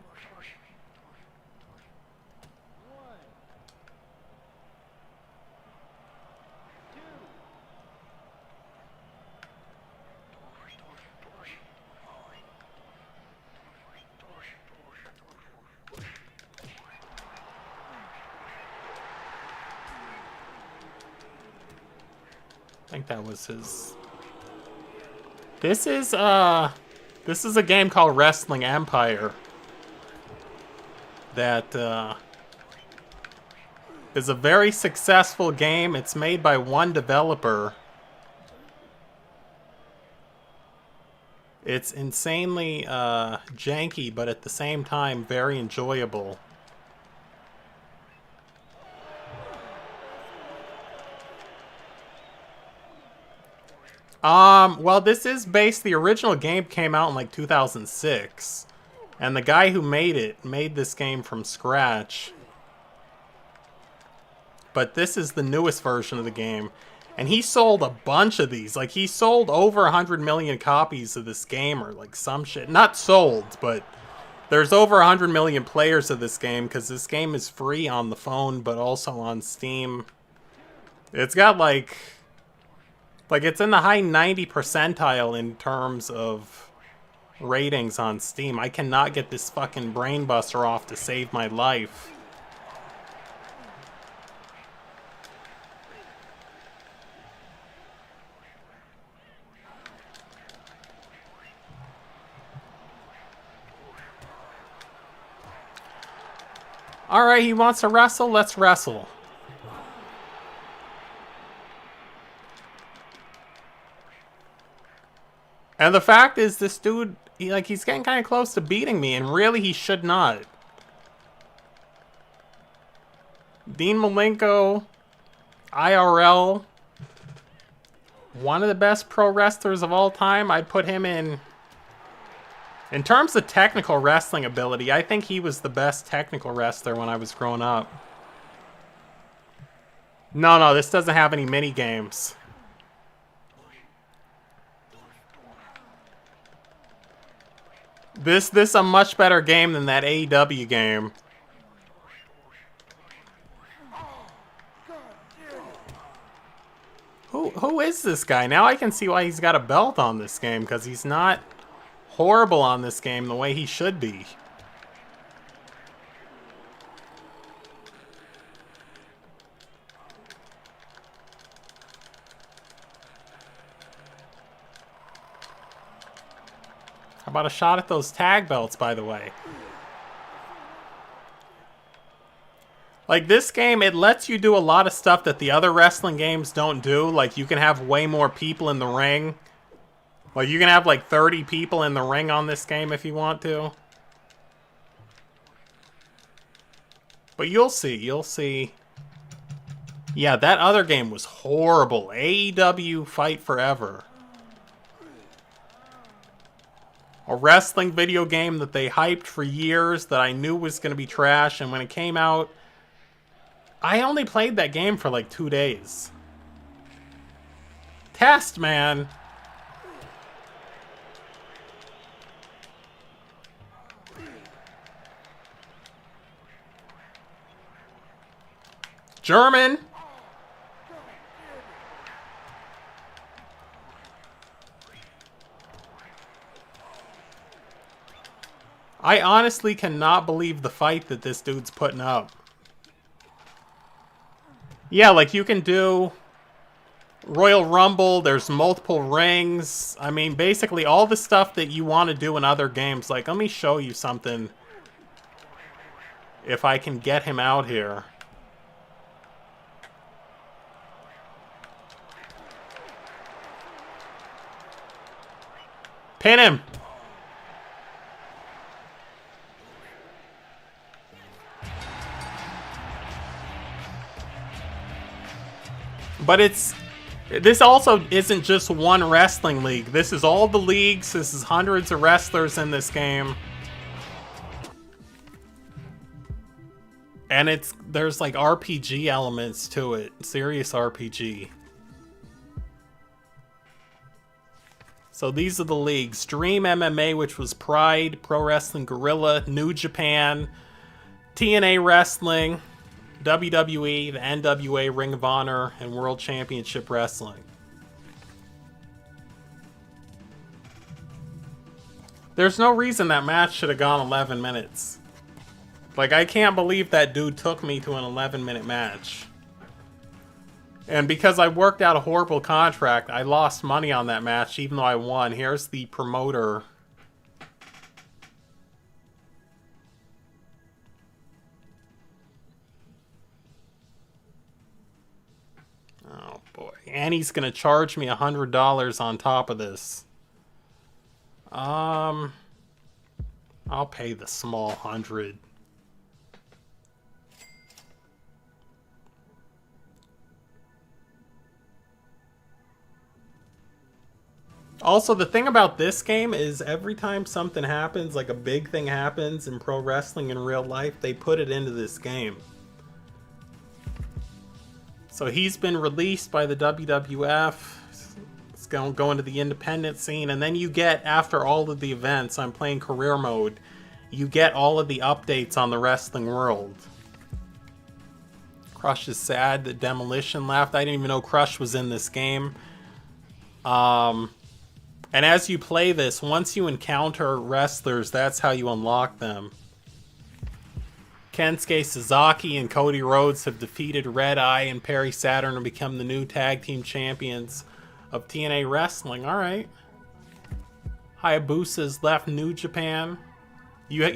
I think that was his. This is a game called Wrestling Empire that is a very successful game. It's made by one developer. It's insanely janky, but at the same time very enjoyable. Well, this is based, the original game came out in like 2006, and the guy who made this game from scratch. But this is the newest version of the game, and he sold a bunch of these. Like, he sold over 100 million copies of this game, or like some shit. Not sold, but there's over 100 million players of this game, because this game is free on the phone, but also on Steam. It's got like it's in the high 90 percentile in terms of ratings on Steam. I cannot get this fucking brainbuster off to save my life. Alright, he wants to wrestle? Let's wrestle. And the fact is, this dude, he's getting kind of close to beating me, and really he should not. Dean Malenko, IRL, one of the best pro wrestlers of all time. I'd put him in terms of technical wrestling ability, I think he was the best technical wrestler when I was growing up. No, this doesn't have any mini games. This is a much better game than that AEW game. Who is this guy? Now I can see why he's got a belt on this game, because he's not horrible on this game the way he should be. How about a shot at those tag belts, by the way? Like, this game, it lets you do a lot of stuff that the other wrestling games don't do. Like, you can have way more people in the ring. Like, you can have, like, 30 people in the ring on this game if you want to. But you'll see. Yeah, that other game was horrible. AEW Fight Forever. A wrestling video game that they hyped for years that I knew was going to be trash, and when it came out, I only played that game for like 2 days. Test, man. German! I honestly cannot believe the fight that this dude's putting up. Yeah, like you can do Royal Rumble, there's multiple rings. I mean, basically all the stuff that you want to do in other games. Like, let me show you something. If I can get him out here. Pin him! But this also isn't just one wrestling league. This is all the leagues. This is hundreds of wrestlers in this game. And there's like RPG elements to it. Serious RPG. So these are the leagues. Dream MMA, which was Pride, Pro Wrestling Guerrilla, New Japan, TNA Wrestling, WWE, the NWA, Ring of Honor, and World Championship Wrestling. There's no reason that match should have gone 11 minutes. Like, I can't believe that dude took me to an 11-minute match. And because I worked out a horrible contract, I lost money on that match, even though I won. Here's the promoter. Oh, boy. And he's going to charge me $100 on top of this. I'll pay the small 100. Also, the thing about this game is every time something happens, like a big thing happens in pro wrestling in real life, they put it into this game. So he's been released by the WWF. It's going to go into the independent scene. And then you get, after all of the events, I'm playing career mode, you get all of the updates on the wrestling world. Crush is sad that Demolition left. I didn't even know Crush was in this game. And as you play this, once you encounter wrestlers, that's how you unlock them. Kensuke Sasaki and Cody Rhodes have defeated Red Eye and Perry Saturn and become the new tag team champions of TNA Wrestling. Alright. Hayabusa's left New Japan. You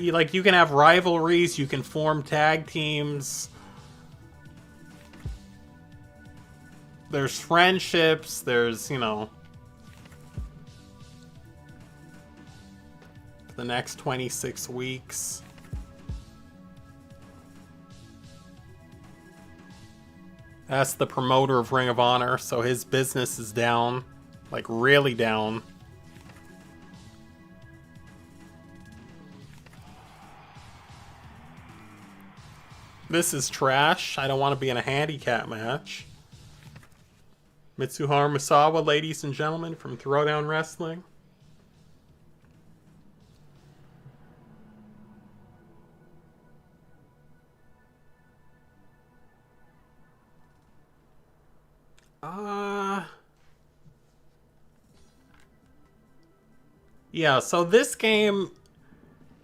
can have rivalries, you can form tag teams. There's friendships, there's, the next 26 weeks. That's the promoter of Ring of Honor, so his business is down. Like, really down. This is trash. I don't want to be in a handicap match. Mitsuharu Misawa, ladies and gentlemen, from Throwdown Wrestling. Yeah, so this game,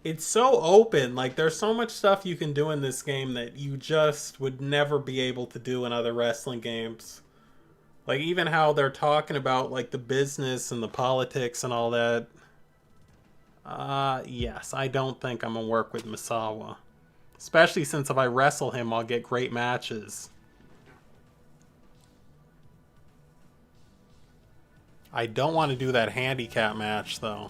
it's so open. Like, there's so much stuff you can do in this game that you just would never be able to do in other wrestling games. Like, even how they're talking about, like, the business and the politics and all that. Yes, I don't think I'm gonna work with Misawa. Especially since if I wrestle him, I'll get great matches. I don't want to do that handicap match, though.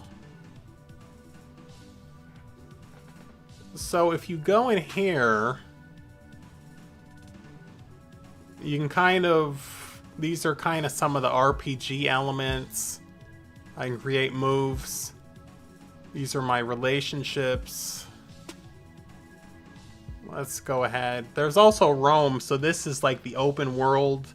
So if you go in here, you can kind of... These are kind of some of the RPG elements. I can create moves. These are my relationships. Let's go ahead. There's also roam, so this is like the open world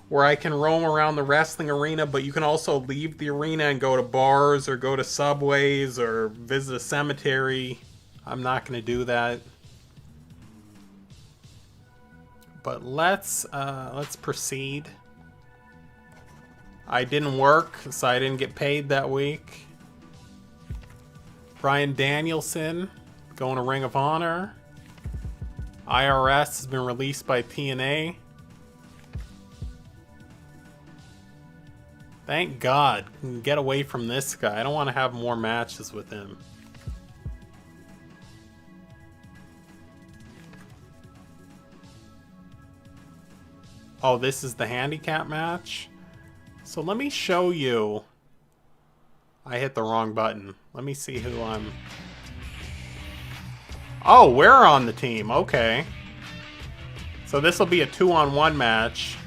where I can roam around the wrestling arena, but you can also leave the arena and go to bars or go to Subways or visit a cemetery. I'm not going to do that. But let's proceed. I didn't work, so I didn't get paid that week. Bryan Danielson going to Ring of Honor. IRS has been released by TNA. Thank God. Get away from this guy. I don't want to have more matches with him. Oh, this is the handicap match? So let me show you. I hit the wrong button. Let me see who I'm... Oh, we're on the team. Okay. So this will be a 2-on-1 match.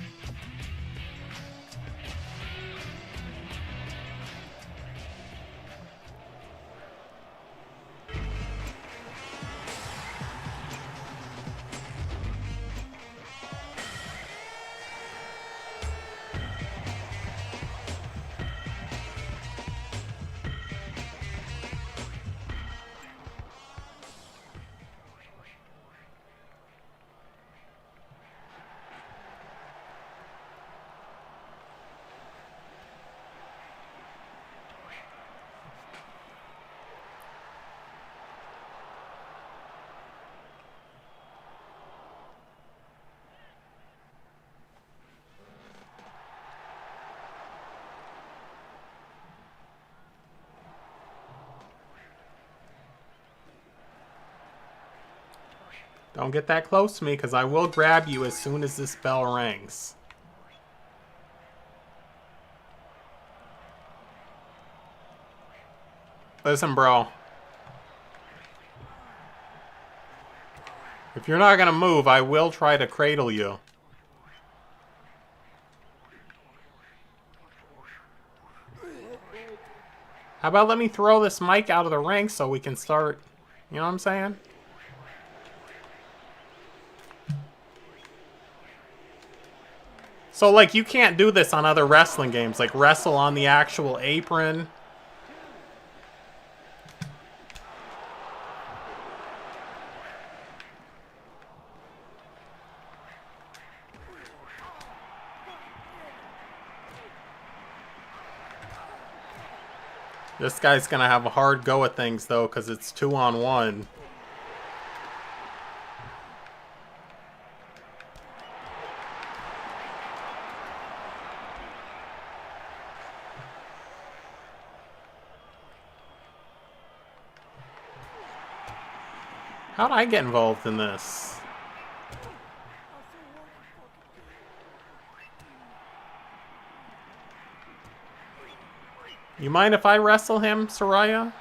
Don't get that close to me, because I will grab you as soon as this bell rings. Listen, bro. If you're not going to move, I will try to cradle you. How about let me throw this mic out of the ring so we can start... You know what I'm saying? So, like, you can't do this on other wrestling games. Like, wrestle on the actual apron. This guy's gonna have a hard go at things, though, because it's 2-on-1. How'd I get involved in this? You mind if I wrestle him, Soraya?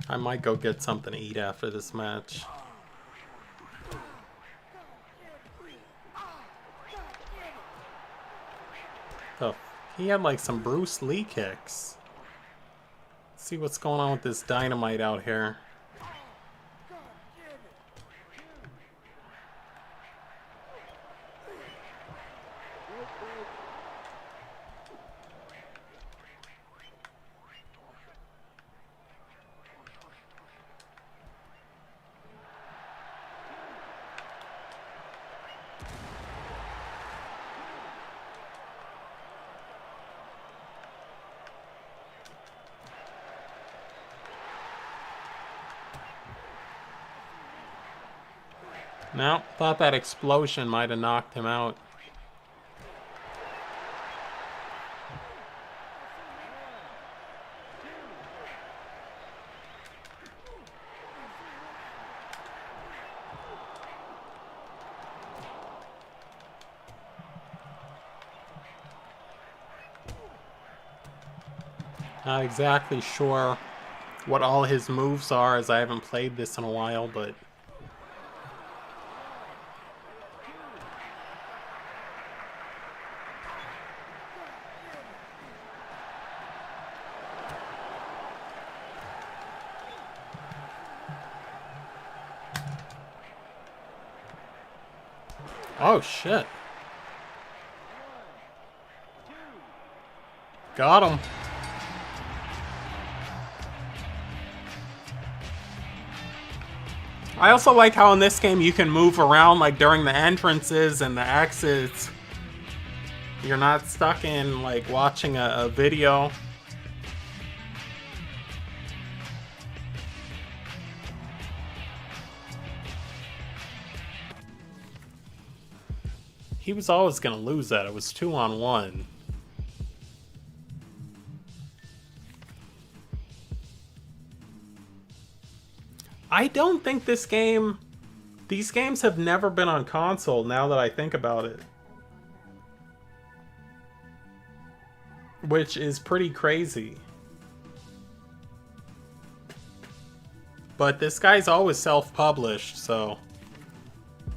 I might go get something to eat after this match. Oh, he had like some Bruce Lee kicks. Let's see what's going on with this dynamite out here. No, thought that explosion might have knocked him out. Not exactly sure what all his moves are, as I haven't played this in a while, but... Oh, shit. Got him. I also like how in this game you can move around like during the entrances and the exits. You're not stuck in like watching a video. He was always gonna lose that. It was 2-on-1. I don't think these games have never been on console now that I think about it. Which is pretty crazy. But this guy's always self-published, so...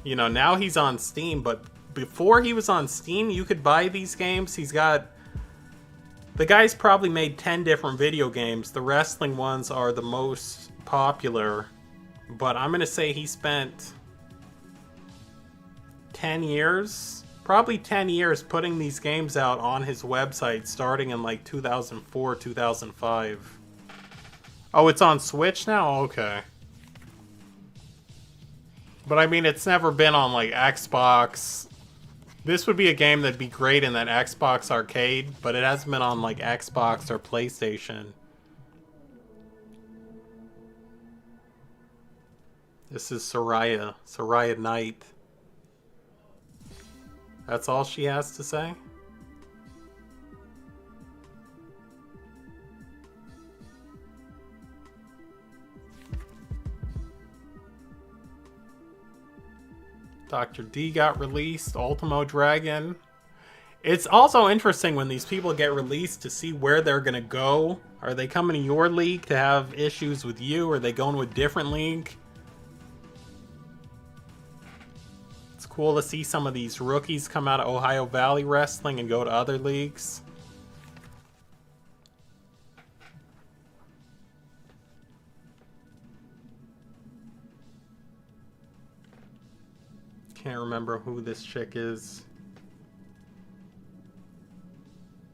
You know, now he's on Steam, but before he was on Steam, you could buy these games. He's got... The guy's probably made 10 different video games. The wrestling ones are the most popular. But I'm gonna say he spent 10 years, probably 10 years putting these games out on his website starting in like 2004, 2005. Oh, it's on Switch now? Okay. But I mean, it's never been on like Xbox. This would be a game that'd be great in that Xbox arcade, but it hasn't been on like Xbox or PlayStation. This is Soraya Knight. That's all she has to say? Dr. D got released, Ultimo Dragon. It's also interesting when these people get released to see where they're gonna go. Are they coming to your league to have issues with you? Or are they going to a different league? It's cool to see some of these rookies come out of Ohio Valley Wrestling and go to other leagues. Can't remember who this chick is.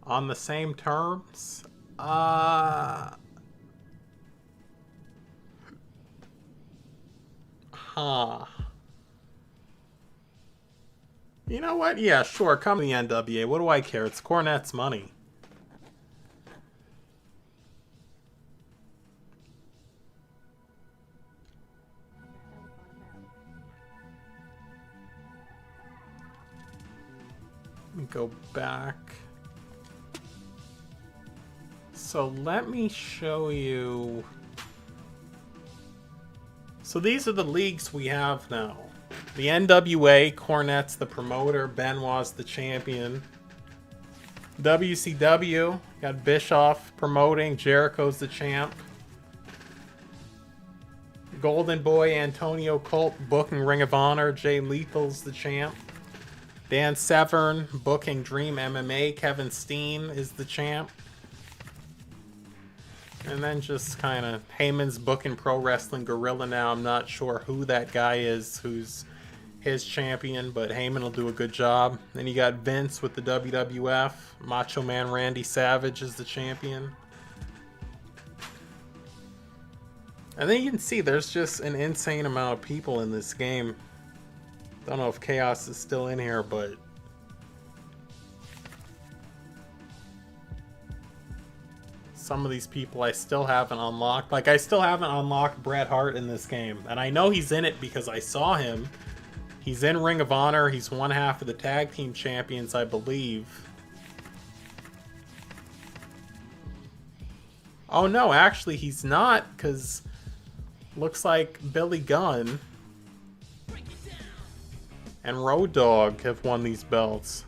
On the same terms? Huh. You know what? Yeah, sure. Come to the NWA. What do I care? It's Cornette's money. Let me go back. So let me show you. So these are the leagues we have now. The NWA, Cornette's the promoter, Benoit's the champion. WCW, got Bischoff promoting, Jericho's the champ. Golden Boy, Antonio Colt booking Ring of Honor, Jay Lethal's the champ. Dan Severn booking Dream MMA, Kevin Steen is the champ. And then just kind of Heyman's booking Pro Wrestling Guerrilla now. I'm not sure who that guy is who's his champion, but Heyman will do a good job. Then you got Vince with the WWF. Macho Man Randy Savage is the champion. And then you can see there's just an insane amount of people in this game. Don't know if Chaos is still in here, but some of these people I still haven't unlocked. Like, I still haven't unlocked Bret Hart in this game. And I know he's in it because I saw him. He's in Ring of Honor. He's one half of the tag team champions, I believe. Oh no, actually he's not, because looks like Billy Gunn and Road Dogg have won these belts.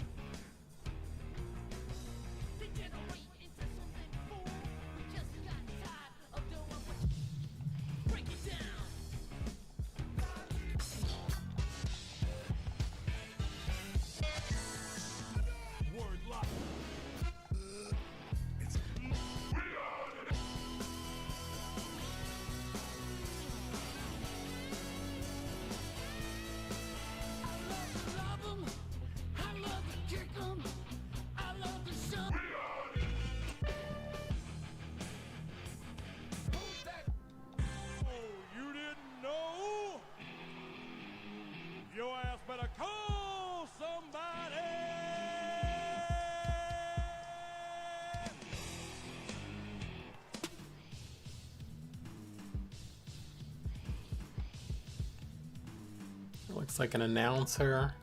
Looks like an announcer.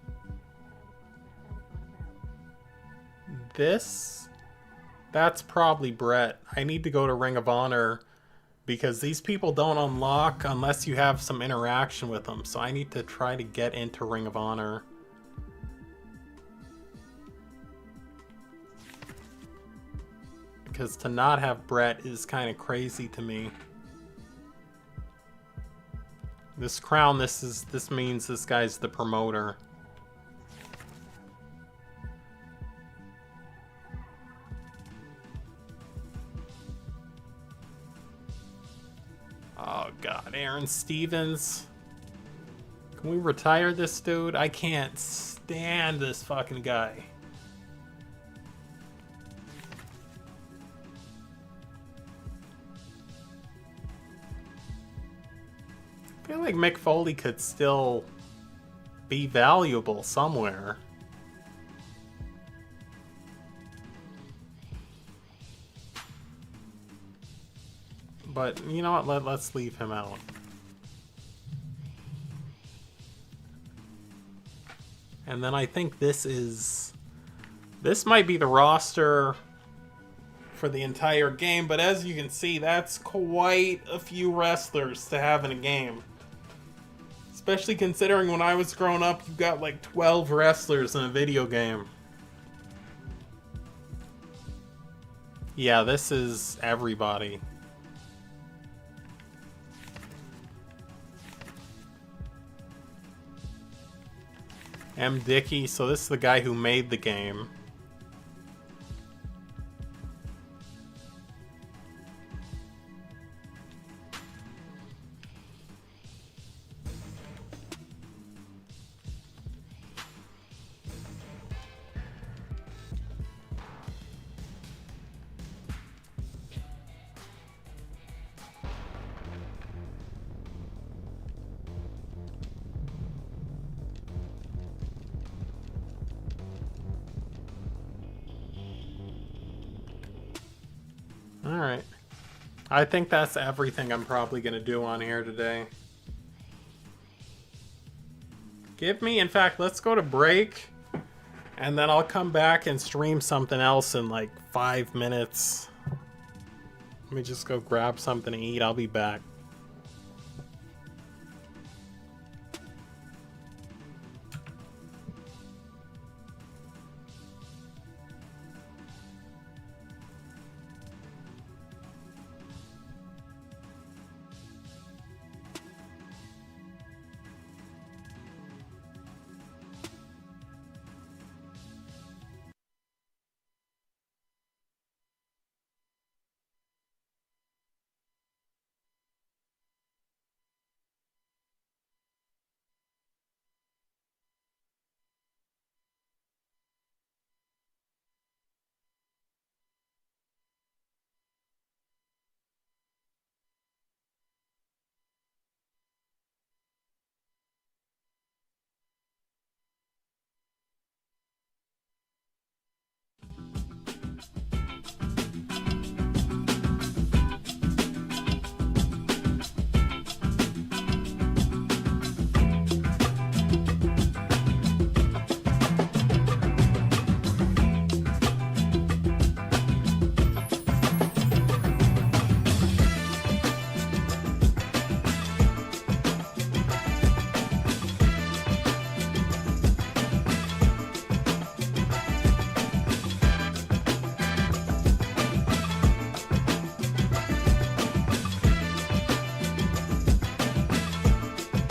That's probably Brett. I need to go to Ring of Honor because these people don't unlock unless you have some interaction with them. So I need to try to get into Ring of Honor. Because to not have Brett is kind of crazy to me. This crown, this means this guy's the promoter. Oh god, Aaron Stevens. Can we retire this dude? I can't stand this fucking guy. I feel like Mick Foley could still be valuable somewhere. But you know what? Let's leave him out. And then I think this might be the roster for the entire game, but as you can see, that's quite a few wrestlers to have in a game. Especially considering when I was growing up, you got like 12 wrestlers in a video game. Yeah, this is everybody. M. Dickey, so this is the guy who made the game. Alright. I think that's everything I'm probably going to do on here today. In fact, let's go to break. And then I'll come back and stream something else in like 5 minutes. Let me just go grab something to eat. I'll be back.